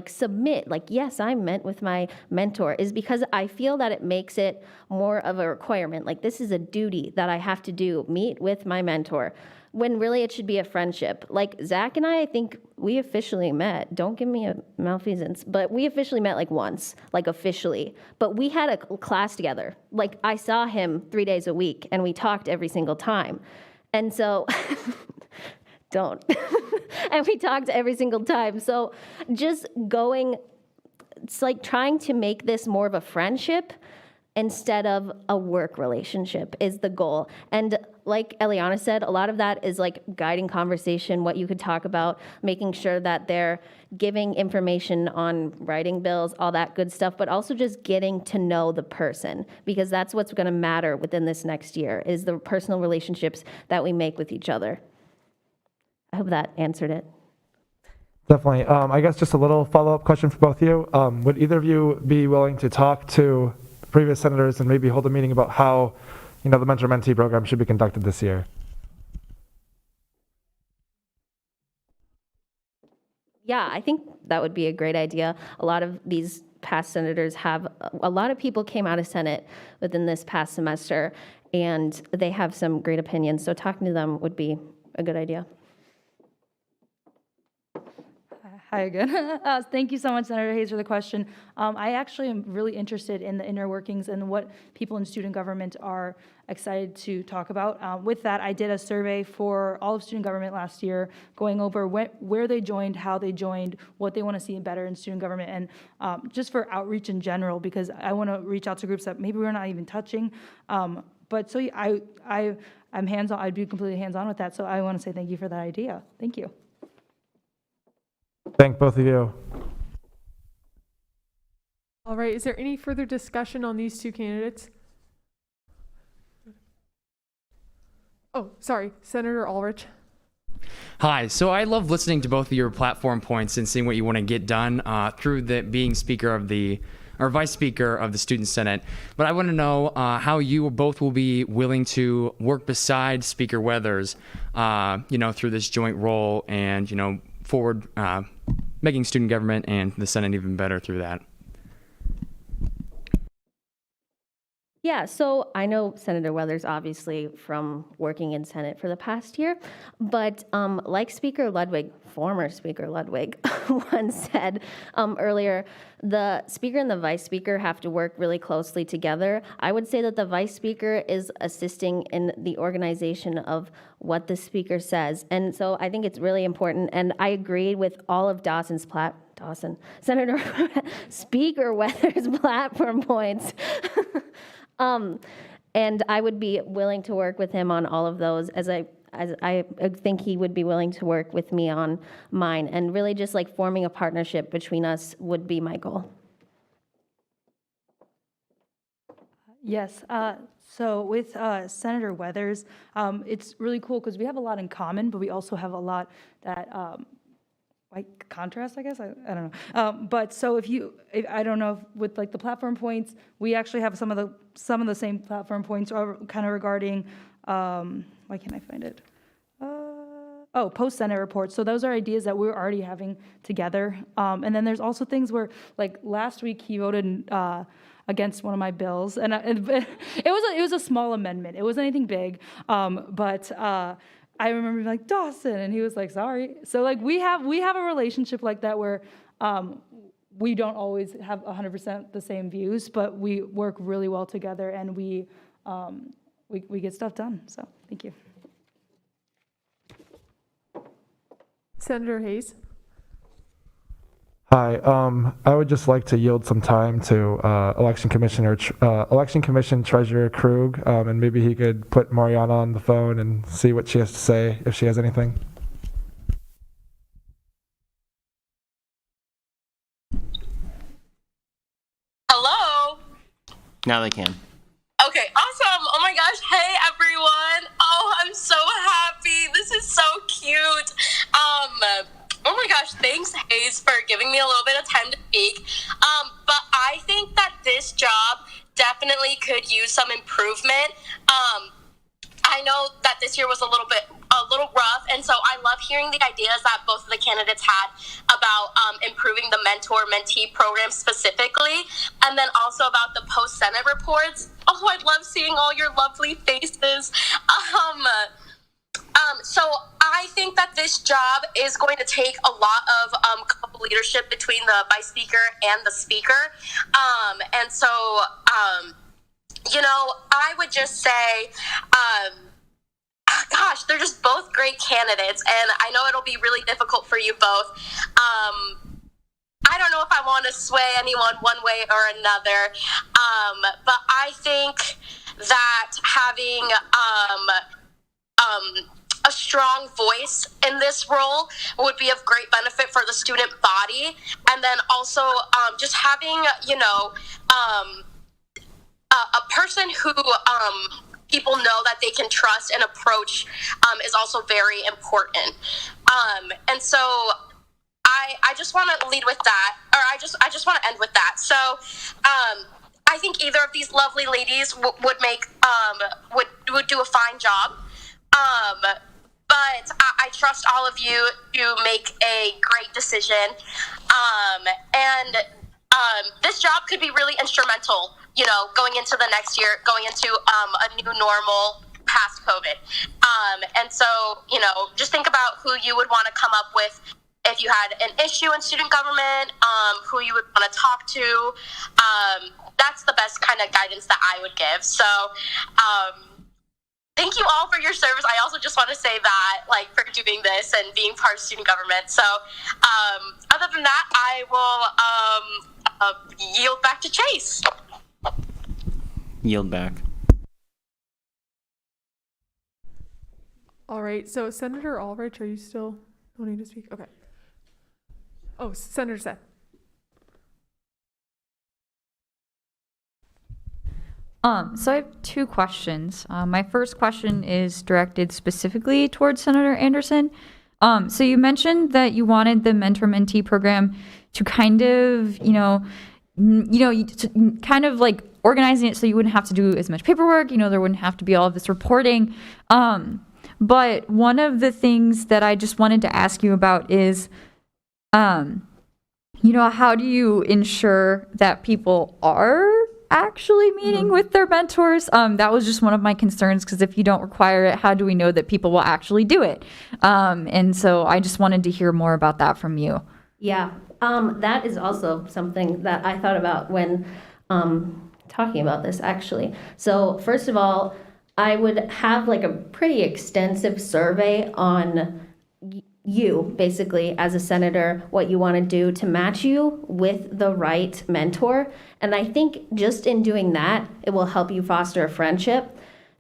submit, yes, I met with my mentor, is because I feel that it makes it more of a requirement. Like, this is a duty that I have to do, meet with my mentor, when really it should be a friendship. Like, Zach and I think we officially met. Don't give me a malfeasance, but we officially met once, officially. But we had a class together. I saw him 3 days a week, and we talked every single time. And so, don't. And we talked every single time. So just going, it's like trying to make this more of a friendship instead of a work relationship is the goal. And like Eliana said, a lot of that is guiding conversation, what you could talk about, making sure that they're giving information on writing bills, all that good stuff, but also just getting to know the person, because that's what's going to matter within this next year, is the personal relationships that we make with each other. I hope that answered it. Definitely. I guess just a little follow-up question for both of you. Would either of you be willing to talk to previous senators and maybe hold a meeting about how, the mentor-mentee program should be conducted this year? Yeah, I think that would be a great idea. A lot of these past senators a lot of people came out of Senate within this past semester, and they have some great opinions. So talking to them would be a good idea. Hi again. Thank you so much, Senator Hayes, for the question. I actually am really interested in the inner workings and what people in student government are excited to talk about. With that, I did a survey for all of student government last year, going over where they joined, how they joined, what they want to see better in student government, and just for outreach in general, because I want to reach out to groups that maybe we're not even touching. But so I'm hands-on. I'd be completely hands-on with that. So I want to say thank you for that idea. Thank you. Thank both of you. All right, is there any further discussion on these two candidates? Oh, sorry, Senator Ulrich. Hi. So I love listening to both of your platform points and seeing what you want to get done through being speaker of the or vice speaker of the Student Senate. But I want to know how you both will be willing to work beside Speaker Weathers, through this joint role and, forward making student government and the Senate even better through that. Yeah, so I know Senator Weathers obviously from working in Senate for the past year, but like Speaker Ludwig, former Speaker Ludwig, once said earlier, the Speaker and the Vice Speaker have to work really closely together. I would say that the Vice Speaker is assisting in the organization of what the Speaker says, and so I think it's really important, and I agree with all of Senator Speaker Weathers' platform points. And I would be willing to work with him on all of those, as I think he would be willing to work with me on mine, and really just like forming a partnership between us would be my goal. Yes. So with Senator Weathers, it's really cool because we have a lot in common, but we also have a lot that like contrast, I guess. I don't know. But so I don't know if with like the platform points, we actually have some of the same platform points kind of regarding. Why can't I find it? Post-Senate reports. So those are ideas that we're already having together. And then there's also things where, like last week, he voted against one of my bills, and it was a small amendment. It wasn't anything big, but I remember being like, Dawson, and he was like, sorry. So like we have a relationship like that where we don't always have 100% the same views, but we work really well together, and we get stuff done. So thank you. Senator Hayes. Hi, I would just like to yield some time to Election Commission Treasurer Krug, and maybe he could put Mariana on the phone and see what she has to say, if she has anything. Hello? Now they can. Okay, awesome. Oh my gosh. Hey, everyone. Oh, I'm so happy. This is so cute. Oh my gosh, thanks, Hayes, for giving me a little bit of time to speak. But I think that this job definitely could use some improvement. I know that this year was a little rough, and so I love hearing the ideas that both of the candidates had about improving the mentor-mentee program specifically, and then also about the post-Senate reports. Oh, I love seeing all your lovely faces. So I think that this job is going to take a lot of leadership between the vice speaker and the speaker. And so, I would just say, gosh, they're just both great candidates, and I know it'll be really difficult for you both. I don't know if I want to sway anyone one way or another, but I think that having a strong voice in this role would be of great benefit for the student body, and then also just having a person who people know that they can trust and approach is also very important. And so I just want to lead with that, or I just want to end with that. So I think either of these lovely ladies would make would do a fine job. But I trust all of you to make a great decision. And this job could be really instrumental, going into the next year, going into a new normal past COVID. And so, just think about who you would want to come up with if you had an issue in student government, who you would want to talk to. That's the best kind of guidance that I would give. So thank you all for your service. I also just want to say that, like, for doing this and being part of student government. So other than that, I will yield back to Chase. Yield back. All right, so Senator Ulrich, are you still wanting to speak? Okay. Oh, Senator Seth. So I have two questions. My first question is directed specifically towards Senator Anderson. So you mentioned that you wanted the mentor-mentee program to kind of, kind of like organizing it so you wouldn't have to do as much paperwork. There wouldn't have to be all of this reporting. But one of the things that I just wanted to ask you about is, how do you ensure that people are actually meeting with their mentors? That was just one of my concerns, because if you don't require it, how do we know that people will actually do it? And so I just wanted to hear more about that from you. Yeah, that is also something that I thought about when talking about this, actually. So first of all, I would have like a pretty extensive survey on you, basically, as a senator, what you want to do to match you with the right mentor. And I think just in doing that, it will help you foster a friendship.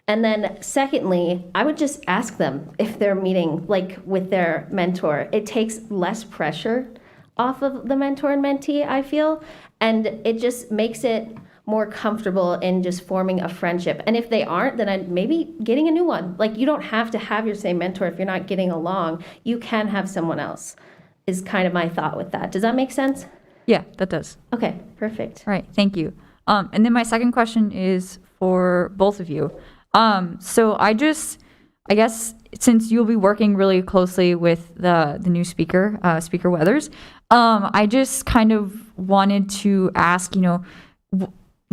And then secondly, I would just ask them if they're meeting like with their mentor. It takes less pressure off of the mentor and mentee, I feel, and it just makes it more comfortable in just forming a friendship. And if they aren't, then I'd maybe getting a new one. Like, you don't have to have your same mentor if you're not getting along. You can have someone else, is kind of my thought with that. Does that make sense? Yeah, that does. Okay, perfect. All right, thank you. And then my second question is for both of you. So I guess since you'll be working really closely with the new speaker, Speaker Weathers, I just kind of wanted to ask,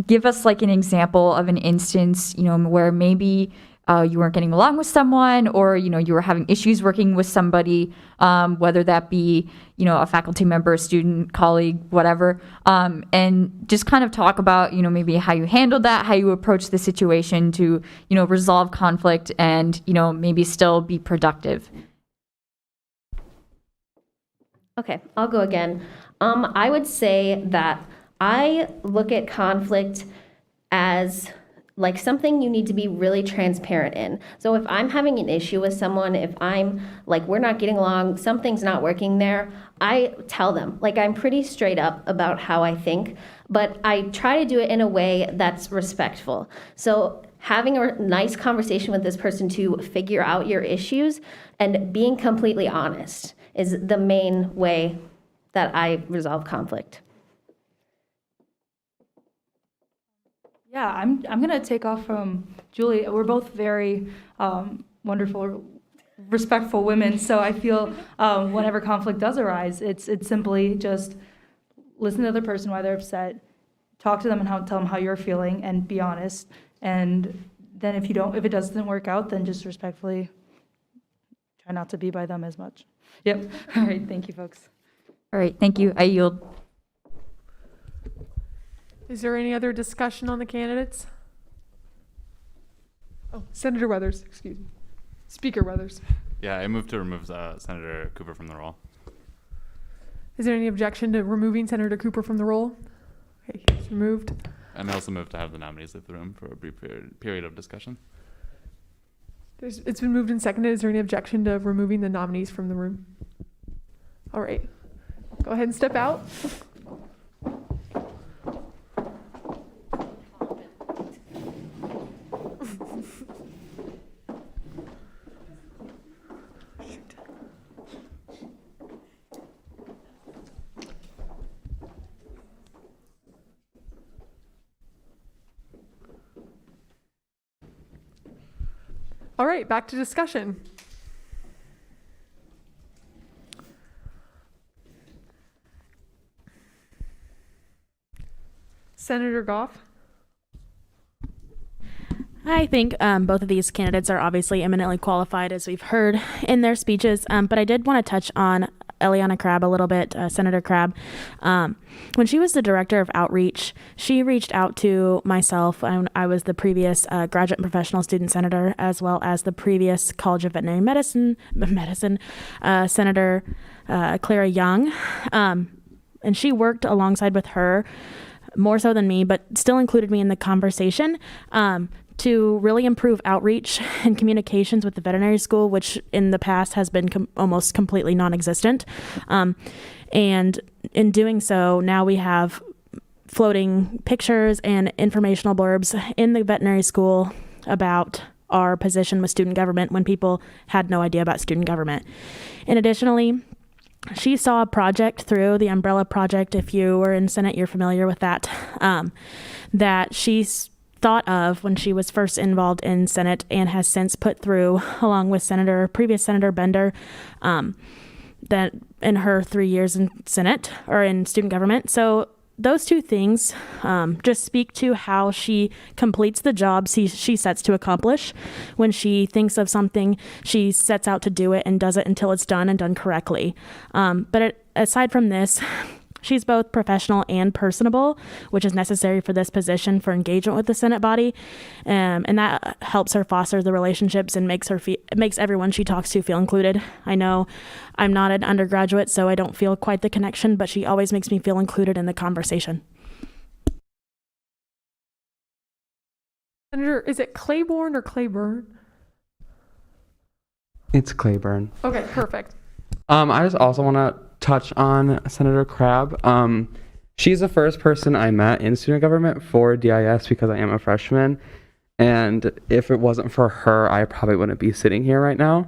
give us like an example of an instance, where maybe you weren't getting along with someone, or, you were having issues working with somebody, whether that be, a faculty member, a student, colleague, whatever, and just kind of talk about, maybe how you handled that, how you approached the situation to, resolve conflict and, maybe still be productive. Okay, I'll go again. I would say that I look at conflict as like something you need to be really transparent in. So if I'm having an issue with someone, if I'm like, we're not getting along, something's not working there, I tell them. Like, I'm pretty straight up about how I think, but I try to do it in a way that's respectful. So having a nice conversation with this person to figure out your issues and being completely honest is the main way that I resolve conflict. Yeah, I'm gonna take off from Julie. We're both very wonderful, respectful women. So I feel whenever conflict does arise, it's simply just listen to the other person why they're upset, talk to them and tell them how you're feeling, and be honest. And then if it doesn't work out, then just respectfully try not to be by them as much. Yep. All right. Thank you, folks. All right. Thank you. I yield. Is there any other discussion on the candidates? Oh, Senator Weathers, excuse me. Speaker Weathers. Yeah, I move to remove Senator Cooper from the role. Is there any objection to removing Senator Cooper from the role? Okay, he's removed. And I also move to have the nominees leave the room for a brief period of discussion. It's been moved and seconded. Is there any objection to removing the nominees from the room? All right. Go ahead and step out. All right, back to discussion. Senator Goff. I think both of these candidates are obviously eminently qualified, as we've heard in their speeches, but I did want to touch on Eliana Crabb a little bit, Senator Crabb. When she was the director of outreach, she reached out to myself. I was the previous graduate and professional student senator, as well as the previous College of Veterinary Medicine Senator Clara Young. And she worked alongside with her more so than me, but still included me in the conversation to really improve outreach and communications with the veterinary school, which in the past has been almost completely non-existent. And in doing so, now we have floating pictures and informational blurbs in the veterinary school about our position with student government when people had no idea about student government. And additionally, she saw a project through the Umbrella Project. If you were in Senate, you're familiar with that, that she thought of when she was first involved in Senate and has since put through, along with previous Senator Bender, that in her 3 years in Senate or in student government. So those two things just speak to how she completes the job she sets to accomplish. When she thinks of something, she sets out to do it and does it until it's done and done correctly. But aside from this, she's both professional and personable, which is necessary for this position for engagement with the Senate body. And that helps her foster the relationships and makes everyone she talks to feel included. I know I'm not an undergraduate, so I don't feel quite the connection, but she always makes me feel included in the conversation. Senator, is it Claiborne or Claiborne? It's Claiborne. Okay, perfect. I just also want to touch on Senator Crabb. She's the first person I met in student government for DIS because I am a freshman. And if it wasn't for her, I probably wouldn't be sitting here right now.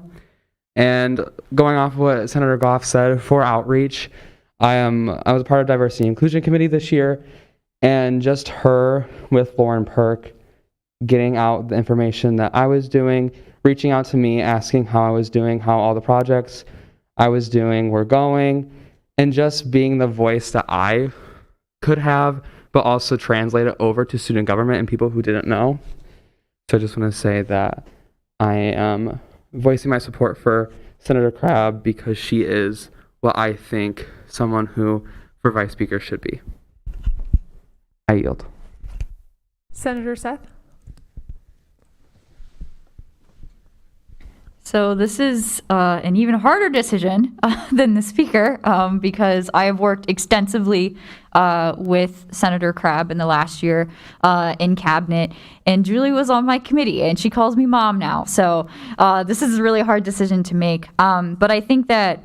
And going off what Senator Goff said, for outreach, I was a part of Diversity and Inclusion Committee this year, and just her with Lauren Perk getting out the information that I was doing, reaching out to me, asking how I was doing, how all the projects I was doing were going, and just being the voice that I could have, but also translate it over to student government and people who didn't know. So I just want to say that I am voicing my support for Senator Crabb because she is what I think someone who for vice speaker should be. I yield. Senator Seth? So this is an even harder decision than the speaker because I have worked extensively with Senator Crabb in the last year in cabinet, and Julie was on my committee, and she calls me mom now. So this is a really hard decision to make. But I think that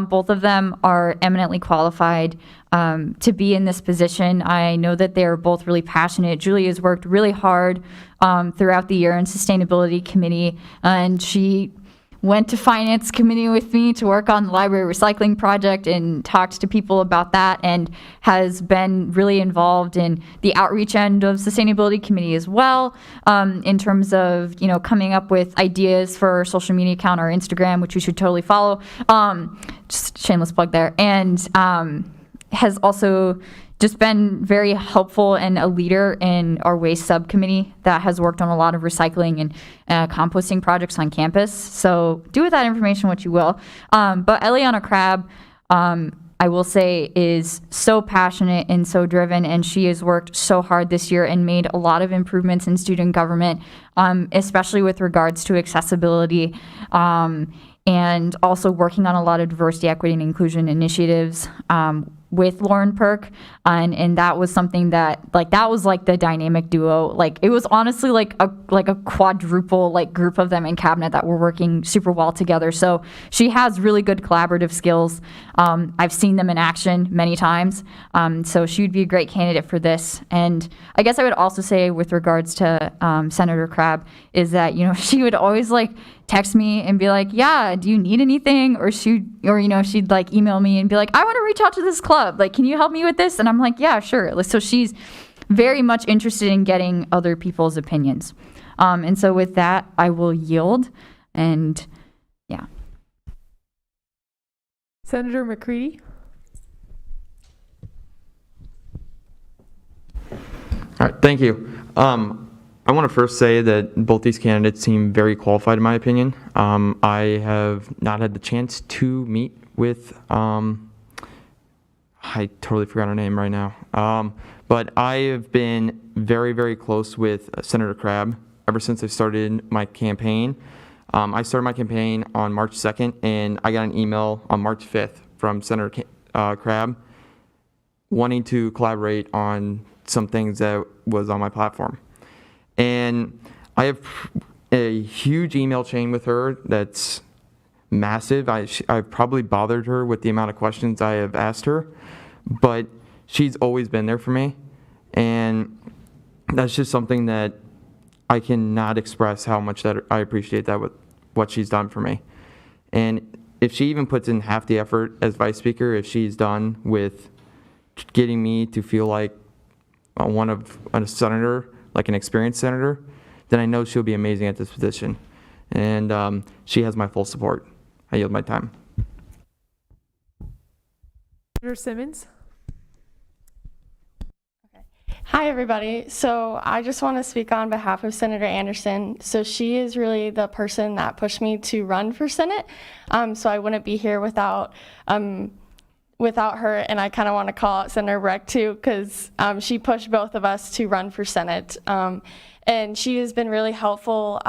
both of them are eminently qualified to be in this position. I know that they're both really passionate. Julie has worked really hard throughout the year in Sustainability Committee, and she went to Finance Committee with me to work on the library recycling project and talked to people about that, and has been really involved in the outreach end of Sustainability Committee as well, in terms of, coming up with ideas for our social media account, our Instagram, which you should totally follow. Just shameless plug there. And has also just been very helpful and a leader in our waste subcommittee that has worked on a lot of recycling and composting projects on campus. So do with that information what you will. But Eliana Crabb, I will say, is so passionate and so driven, and she has worked so hard this year and made a lot of improvements in student government, especially with regards to accessibility, and also working on a lot of diversity, equity, and inclusion initiatives with Lauren Perk, and that was something that was the dynamic duo. It was honestly like a quadruple group of them in cabinet that were working super well together. So she has really good collaborative skills. I've seen them in action many times. So she would be a great candidate for this. And I guess I would also say with regards to Senator Crabb is that she would always text me and be like, yeah, do you need anything? Or she'd email me and be like, I want to reach out to this club. Can you help me with this? And I'm like, yeah, sure. So she's very much interested in getting other people's opinions. And so with that, I will yield. And yeah. Senator McCready? All right, thank you. I want to first say that both these candidates seem very qualified in my opinion. I have not had the chance to meet with, I totally forgot her name right now. But I have been very, very close with Senator Crabb ever since I started my campaign. I started my campaign on March 2nd, and I got an email on March 5th from Senator Crabb wanting to collaborate on some things that was on my platform. And I have a huge email chain with her that's massive. I've probably bothered her with the amount of questions I have asked her, but she's always been there for me. And that's just something that I cannot express how much that I appreciate that with what she's done for me. And if she even puts in half the effort as vice speaker, if she's done with getting me to feel like one of a senator, like an experienced senator, then I know she'll be amazing at this position. And she has my full support. I yield my time. Senator Simmons. Hi, everybody. So I just want to speak on behalf of Senator Anderson. So she is really the person that pushed me to run for Senate. So I wouldn't be here without her. And I kind of want to call out Senator Breck too, because she pushed both of us to run for Senate. And she has been really helpful,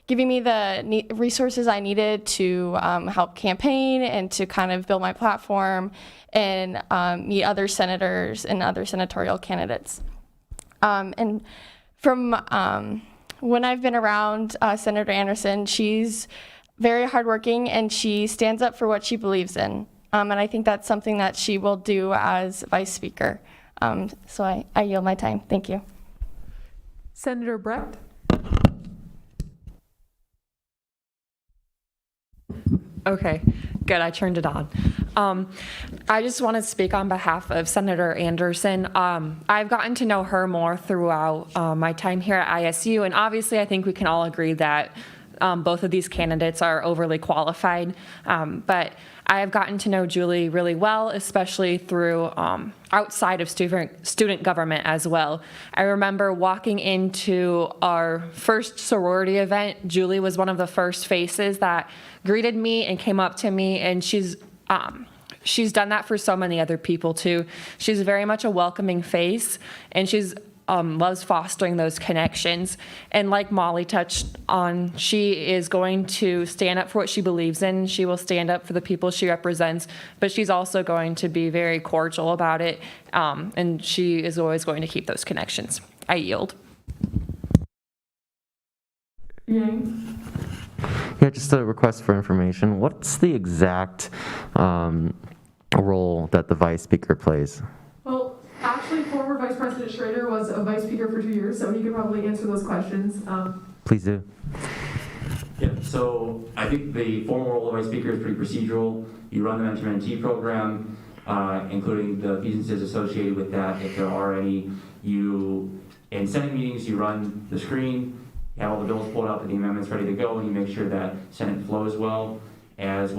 giving me the resources I needed to help campaign and to kind of build my platform and meet other senators and other senatorial candidates. And from when I've been around Senator Anderson, she's very hardworking and she stands up for what she believes in. And I think that's something that she will do as Vice Speaker. So I yield my time. Thank you. Senator Brecht. Okay, good. I turned it on. I just want to speak on behalf of Senator Anderson. I've gotten to know her more throughout my time here at ISU, and obviously I think we can all agree that both of these candidates are overly qualified. But I have gotten to know Julie really well, especially through outside of student government as well. I remember walking into our first sorority event. Julie was one of the first faces that greeted me and came up to me, and she's done that for so many other people too. She's very much a welcoming face, and she's loves fostering those connections. And like Molly touched on, she is going to stand up for what she believes in. She will stand up for the people she represents, but she's also going to be very cordial about it. And she is always going to keep those connections. I yield. Yeah, just a request for information. What's the exact role that the vice speaker plays? Well, actually, former Vice President Schrader was a vice speaker for 2 years, so he could probably answer those questions. Please do. Yeah, so I think the formal role of vice speaker is pretty procedural. You run the mentor-mentee program, including the fees associated with that, if there are any. In Senate meetings, you run the screen, you have all the bills pulled up and the amendments ready to go, and you make sure that Senate flows well as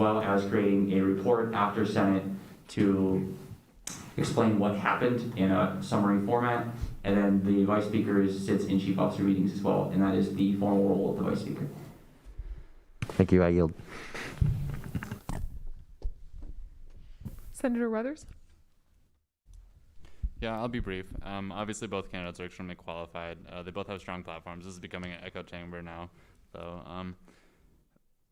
creating a report after Senate to explain what happened in a summary format. And then the vice speaker sits in chief officer meetings as well, and that is the formal role of the vice speaker. Thank you. I yield. Senator Weathers. Yeah, I'll be brief. Obviously, both candidates are extremely qualified. They both have strong platforms. This is becoming an echo chamber now. So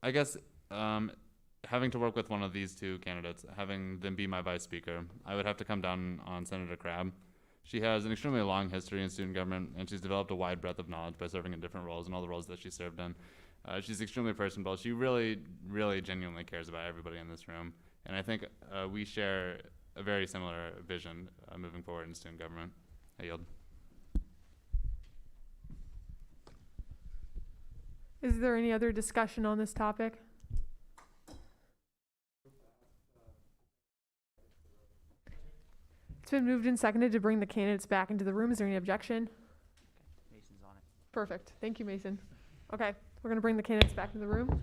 I guess having to work with one of these two candidates, having them be my vice speaker, I would have to come down on Senator Crabb. She has an extremely long history in student government, and she's developed a wide breadth of knowledge by serving in different roles and all the roles that she served in. She's extremely personable. She really, really genuinely cares about everybody in this room. And I think we share a very similar vision moving forward in student government. I yield. Is there any other discussion on this topic? It's been moved and seconded to bring the candidates back into the room. Is there any objection? Mason's on it. Perfect. Thank you, Mason. Okay, we're going to bring the candidates back into the room.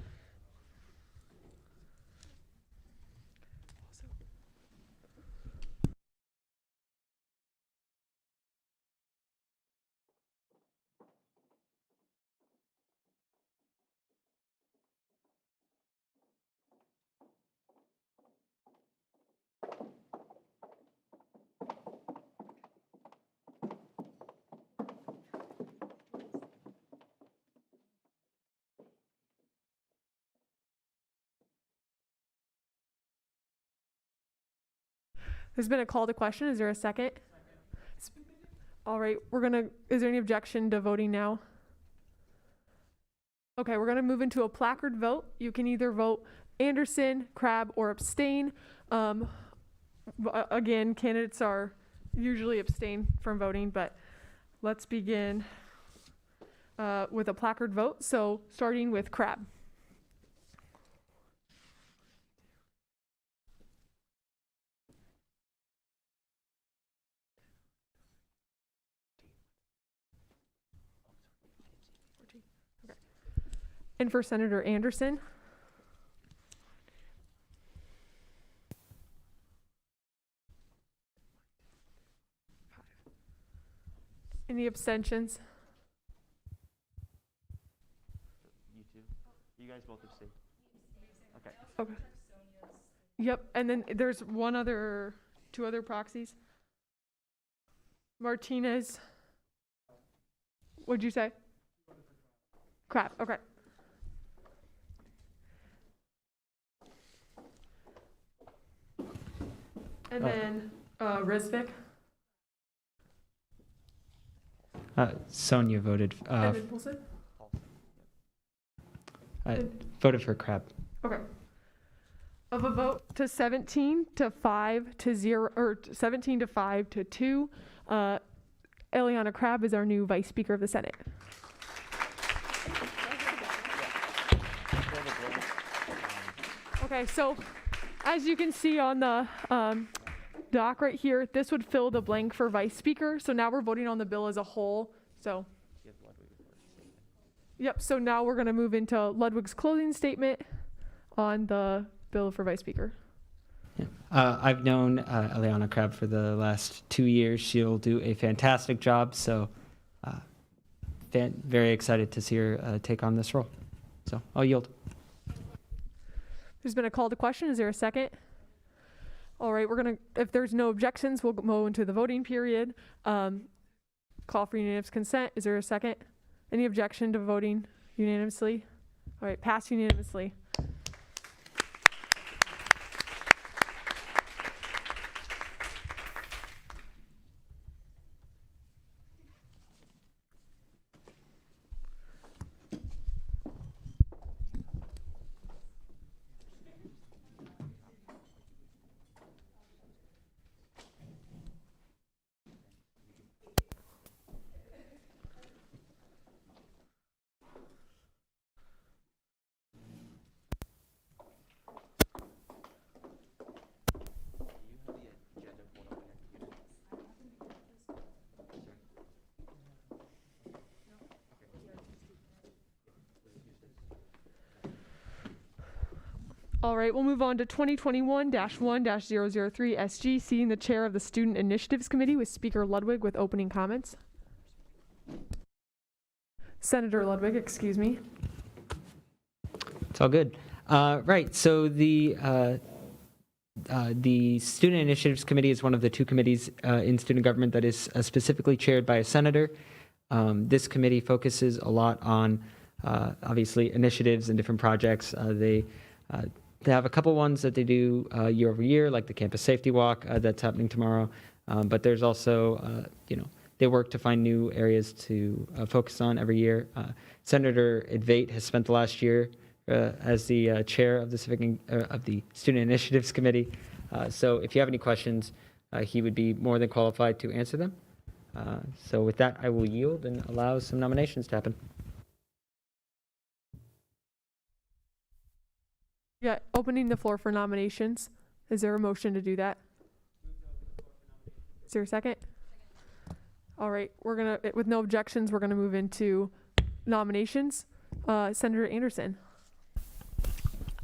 There's been a call to question. Is there a second? All right, is there any objection to voting now? Okay, we're gonna move into a placard vote. You can either vote Anderson, Crabb, or abstain. Again, candidates are usually abstain from voting, but let's begin with a placard vote. So starting with Crabb. Okay. And for Senator Anderson. Any abstentions? You two? You guys both abstain? Okay. Okay. Yep, and then there's two other proxies. Martinez. What'd you say? Crap, okay. And then Risvik. Sonia voted. And then Paulson? Voted for Crabb. Okay. Of a vote to 17 to 5 to 0, or 17 to 5 to 2, Eliana Crabb is our new Vice Speaker of the Senate. Okay, so as you can see on the doc right here, this would fill the blank for Vice Speaker. So now we're voting on the bill as a whole. So, yep, so now we're going to move into Ludwig's closing statement on the bill for Vice Speaker. Yeah. I've known Eliana Crabb for the last 2 years. She'll do a fantastic job, so very excited to see her take on this role. So I'll yield. There's been a call to question. Is there a second? All right, if there's no objections, we'll go into the voting period. Call for unanimous consent. Is there a second? Any objection to voting unanimously? All right, passed unanimously. All right, we'll move on to 2021-1-003 SG, seating the chair of the Student Initiatives Committee with Speaker Ludwig with opening comments. Senator Ludwig, excuse me. It's all good. Right, so the Student Initiatives Committee is one of the two committees in student government that is specifically chaired by a senator. This committee focuses a lot on, obviously, initiatives and different projects. They have a couple ones that they do year over year, like the Campus Safety Walk that's happening tomorrow. But there's also, they work to find new areas to focus on every year. Senator Advait has spent the last year as the chair of the Student Initiatives Committee. So if you have any questions, he would be more than qualified to answer them. So with that, I will yield and allow some nominations to happen. Yeah, opening the floor for nominations. Is there a motion to do that? Is there a second? All right, with no objections, we're gonna move into nominations. Senator Anderson.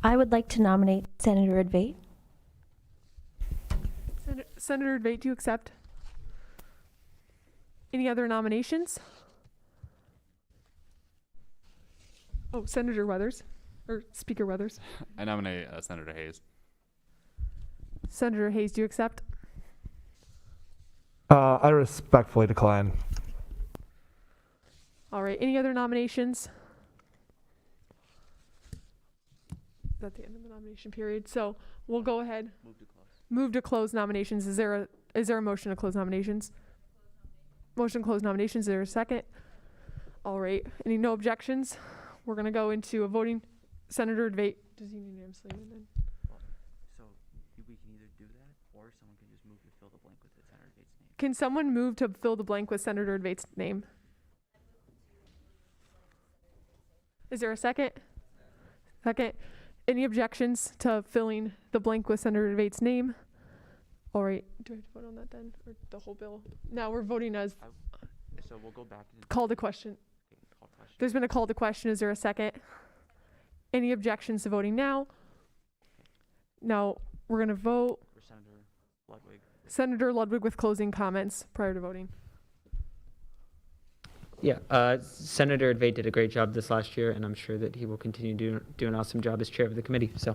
I would like to nominate Senator Advait. Senator Advait, do you accept? Any other nominations? Oh, Senator Weathers, or Speaker Weathers. I nominate Senator Hayes. Senator Hayes, do you accept? I respectfully decline. All right, any other nominations? Is that the end of the nomination period? So we'll go ahead. Move to close. Move to close nominations. Is there a motion to close nominations? Motion to close nominations. Is there a second? All right. Any no objections? We're going to go into a voting. Senator Advait. Does he unanimously? So we can either do that, or someone can just move to fill the blank with Senator Advait's name. Can someone move to fill the blank with Senator Advait's name? Is there a second? Second. Any objections to filling the blank with Senator Advait's name? All right. Do I have to vote on that then, or the whole bill? Now we're voting as. So we'll go back to Call to question. call to question. There's been a call to question. Is there a second? Any objections to voting now? Now we're going to vote. For Senator Ludwig. Senator Ludwig with closing comments prior to voting. Yeah, Senator Advait did a great job this last year, and I'm sure that he will continue to do an awesome job as chair of the committee. So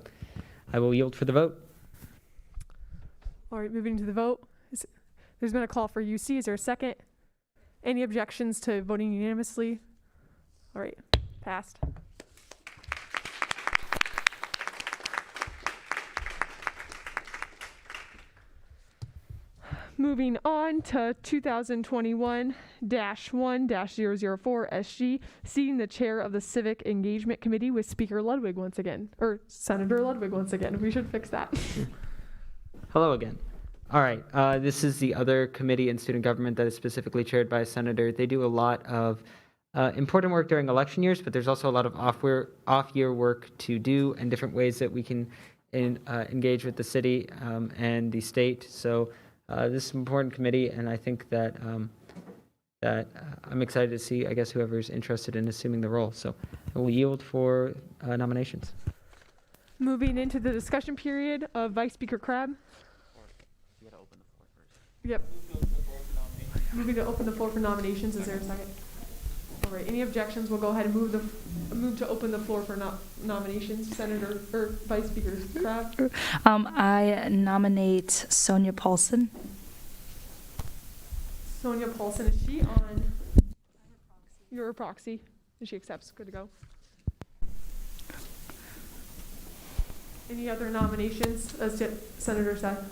I will yield for the vote. All right, moving to the vote. There's been a call for UC. Is there a second? Any objections to voting unanimously? All right, passed. Moving on to 2021-1-004 SG, seating the chair of the Civic Engagement Committee with Speaker Ludwig once again, or Senator Ludwig once again. We should fix that. Hello again. All right, this is the other committee in student government that is specifically chaired by a senator. They do a lot of important work during election years, but there's also a lot of off-year work to do and different ways that we can engage with the city and the state. So this is an important committee, and I think that I'm excited to see, I guess, whoever's interested in assuming the role. So I will yield for nominations. Moving into the discussion period of Vice Speaker Crabb. You gotta open the floor first. Yep. Moving to open the floor for nominations. Is there a second? All right. Any objections? We'll go ahead and move to open the floor for nominations. Senator or Vice Speaker Crabb. I nominate Sonia Paulson. Sonia Paulson, is she on? You're a proxy, and she accepts. Good to go. Any other nominations, as Senator said?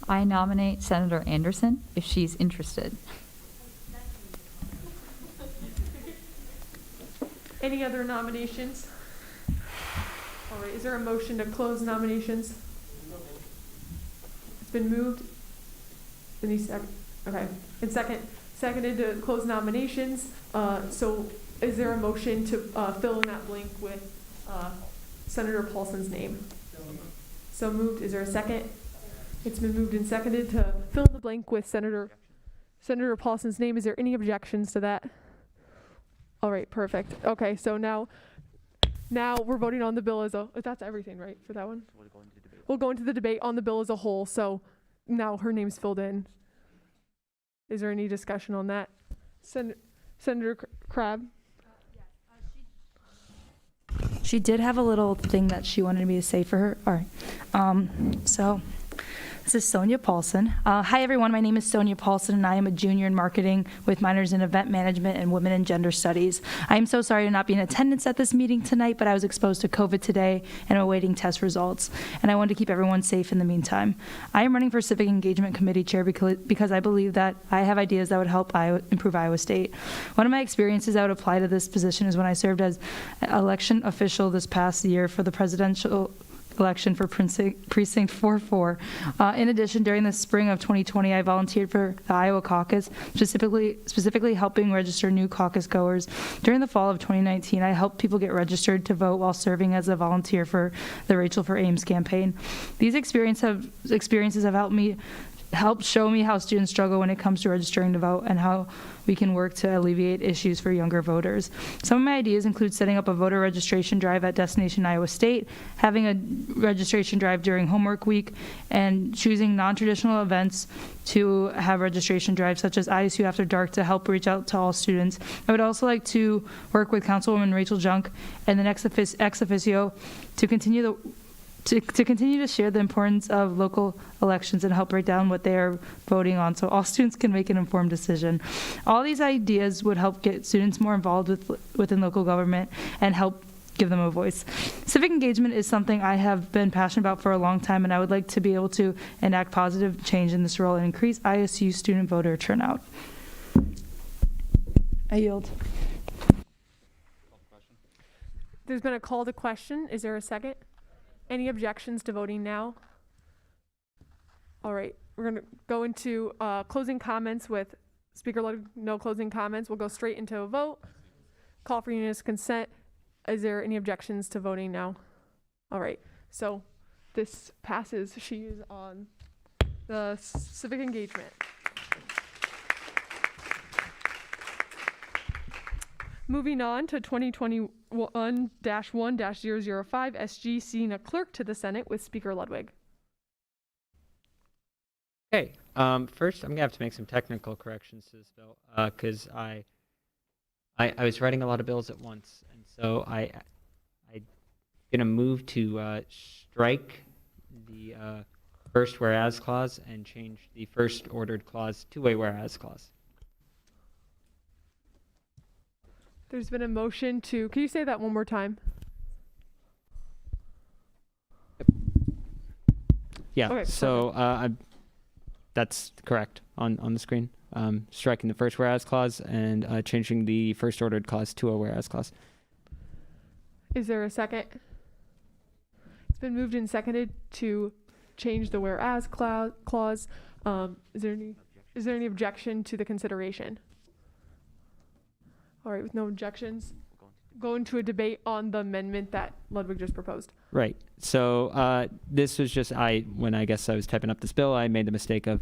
I nominate Senator Anderson if she's interested. Any other nominations? All right, is there a motion to close nominations? It's been moved. Okay, and seconded to close nominations. So is there a motion to fill in that blank with Senator Paulson's name? So moved. Is there a second? It's been moved and seconded to fill in the blank with Senator Paulson's name. Is there any objections to that? All right, perfect. Okay, so now we're voting on the bill as a. That's everything, right, for that one? We'll go into the debate on the bill as a whole. So now her name's filled in. Is there any discussion on that? Senator Crabb? She did have a little thing that she wanted me to say for her. All right. So this is Sonia Paulson. Hi, everyone. My name is Sonia Paulson, and I am a junior in marketing with minors in event management and women and gender studies. I am so sorry to not be in attendance at this meeting tonight, but I was exposed to COVID today and awaiting test results, and I wanted to keep everyone safe in the meantime. I am running for Civic Engagement Committee Chair because I believe that I have ideas that would help improve Iowa State. One of my experiences that would apply to this position is when I served as election official this past year for the presidential election for Precinct 44. In addition, during the spring of 2020, I volunteered for the Iowa caucus, specifically helping register new caucus goers. During the fall of 2019, I helped people get registered to vote while serving as a volunteer for the Rachel for Ames campaign. These experiences have helped show me how students struggle when it comes to registering to vote and how we can work to alleviate issues for younger voters. Some of my ideas include setting up a voter registration drive at Destination Iowa State, having a registration drive during homework week, and choosing non-traditional events to have registration drives such as ISU After Dark to help reach out to all students. I would also like to work with Councilwoman Rachel Junk and the ex officio to continue to share the importance of local elections and help break down what they are voting on so all students can make an informed decision. All these ideas would help get students more involved within local government and help give them a voice. Civic engagement is something I have been passionate about for a long time, and I would like to be able to enact positive change in this role and increase ISU student voter turnout. I yield. There's been a call to question. Is there a second? Any objections to voting now? All right, we're going to go into closing comments with Speaker Ludwig. No closing comments. We'll go straight into a vote. Call for unanimous consent. Is there any objections to voting now? All right, so this passes. She is on the civic engagement. Moving on to 2021-1-005 SG, seeing a clerk to the Senate with Speaker Ludwig. Okay, first I'm gonna have to make some technical corrections to this bill because I was writing a lot of bills at once, and so I'm gonna move to strike the first whereas clause and change the first ordered clause to a whereas clause. There's been a motion to, can you say that one more time? Yeah, Okay, so that's correct on the screen. Striking the first whereas clause and changing the first ordered clause to a whereas clause. Is there a second? It's been moved and seconded to change the whereas clause. Is there any objection to the consideration? All right, with no objections, go into a debate on the amendment that Ludwig just proposed. Right. So this was just when I guess I was typing up this bill, I made the mistake of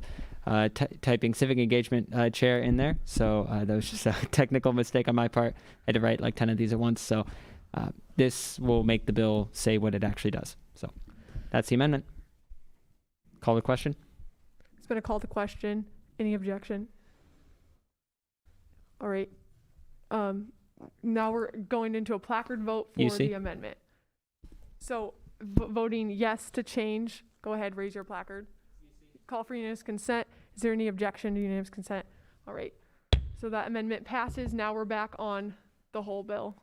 typing civic engagement chair in there. So that was just a technical mistake on my part. I had to write like 10 of these at once. So this will make the bill say what it actually does. So that's the amendment. Call the question. It's been a call to question. Any objection? All right. Now we're going into a placard vote for the amendment. So voting yes to change, go ahead, raise your placard. Call for unanimous consent. Is there any objection to unanimous consent? All right. So that amendment passes. Now we're back on the whole bill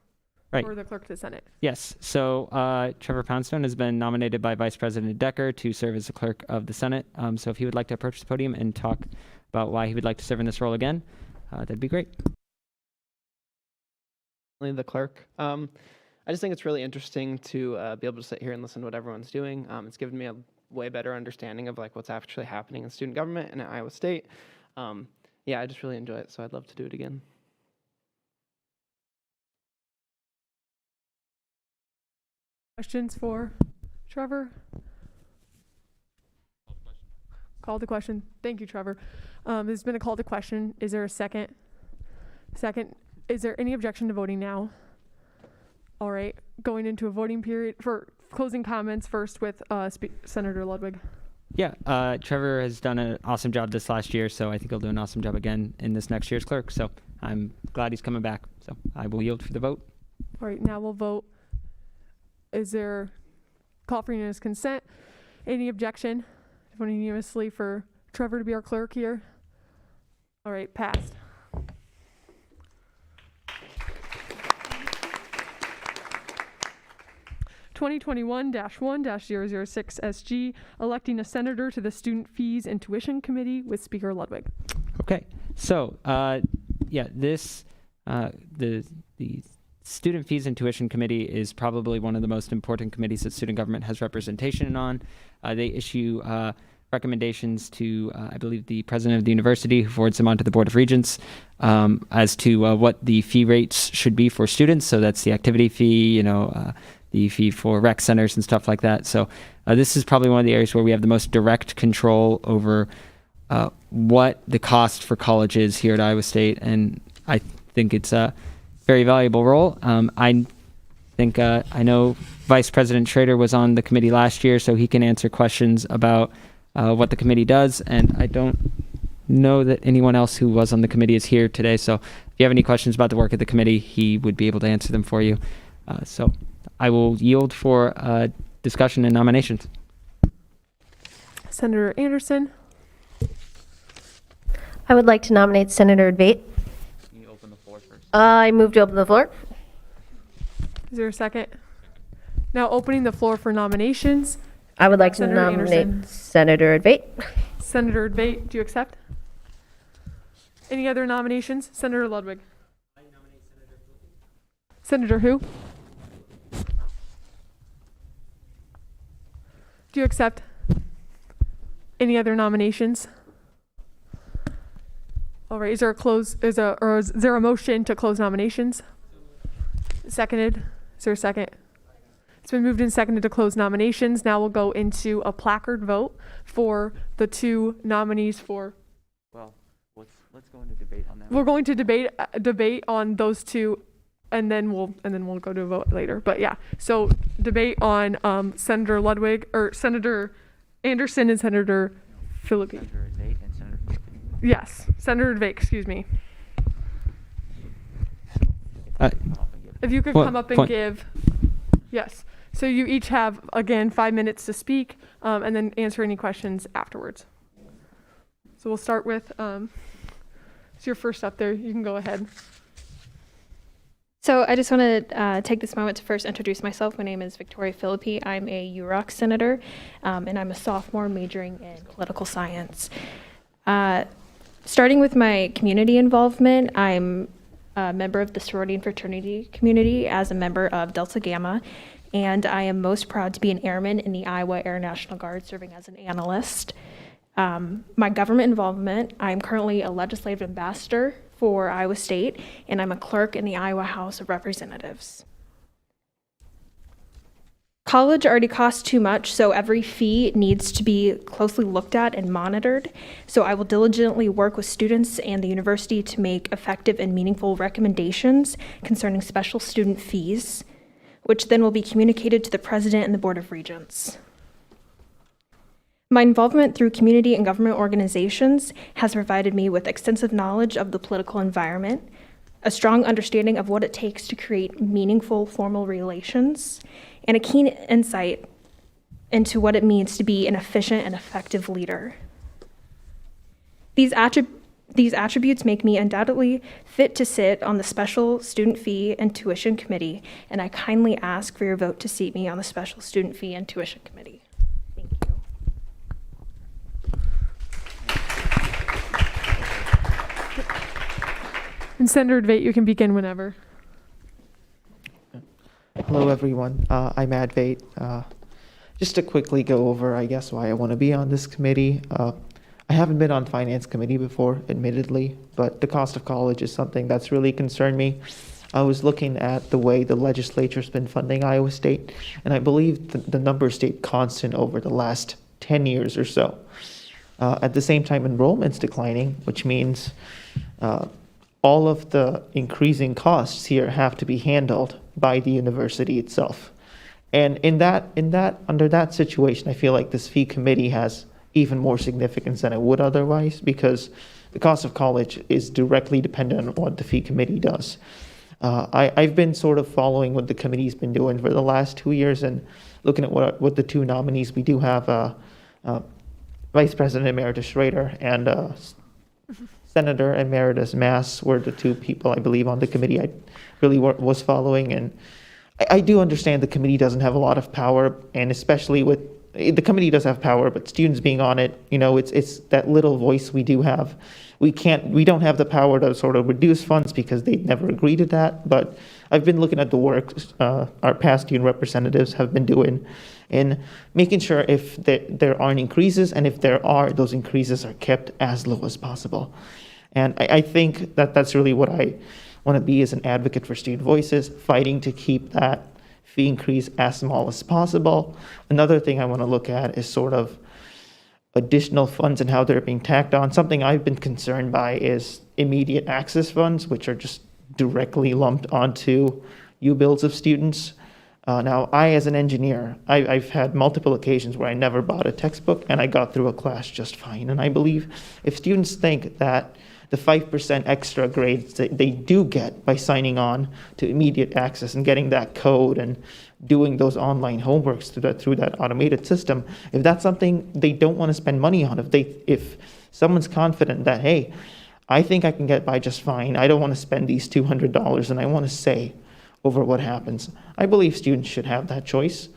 for the clerk to the Senate. Yes. So Trevor Poundstone has been nominated by Vice President Decker to serve as the clerk of the Senate. So if he would like to approach the podium and talk about why he would like to serve in this role again, that'd be great. The clerk. I just think it's really interesting to be able to sit here and listen to what everyone's doing. It's given me a way better understanding of like what's actually happening in student government and at Iowa State. Yeah, I just really enjoy it, so I'd love to do it again. Questions for Trevor? Call the question. Thank you, Trevor. There's been a call to question. Is there a second? Second. Is there any objection to voting now? All right, going into a voting period for closing comments first with Senator Ludwig. Yeah, Trevor has done an awesome job this last year, so I think he'll do an awesome job again in this next year's clerk. So I'm glad he's coming back. So I will yield for the vote. All right, now we'll vote. Is there call for unanimous consent? Any objection? Voting unanimously for Trevor to be our clerk here. All right, passed. (2021-1-006 SG, electing a senator to the Student Fees and Tuition Committee with Speaker Ludwig. Okay, so yeah, this the Student Fees and Tuition Committee is probably one of the most important committees that student government has representation on. They issue recommendations to, I believe, the president of the university, who forwards them on to the Board of Regents as to what the fee rates should be for students. So that's the activity fee, the fee for rec centers and stuff like that. So this is probably one of the areas where we have the most direct control over what the cost for college is here at Iowa State, and I think it's a very valuable role. I think I know Vice President Schrader was on the committee last year, so he can answer questions about what the committee does, and I don't know that anyone else who was on the committee is here today, so if you have any questions about the work of the committee, he would be able to answer them for you. So I will yield for discussion and nominations. Senator Anderson. I would like to nominate Senator Advait. Can you open the floor first? I move to open the floor. Is there a second? Now opening the floor for nominations. I would like to Senator nominate Anderson. Senator Advait. Senator Advait, do you accept? Any other nominations? Senator Ludwig. Senator who? Do you accept? Any other nominations? All right, is there a motion to close nominations? Seconded. Is there a second? It's been moved and seconded to close nominations. Now we'll go into a placard vote for the two nominees for. Well, let's go into debate on that. We're going to debate on those two, and then we'll go to a vote later. But yeah, so debate on Senator Ludwig or Senator Anderson and Senator Philippi. Senator Advait and Senator Philippi. Yes, Senator Advait, excuse me. If you could come up and give. Yes. So you each have, again, 5 minutes to speak, and then answer any questions afterwards. So we'll start with, it's your first up there. You can go ahead. So I just want to take this moment to first introduce myself. My name is Victoria Philippi. I'm a UROC senator, and I'm a sophomore majoring in political science. Starting with my community involvement, I'm a member of the sorority and fraternity community as a member of Delta Gamma, and I am most proud to be an airman in the Iowa Air National Guard serving as an analyst. My government involvement, I'm currently a legislative ambassador for Iowa State, and I'm a clerk in the Iowa House of Representatives. College already costs too much, so every fee needs to be closely looked at and monitored. So I will diligently work with students and the university to make effective and meaningful recommendations concerning special student fees, which then will be communicated to the President and the Board of Regents. My involvement through community and government organizations has provided me with extensive knowledge of the political environment, a strong understanding of what it takes to create meaningful formal relations, and a keen insight into what it means to be an efficient and effective leader. These attributes make me undoubtedly fit to sit on the Special Student Fee and Tuition Committee, and I kindly ask for your vote to seat me on the Special Student Fee and Tuition Committee. Thank you. And Senator Advait, you can begin whenever. Hello, everyone. I'm Advait. Just to quickly go over, I guess, why I want to be on this committee. I haven't been on Finance Committee before, admittedly, but the cost of college is something that's really concerned me. I was looking at the way the legislature's been funding Iowa State, and I believe the numbers stayed constant over the last 10 years or so. At the same time, enrollment's declining, which means all of the increasing costs here have to be handled by the university itself. And under that situation, I feel like this fee committee has even more significance than it would otherwise, because the cost of college is directly dependent on what the fee committee does. I've been sort of following what the committee's been doing for the last 2 years and looking at what the two nominees we do have, Vice President Emeritus Schrader and Senator Emeritus Mass were the two people I believe on the committee I really was following. And I do understand the committee doesn't have a lot of power, and especially with the committee does have power, but students being on it, it's that little voice we do have. We don't have the power to sort of reduce funds because they never agreed to that. But I've been looking at the work our past student representatives have been doing in making sure if there aren't increases, and if there are, those increases are kept as low as possible. And I think that's really what I want to be, as an advocate for student voices, fighting to keep that fee increase as small as possible. Another thing I want to look at is sort of additional funds and how they're being tacked on. Something I've been concerned by is immediate access funds, which are just directly lumped onto U-bills of students. Now, I, as an engineer, I've had multiple occasions where I never bought a textbook and I got through a class just fine. And I believe if students think that the 5% extra grades that they do get by signing on to immediate access and getting that code and doing those online homeworks through that automated system, if that's something they don't want to spend money on, if someone's confident that, hey, I think I can get by just fine, I don't want to spend these $200, and I want to say, over what happens. I believe students should have that choice.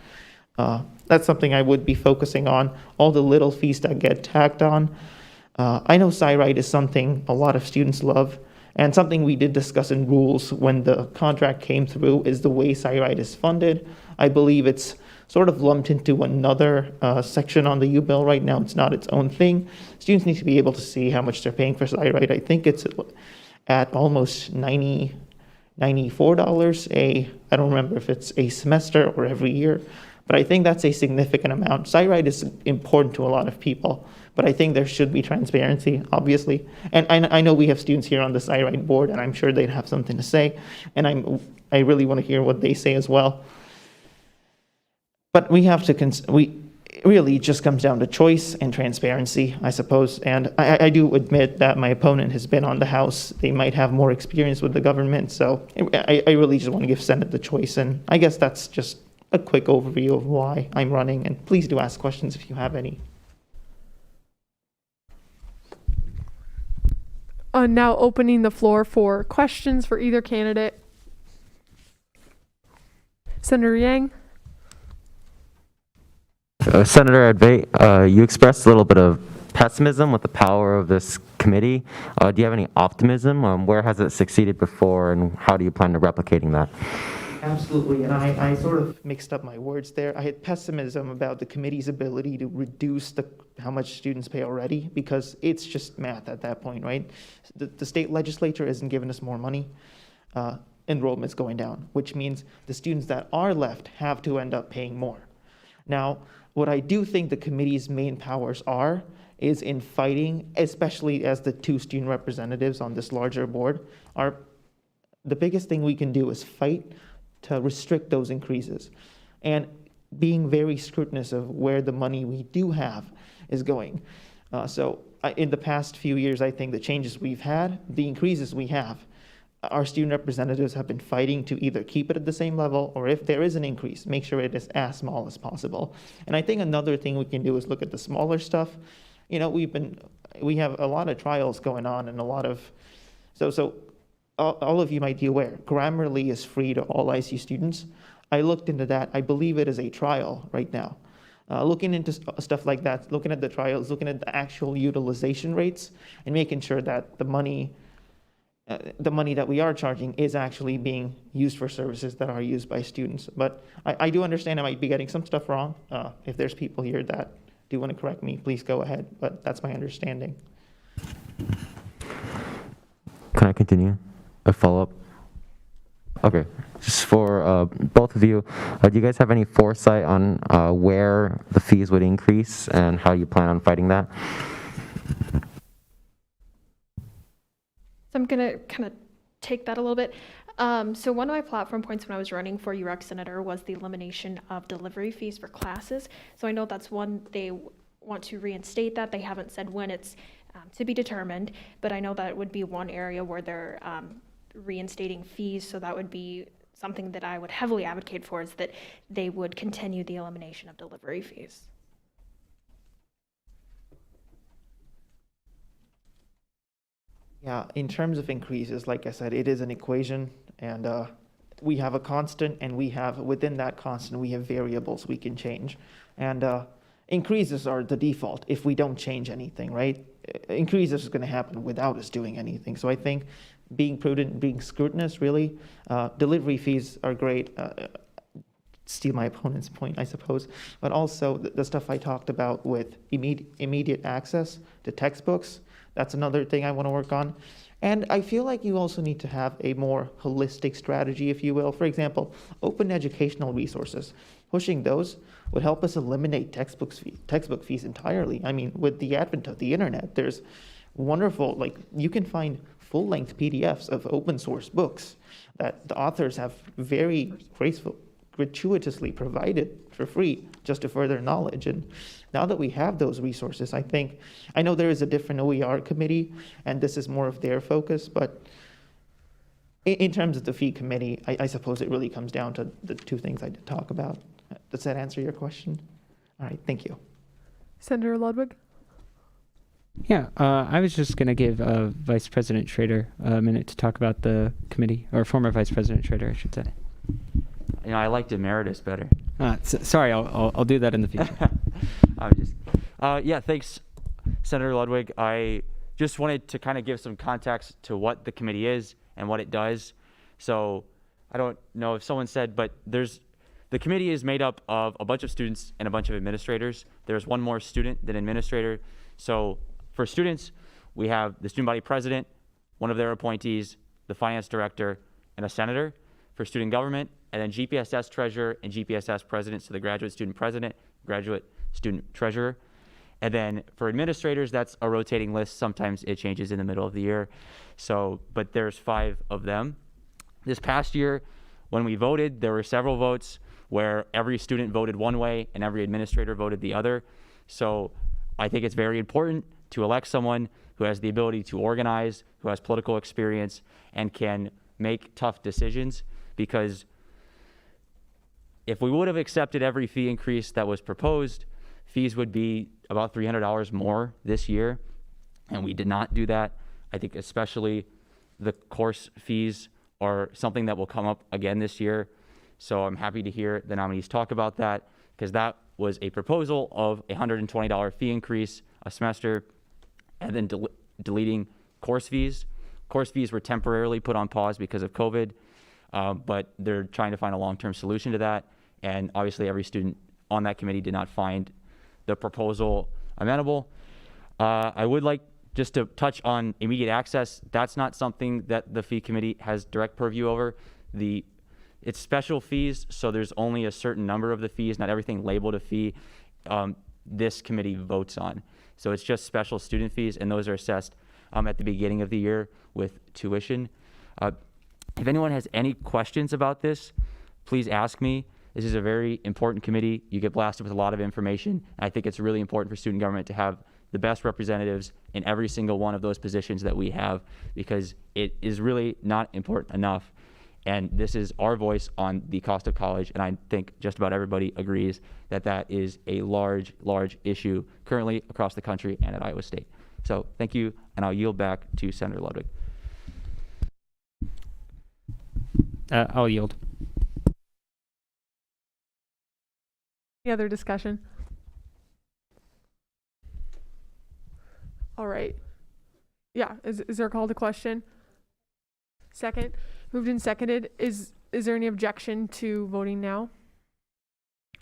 That's something I would be focusing on, all the little fees that get tacked on. I know SciRite is something a lot of students love, and something we did discuss in rules when the contract came through is the way SciRite is funded. I believe it's sort of lumped into another section on the U bill right now. It's not its own thing. Students need to be able to see how much they're paying for SciRite. I think it's at almost $94 I don't remember if it's a semester or every year, but I think that's a significant amount. SciRite is important to a lot of people, but I think there should be transparency, obviously. And I know we have students here on the SciRite board, and I'm sure they'd have something to say, and I really want to hear what they say as well. But we have to, it really just comes down to choice and transparency, I suppose. And I do admit that my opponent has been on the House. They might have more experience with the government. So I really just want to give Senate the choice. And I guess that's just a quick overview of why I'm running. And please do ask questions if you have any. Now opening the floor for questions for either candidate. Senator Yang. Senator Advait, you expressed a little bit of pessimism with the power of this committee. Do you have any optimism? Where has it succeeded before, and how do you plan to replicating that? Absolutely, and I sort of mixed up my words there. I had pessimism about the committee's ability to reduce how much students pay already, because it's just math at that point, right? The state legislature isn't giving us more money. Enrollment's going down, which means the students that are left have to end up paying more. Now, what I do think the committee's main powers is in fighting, especially as the two student representatives on this larger board, the biggest thing we can do is fight to restrict those increases and being very scrutinous of where the money we do have is going. In the past few years, I think the changes we've had, the increases we have, our student representatives have been fighting to either keep it at the same level, or if there is an increase, make sure it is as small as possible. And I think another thing we can do is look at the smaller stuff. You know, we have a lot of trials going on, and a lot of, so all of you might be aware, Grammarly is free to all ICU students. I looked into that. I believe it is a trial right now. Looking into stuff like that, looking at the trials, looking at the actual utilization rates, and making sure that the money that we are charging is actually being used for services that are used by students. But I do understand I might be getting some stuff wrong. If there's people here that do want to correct me, please go ahead. But that's my understanding. Can I continue? A follow-up? Okay. Just for both of you, do you guys have any foresight on where the fees would increase and how you plan on fighting that? So I'm going to kind of take that a little bit. So one of my platform points when I was running for UREC Senator was the elimination of delivery fees for classes. So I know that's one they want to reinstate that. They haven't said when it's to be determined, but I know that would be one area where they're reinstating fees. So that would be something that I would heavily advocate for, is that they would continue the elimination of delivery fees. Yeah, in terms of increases, like I said, it is an equation, and we have a constant, and within that constant, we have variables we can change. And increases are the default if we don't change anything, right? Increases is going to happen without us doing anything. So I think being prudent, being scrutinous, really, delivery fees are great. Steal my opponent's point, I suppose, but also the stuff I talked about with immediate access to textbooks. That's another thing I want to work on. And I feel like you also need to have a more holistic strategy, if you will. For example, open educational resources. Pushing those would help us eliminate textbook fees entirely. I mean, with the advent of the internet, there's wonderful, you can find full-length PDFs of open source books that the authors have very gratuitously provided for free just to further knowledge. And now that we have those resources, I know there is a different OER committee, and this is more of their focus, but in terms of the fee committee, I suppose it really comes down to the two things I did talk about. Does that answer your question? All right, thank you. Senator Ludwig? Yeah, I was just going to give Vice President Schrader a minute to talk about the committee, or former Vice President Schrader, I should say. You know, I liked emeritus better. Sorry, I'll do that in the future. I'm just, yeah, thanks, Senator Ludwig. I just wanted to kind of give some context to what the committee is and what it does. So I don't know if someone said, but the committee is made up of a bunch of students and a bunch of administrators. There's one more student than administrator. So for students, we have the student body president, one of their appointees, the finance director, and a senator. For student government, and then GPSS treasurer and GPSS president, so the graduate student president, graduate student treasurer. And then for administrators, that's a rotating list. Sometimes it changes in the middle of the year. So, but there's 5 of them. This past year, when we voted, there were several votes where every student voted one way and every administrator voted the other. So I think it's very important to elect someone who has the ability to organize, who has political experience, and can make tough decisions. Because if we would have accepted every fee increase that was proposed, fees would be about $300 more this year, and we did not do that. I think especially the course fees are something that will come up again this year. So I'm happy to hear the nominees talk about that, because that was a proposal of a $120 fee increase a semester, and then deleting course fees. Course fees were temporarily put on pause because of COVID. But they're trying to find a long-term solution to that. And obviously every student on that committee did not find the proposal amenable. I would like just to touch on immediate access. That's not something that the fee committee has direct purview over. It's special fees, so there's only a certain number of the fees, not everything labeled a fee, this committee votes on. So it's just special student fees, and those are assessed at the beginning of the year with tuition. If anyone has any questions about this, please ask me. This is a very important committee. You get blasted with a lot of information. I think it's really important for student government to have the best representatives in every single one of those positions that we have, because it is really not important enough. And this is our voice on the cost of college. And I think just about everybody agrees that that is a large, large issue currently across the country and at Iowa State. So thank you, and I'll yield back to Senator Ludwig. I'll yield. Any other discussion? All right. Yeah, is there a call to question? Second. Moved and seconded. Is there any objection to voting now?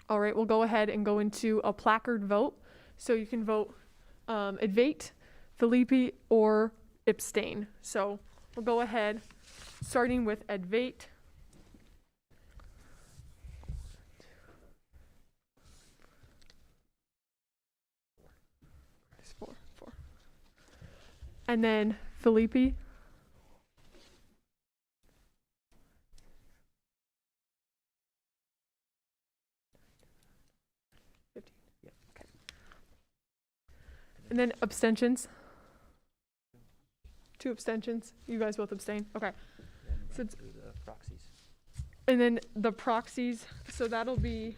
All right, we'll go ahead and go into a placard vote. So you can vote advait, Philippi, or abstain. So we'll go ahead, starting with advait. Four. And then Philippi. And then abstentions. 2 abstentions. You guys both abstain. Okay. So it's, and then the proxies. So that'll be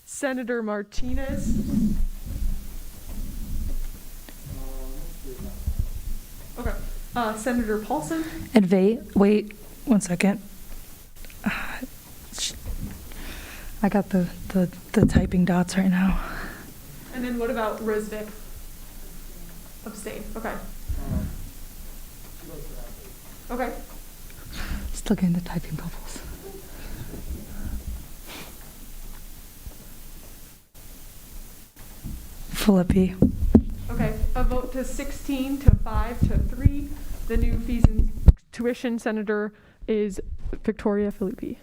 Senator Martinez. Okay. Senator Paulson. Advait. Wait 1 second. I got the typing dots right now. And then what about Risvik? Abstain. Okay. Okay. Still getting the typing bubbles. Philippi. Okay. A vote to 16 to 5 to 3. The new fees and tuition senator is Victoria Philippi.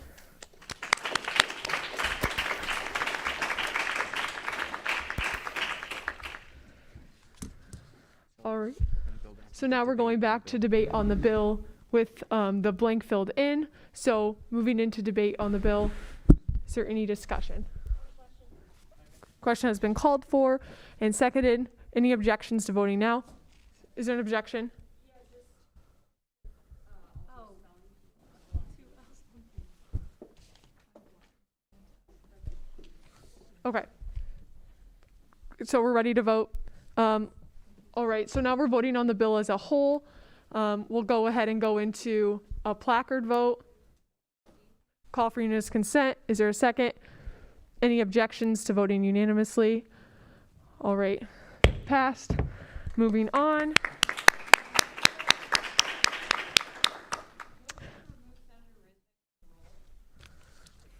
All right. So now we're going back to debate on the bill with the blank filled in. So moving into debate on the bill, is there any discussion? Question has been called for and seconded. Any objections to voting now? Is there an objection? Okay. So we're ready to vote. All right, so now we're voting on the bill as a whole. We'll go ahead and go into a placard vote. call for unanimous consent. Is there a second? Any objections to voting unanimously? All right, passed. Moving on.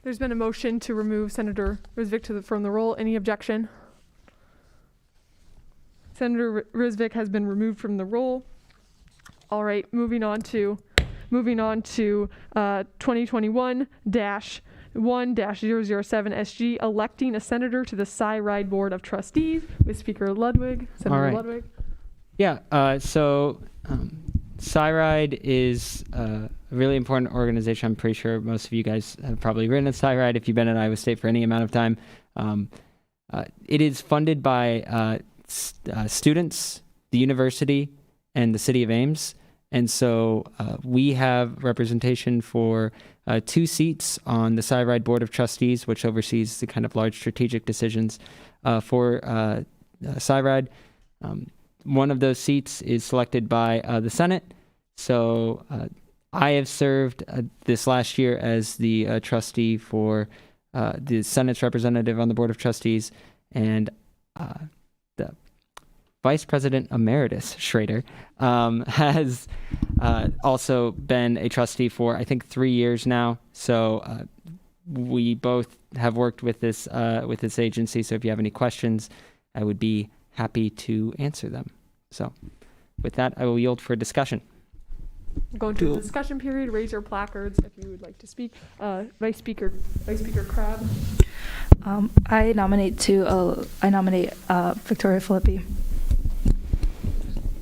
There's been a motion to remove Senator Rizvik from the roll. Any objection? Senator Rizvik has been removed from the roll. All right, moving on to 2021-1-007 SG, electing a senator to the SciRide Board of Trustees with Speaker Ludwig. Senator All right. Ludwig. Yeah, SciRide is a really important organization. I'm pretty sure most of you guys have probably ridden a SciRide if you've been at Iowa State for any amount of time. It is funded by students, the university, and the city of Ames. And so we have representation for 2 seats on the SciRide Board of Trustees, which oversees the kind of large strategic decisions for SciRide. One of those seats is selected by the Senate. So I have served this last year as the trustee for the Senate's representative on the Board of Trustees, and the Vice President Emeritus Schrader has also been a trustee for, I think, 3 years now. So we both have worked with this agency. So if you have any questions, I would be happy to answer them. So with that, I will yield for discussion. We'll go into the discussion period. Raise your placards if you would like to speak. Vice Speaker Crabb. I nominate Victoria Filippi.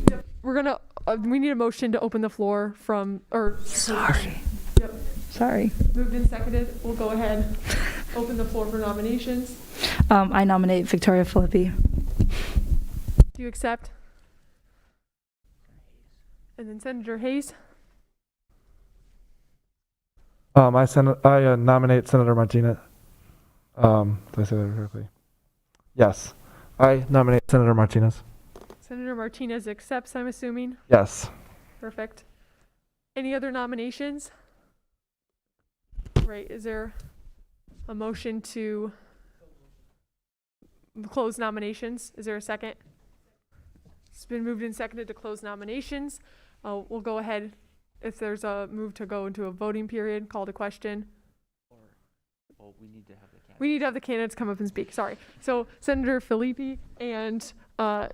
Yep. We're gonna. We need a motion to open the floor from. Sorry. Yep. Sorry. Moved and seconded. We'll go ahead. Open the floor for nominations. I nominate Victoria Filippi. Do you accept? And then Senator Hayes. I nominate Senator Martinez. Did I say that correctly? Yes. I nominate Senator Martinez. Senator Martinez accepts, I'm assuming. Yes. Perfect. Any other nominations? Right. Is there a motion to close nominations? Is there a second? It's been moved and seconded to close nominations. We'll go ahead. If there's a move to go into a voting period, call to question. We need to have the candidates. We need to have the candidates come up and speak. Sorry. So Senator Filippi and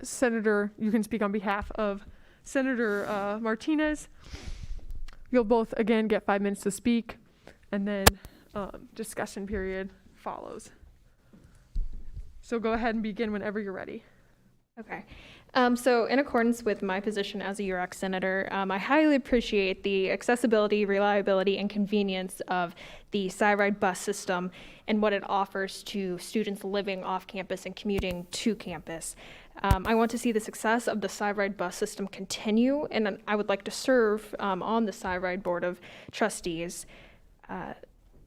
Senator, you can speak on behalf of Senator Martinez. You'll both again get 5 minutes to speak, and then discussion period follows. So go ahead and begin whenever you're ready. Okay. So in accordance with my position as a UREC senator, I highly appreciate the accessibility, reliability, and convenience of the SciRide bus system and what it offers to students living off campus and commuting to campus. I want to see the success of the SciRide bus system continue, and I would like to serve on the SciRide Board of Trustees.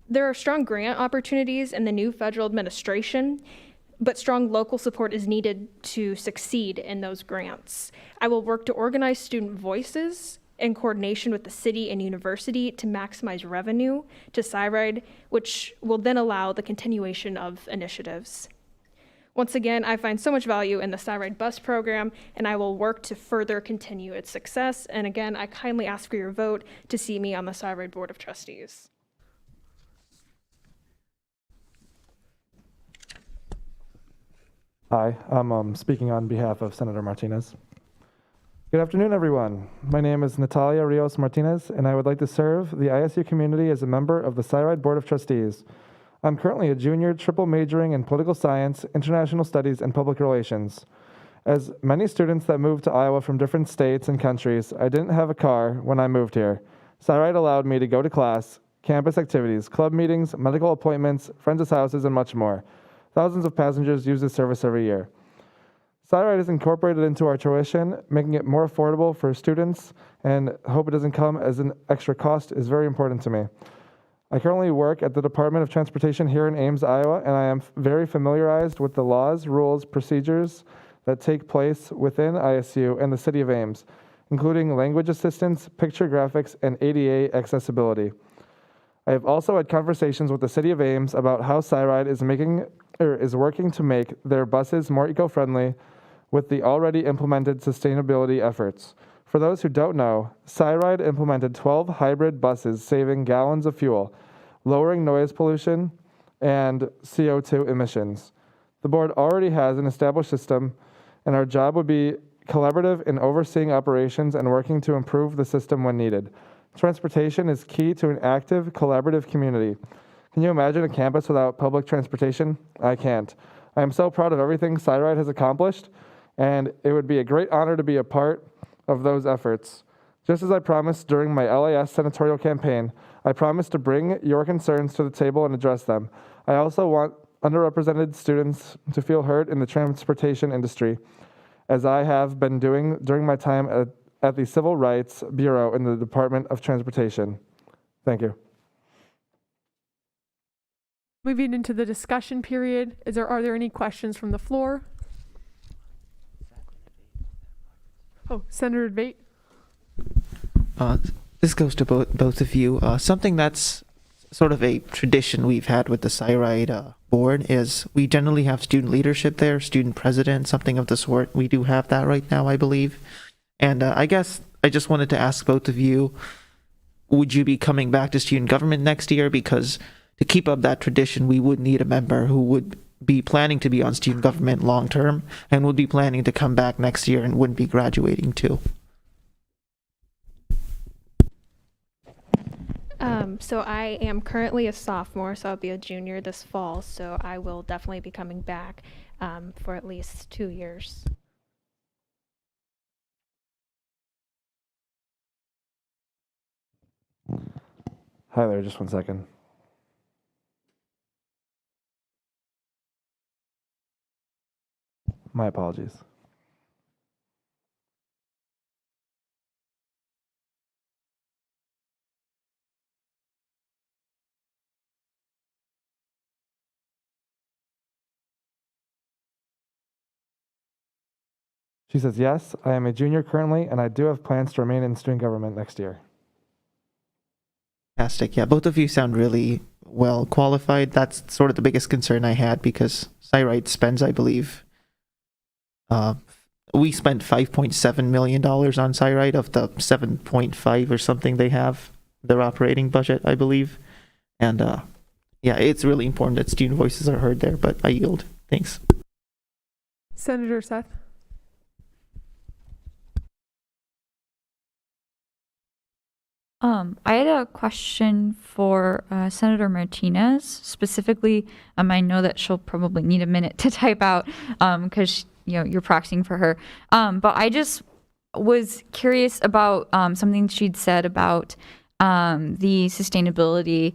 There are strong grant opportunities in the new federal administration, but strong local support is needed to succeed in those grants. I will work to organize student voices in coordination with the city and university to maximize revenue to SciRide, which will then allow the continuation of initiatives. Once again, I find so much value in the SciRide bus program, and I will work to further continue its success. And again, I kindly ask for your vote to see me on the SciRide Board of Trustees. Hi, I'm speaking on behalf of Senator Martinez. Good afternoon, everyone. My name is Natalia Rios Martinez, and I would like to serve the ISU community as a member of the SciRide Board of Trustees. I'm currently a junior triple majoring in political science, international studies, and public relations. As many students that moved to Iowa from different states and countries, I didn't have a car when I moved here. SciRide allowed me to go to class, campus activities, club meetings, medical appointments, friends' houses, and much more. Thousands of passengers use this service every year. SciRide is incorporated into our tuition, making it more affordable for students, and hope it doesn't come as an extra cost is very important to me. I currently work at the Department of Transportation here in Ames, Iowa, and I am very familiarized with the laws, rules, procedures that take place within ISU and the city of Ames, including language assistance, picture graphics, and ADA accessibility. I have also had conversations with the City of Ames about how SciRide is working to make their buses more eco-friendly with the already implemented sustainability efforts. For those who don't know, SciRide implemented 12 hybrid buses saving gallons of fuel, lowering noise pollution and CO2 emissions. The board already has an established system, and our job would be collaborative in overseeing operations and working to improve the system when needed. Transportation is key to an active, collaborative community. Can you imagine a campus without public transportation? I can't. I am so proud of everything SciRide has accomplished, and it would be a great honor to be a part of those efforts. Just as I promised during my LAS senatorial campaign, I promise to bring your concerns to the table and address them. I also want underrepresented students to feel heard in the transportation industry, as I have been doing during my time at the Civil Rights Bureau in the Department of Transportation. Thank you. Moving into the discussion period, are there any questions from the floor? Oh, Senator Debate. This goes to both of you. Something that's sort of a tradition we've had with the SciRide board is we generally have student leadership there, student president, something of the sort. We do have that right now, I believe. And I guess I just wanted to ask both of you, would you be coming back to student government next year? Because to keep up that tradition, we would need a member who would be planning to be on student government long term and would be planning to come back next year and wouldn't be graduating too. So I am currently a sophomore, so I'll be a junior this fall. So I will definitely be coming back for at least 2 years. Hi there, just one second. My apologies. She says, yes, I am a junior currently, and I do have plans to remain in student government next year. Fantastic. Yeah, both of you sound really well qualified. That's sort of the biggest concern I had because SciRide spends, I believe, we spent $5.7 million on SciRide of the 7.5 or something they have, their operating budget, I believe. And yeah, it's really important that student voices are heard there, but I yield. Thanks. Senator Seth. I had a question for Senator Martinez specifically. I know that she'll probably need a minute to type out because you're proxying for her. But I just was curious about something she'd said about the sustainability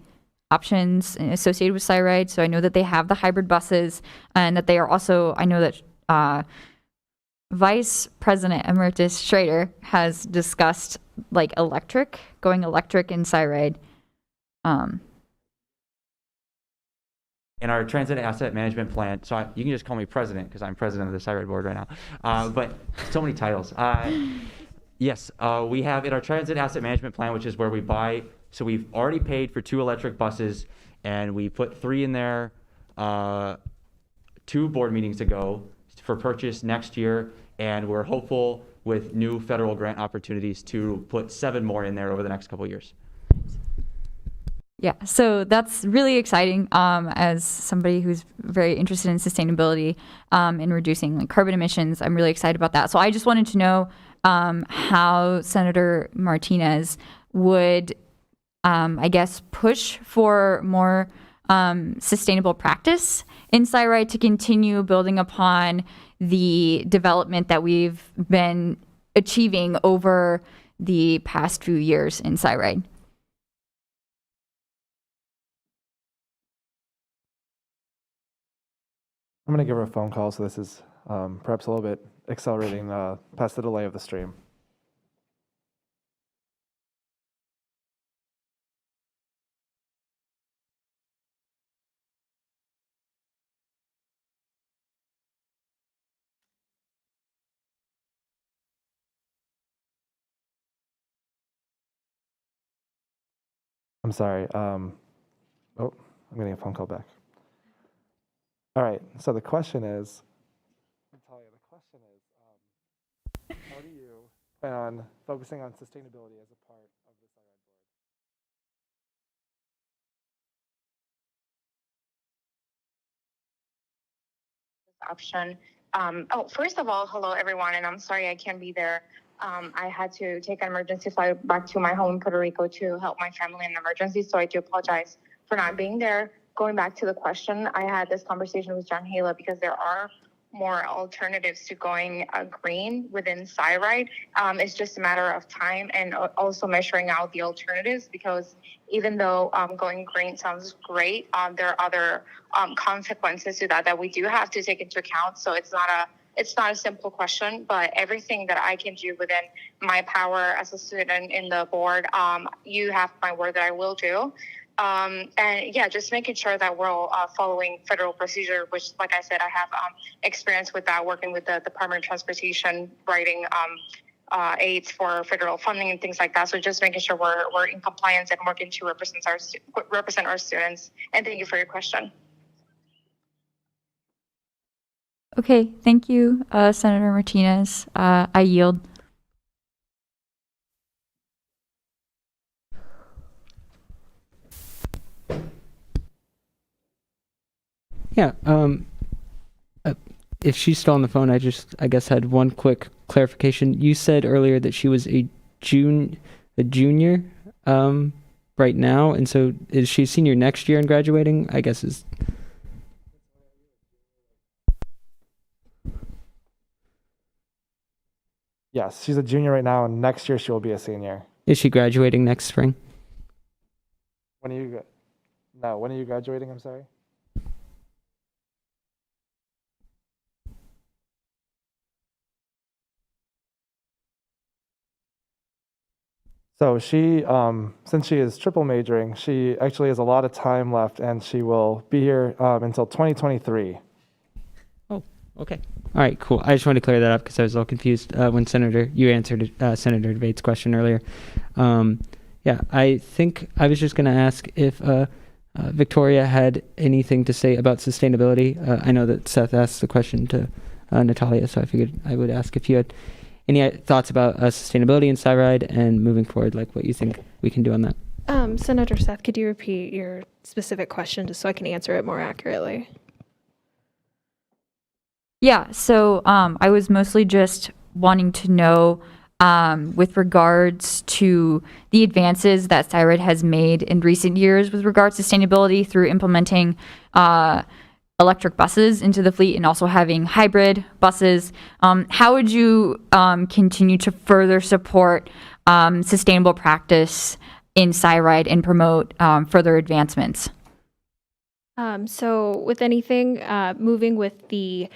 options associated with SciRide. So I know that they have the hybrid buses and that they are also, I know that Vice President Emeritus Schrader has discussed like going electric in SciRide. In our transit asset management plan, so you can just call me president because I'm president of the SciRide board right now, but so many titles. Yes, we have in our transit asset management plan, which is where we buy, so we've already paid for 2 electric buses and we put 3 in there 2 board meetings ago for purchase next year, and we're hopeful with new federal grant opportunities to put 7 more in there over the next couple of years. Yeah, so that's really exciting as somebody who's very interested in sustainability and reducing like carbon emissions. I'm really excited about that. So I just wanted to know how Senator Martinez would, I guess, push for more sustainable practice in SciRide to continue building upon the development that we've been achieving over the past few years in SciRide. I'm going to give her a phone call, so this is perhaps a little bit accelerating past the delay of the stream. I'm sorry. Oh, I'm getting a phone call back. All right. So the question is, Natalia, how do you plan on focusing on sustainability as a part of the SIRAD board? Option. First of all, hello everyone, and I'm sorry I can't be there. I had to take an emergency flight back to my home in Puerto Rico to help my family in an emergency, so I do apologize for not being there. Going back to the question, I had this conversation with John Hala because there are more alternatives to going green within SIRAD. It's just a matter of time and also measuring out the alternatives, because even though going green sounds great, there are other consequences to that we do have to take into account. So it's not a simple question, but everything that I can do within my power as a student in the board, you have my word that I will do. And yeah, just making sure that we're all following federal procedure, which, like I said, I have experience with that, working with the Department of Transportation, writing aids for federal funding and things like that. So just making sure we're in compliance and working to represent our students. And thank you for your question. Okay, thank you, Senator Martinez. I yield. Yeah. If she's still on the phone, I guess had one quick clarification. You said earlier that she was a junior right now, and so is she a senior next year and graduating? I guess is. Yes, she's a junior right now, and next year she will be a senior. Is she graduating next spring? When are you graduating? I'm sorry. So she, since she is triple majoring, she actually has a lot of time left, and she will be here until 2023. Oh, okay. All right, cool. I just wanted to clear that up because I was a little confused when you answered Senator Debate's question earlier. Yeah, I think I was just going to ask if Victoria had anything to say about sustainability. I know that Seth asked the question to Natalia, so I figured I would ask if you had any thoughts about sustainability in SIRAD and moving forward, like what you think we can do on that. Senator Seth, could you repeat your specific question just so I can answer it more accurately? Yeah, so I was mostly just wanting to know with regards to the advances that SIRAD has made in recent years with regards to sustainability through implementing electric buses into the fleet and also having hybrid buses. How would you continue to further support sustainable practice in SIRAD and promote further advancements? So with anything moving with the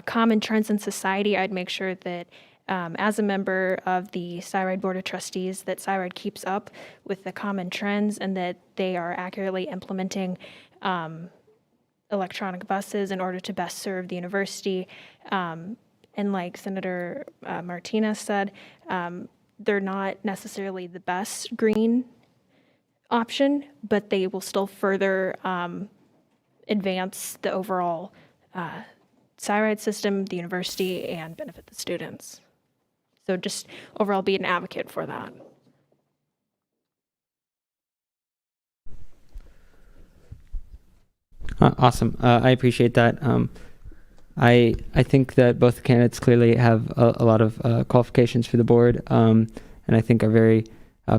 common trends in society, I'd make sure that as a member of the SIRAD Board of Trustees, that SIRAD keeps up with the common trends and that they are accurately implementing electronic buses in order to best serve the university. And like Senator Martinez said, they're not necessarily the best green option, but they will still further advance the overall SIRAD system, the university, and benefit the students. So just overall be an advocate for that. Awesome. I appreciate that. I think that both candidates clearly have a lot of qualifications for the board, and I think are very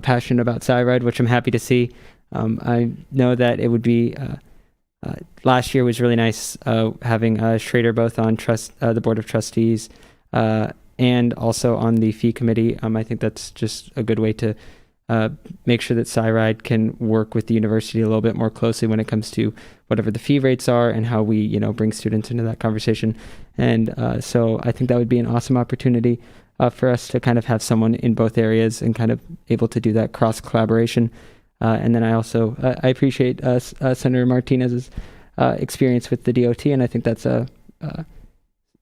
passionate about SIRAD, which I'm happy to see. I know that it would be last year was really nice having Schrader both on the board of trustees and also on the fee committee. I think that's just a good way to make sure that SIRAD can work with the university a little bit more closely when it comes to whatever the fee rates are and how we, bring students into that conversation. And so I think that would be an awesome opportunity for us to kind of have someone in both areas and kind of able to do that cross collaboration. And then I also I appreciate Senator Martinez's experience with the DOT, and I think that's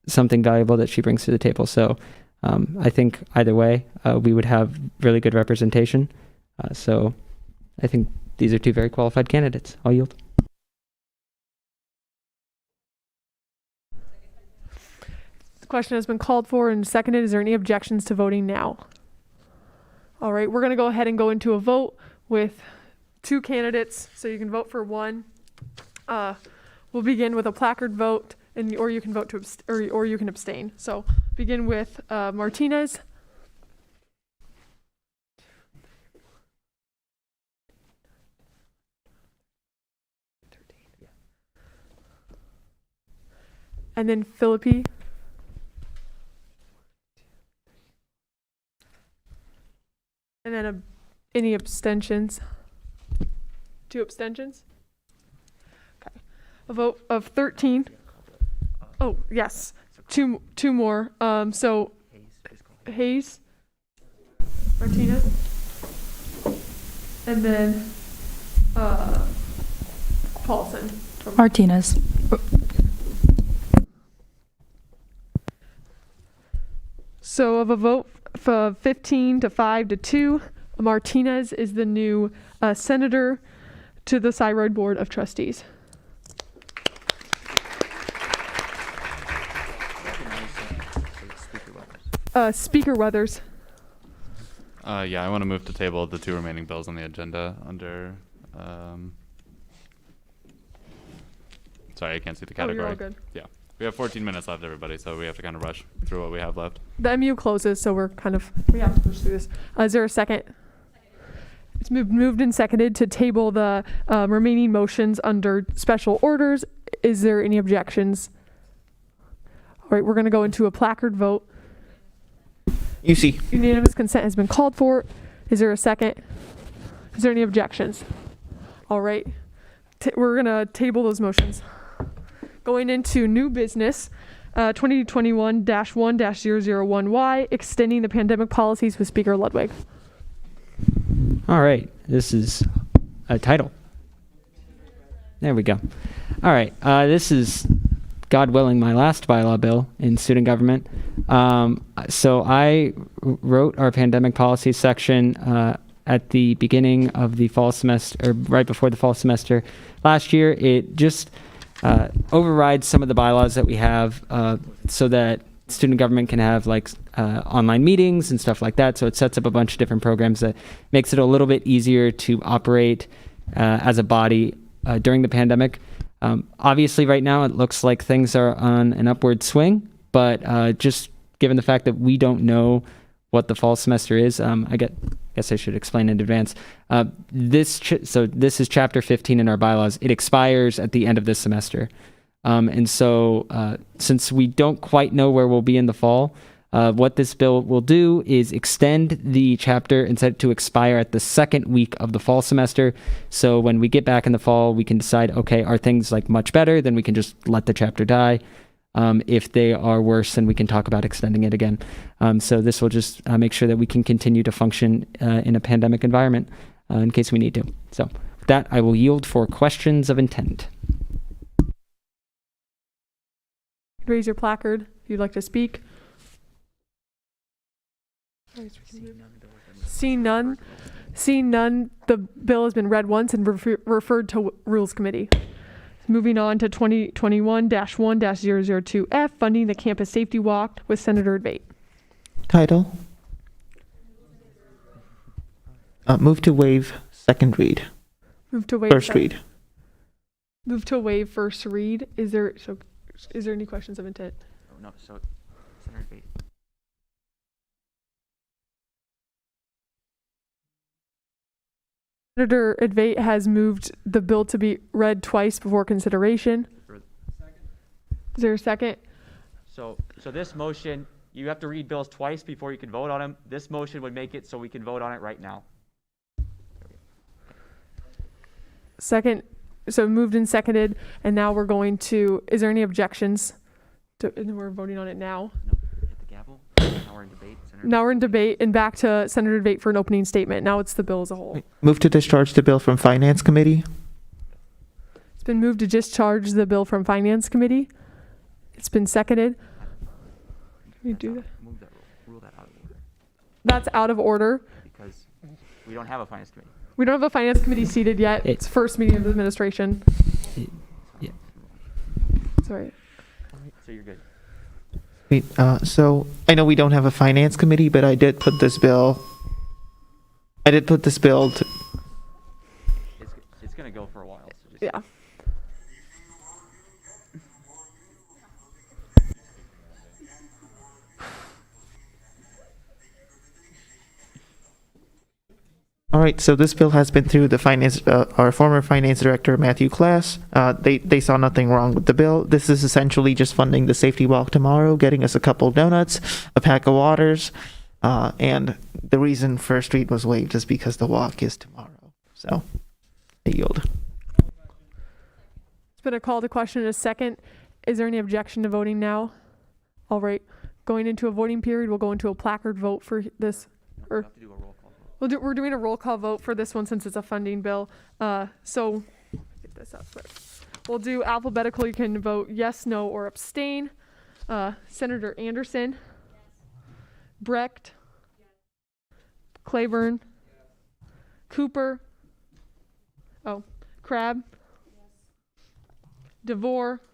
something valuable that she brings to the table. So I think either way, we would have really good representation. So I think these are two very qualified candidates. I'll yield. The question has been called for and seconded. Is there any objections to voting now? All right, we're going to go ahead and go into a vote with two candidates, so you can vote for one. We'll begin with a placard vote, or you can vote to or you can abstain. So begin with Martinez. And then Philippi. And then any abstentions? 2 abstentions? Okay. A vote of 13. Oh, yes. Two more. So Hayes, Martinez, and then Paulson. Martinez. So of a vote for 15 to 5 to 2, Martinez is the new senator to the Thyroid Board of Trustees. Speaker Weathers. Yeah, I want to move to table the 2 remaining bills on the agenda under. Sorry, I can't see the category. Oh, you're all good. Yeah. We have 14 minutes left, everybody, so we have to kind of rush through what we have left. The MU closes, so we have to push through this. Is there a second? It's moved and seconded to table the remaining motions under special orders. Is there any objections? All right, we're going to go into a placard vote. Unanimous consent has been called for. Is there a second? Is there any objections? All right, we're going to table those motions. Going into new business, 2021-1-001Y, extending the pandemic policies with Speaker Ludwig. All right, this is a title. There we go. All right, this is, God willing, my last bylaw bill in student government. So I wrote our pandemic policy section at the beginning of the fall semester, or right before the fall semester last year. It just overrides some of the bylaws that we have so that student government can have like online meetings and stuff like that. So it sets up a bunch of different programs that makes it a little bit easier to operate as a body during the pandemic. Obviously, right now, it looks like things are on an upward swing, but just given the fact that we don't know what the fall semester is, I guess I should explain in advance. This is Chapter 15 in our bylaws. It expires at the end of this semester. And so since we don't quite know where we'll be in the fall, what this bill will do is extend the chapter and set it to expire at the second week of the fall semester. So when we get back in the fall, we can decide, okay, are things like much better? Then we can just let the chapter die. If they are worse, then we can talk about extending it again. So this will just make sure that we can continue to function in a pandemic environment in case we need to. So with that, I will yield for questions of intent. Raise your placard if you'd like to speak. Seeing none, the bill has been read once and referred to Rules Committee. Moving on to 2021-1-002F, funding the campus safety walk with Senator Advait. Title. Move to waive second read. Move to waive first read. Move to waive first read. Is there any questions of intent? Oh, no, so Senator Advait. Senator Advait has moved the bill to be read twice before consideration. Is there a second? So this motion, you have to read bills twice before you can vote on them. This motion would make it so we can vote on it right now. Second, so moved and seconded, and now we're going to, is there any objections? And we're voting on it now. No, hit the gavel. Now we're in debate. Now we're in debate and back to Senator Advait for an opening statement. Now it's the bill as a whole. Move to discharge the bill from Finance Committee. It's been moved to discharge the bill from Finance Committee. It's been seconded. Can we do that? Rule that out of order. That's out of order. Because we don't have a Finance Committee. We don't have a finance committee seated yet. It's first meeting of the administration. Yeah. Sorry. So you're good. Wait, so I know we don't have a finance committee, but I did put this bill. to. It's gonna go for a while. So just Yeah. All right, so this bill has been through the our former finance director, Matthew Klass. They saw nothing wrong with the bill. This is essentially just funding the safety walk tomorrow, getting us a couple donuts, a pack of waters, and the reason First Street was waived is because the walk is tomorrow. So, I yield. It's been a call to question in a second. Is there any objection to voting now? All right, going into a voting period, we'll go into a placard vote for this. Or we're doing a roll call vote for this one since it's a funding bill. So get this up. We'll do alphabetical. You can vote yes, no, or abstain. Senator Anderson. Yes. Brecht. Yes. Claiborne. Yes. Cooper. Oh, Crabb. Yes. DeVore. Yes.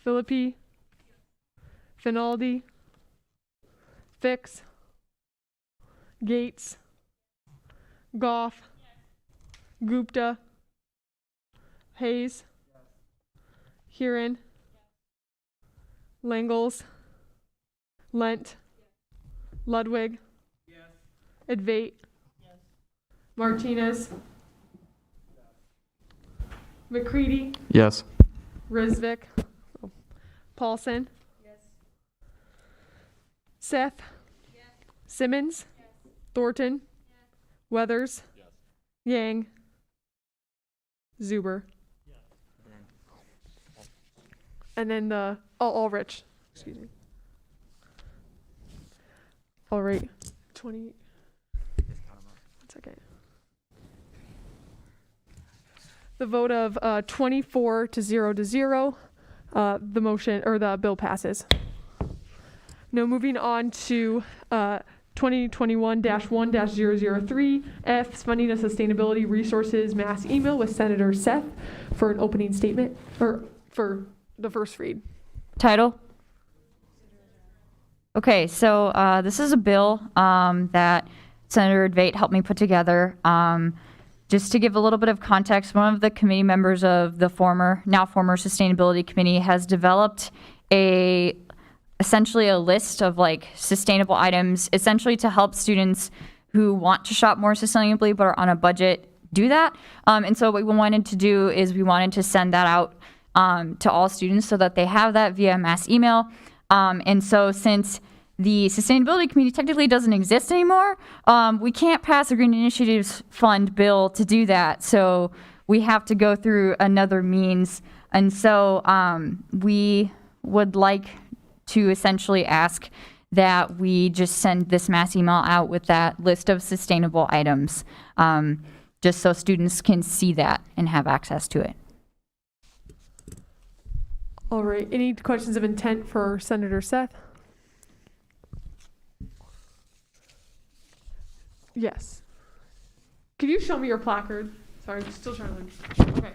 Philippi. Yes. Finaldi. Fix. Gates. Goff. Yes. Gupta. Hayes. Yes. Huron. Yes. Langles. Lent. Yes. Ludwig. Yes. Advait. Yes. Martinez. Yes. McCready. Yes. Rizvik. Oh. Paulson. Yes. Seth. Yes. Simmons. Yes. Thornton. Yes. Weathers. Yes. Yang. Zuber. Yes. And then the Ulrich. Excuse me. All right. 20. 1 second. The vote of 24 to 0 to 0. The motion or the bill passes. Now moving on to 2021-1-003 F funding of sustainability resources mass email with Senator Seth for an opening statement or for the first read. Title? Okay, so this is a bill that Senator Advait helped me put together. Just to give a little bit of context, one of the committee members of the now former Sustainability Committee has developed essentially a list of like sustainable items, essentially to help students who want to shop more sustainably but are on a budget do that. And so what we wanted to do is we wanted to send that out to all students so that they have that via mass email. And so since the Sustainability Committee technically doesn't exist anymore, we can't pass a Green Initiatives Fund bill to do that. So we have to go through another means. And so we would like to essentially ask that we just send this mass email out with that list of sustainable items, just so students can see that and have access to it. All right, any questions of intent for Senator Seth? Yes. Could you show me your placard? Sorry, I'm still trying to learn. Okay,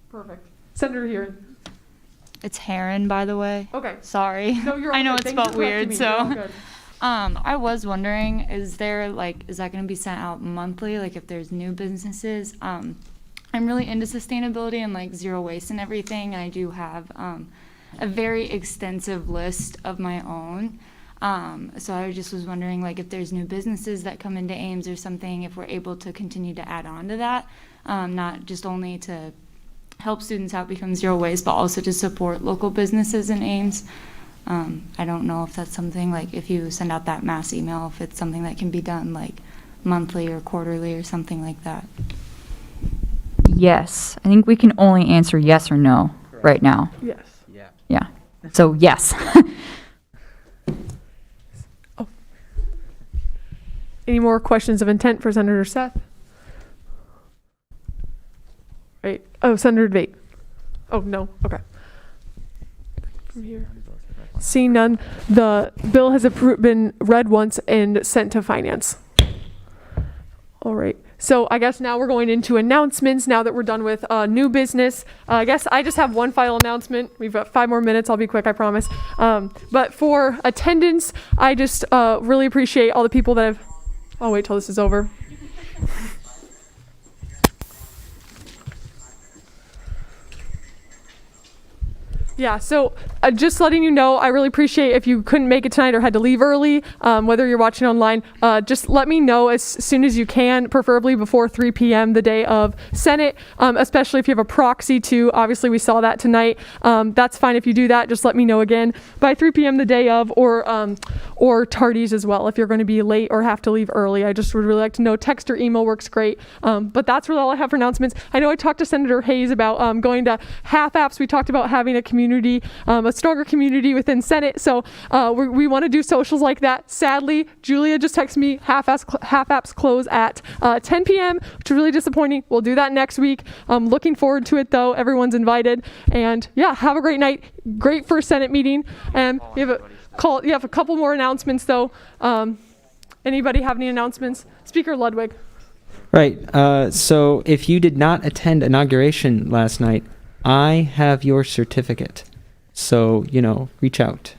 perfect. Senator Huron. It's Heron, by the way. Okay. Sorry. No, you're I know good. it's Thanks spelled for correcting weird, me. so. You're all good. I was wondering, is that going to be sent out monthly, like if there's new businesses? I'm really into sustainability and like zero waste and everything, and I do have a very extensive list of my own. So I just was wondering, like, if there's new businesses that come into Ames or something, if we're able to continue to add on to that, not just only to help students out become zero waste, but also to support local businesses in Ames. I don't know if that's something, like, if you send out that mass email, if it's something that can be done, like, monthly or quarterly or something like that. Yes. I think we can only answer yes or no right now. Yes. Yeah. So, yes. Any more questions of intent for Senator Seth? Right. Oh, Senator Advait. Oh, no. Okay. From here. Seeing none, the bill has been read once and sent to finance. All right. So I guess now we're going into announcements now that we're done with new business. I guess I just have one final announcement. We've got 5 more minutes. I'll be quick, I promise. But for attendance, I just really appreciate all the people that have... I'll wait till this is over. Yeah, so just letting you know, I really appreciate if you couldn't make it tonight or had to leave early, whether you're watching online, just let me know as soon as you can, preferably before 3 p.m. the day of Senate, especially if you have a proxy too. Obviously, we saw that tonight. That's fine if you do that. Just let me know again by 3 p.m. the day of, or tardies as well if you're going to be late or have to leave early. I just would really like to know. Text or email works great. But that's really all I have for announcements. I know I talked to Senator Hayes about going to half-apps. We talked about having a stronger community within Senate. So we want to do socials like that. Sadly, Julia just texted me half-apps close at 10 p.m., which is really disappointing. We'll do that next week. I'm looking forward to it though. Everyone's invited. And yeah, have a great night. Great first Senate meeting. And you have a couple more announcements though. Anybody have any announcements? Speaker Ludwig. Right. So if you did not attend inauguration last night, I have your certificate. So, reach out.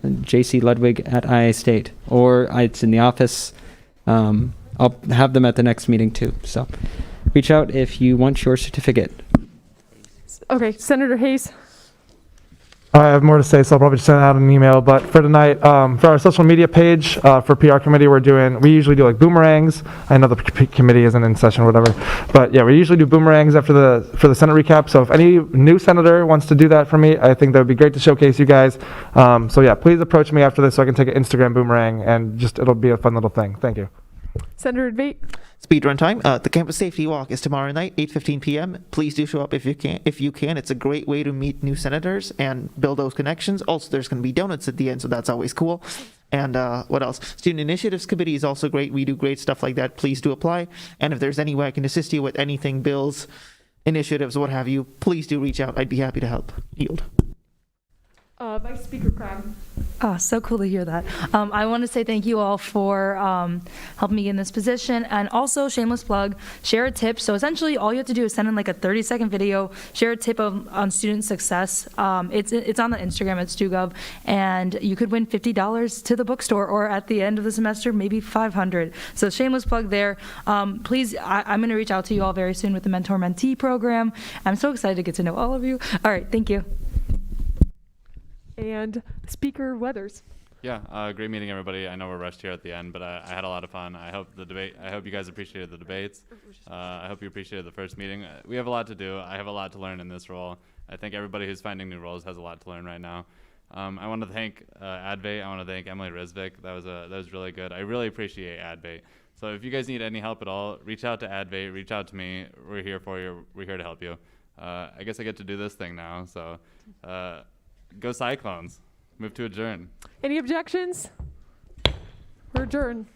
JC Ludwig at iastate, or it's in the office. I'll have them at the next meeting too. So reach out if you want your certificate. Okay, Senator Hayes. I have more to say, so I'll probably send out an email. But for tonight, for our social media page, for PR committee, we usually do like boomerangs. I know the committee isn't in session or whatever, but yeah, we usually do boomerangs for the Senate recap. So if any new senator wants to do that for me, I think that would be great to showcase you guys. So yeah, please approach me after this so I can take an Instagram boomerang, and it'll be a fun little thing. Thank you. Senator Debate. Speed run time. The campus safety walk is tomorrow night, 8:15 p.m. Please do show up if you can. It's a great way to meet new senators and build those connections. Also, there's going to be donuts at the end, so that's always cool. And what else? Student Initiatives Committee is also great. We do great stuff like that. Please do apply. And if there's any way I can assist you with anything, bills, initiatives, what have you, please do reach out. I'd be happy to help. Yield. Vice Speaker Crabbe. Oh, so cool to hear that. I want to say thank you all for helping me in this position, and also shameless plug, share a tip. So essentially all you have to do is send in like a 30-second video, share a tip on student success. It's on the Instagram at StuGov, and you could win $50 to the bookstore, or at the end of the semester, maybe $500. So shameless plug there. Please, I'm going to reach out to you all very soon with the mentor-mentee program. I'm so excited to get to know all of you. All right, thank you. And Speaker Weathers. Yeah, great meeting everybody. I know we're rushed here at the end, but I had a lot of fun. I hope you guys appreciated the debates. I hope you appreciated the first meeting. We have a lot to do. I have a lot to learn in this role. I think everybody who's finding new roles has a lot to learn right now. I want to thank Advait. I want to thank Emily Risvik. That was really good. I really appreciate Advait. So if you guys need any help at all, reach out to Advait. Reach out to me. We're here for you. We're here to help you. I guess I get to do this thing now. So. Go Cyclones. Move to adjourn. Any objections? We're adjourned.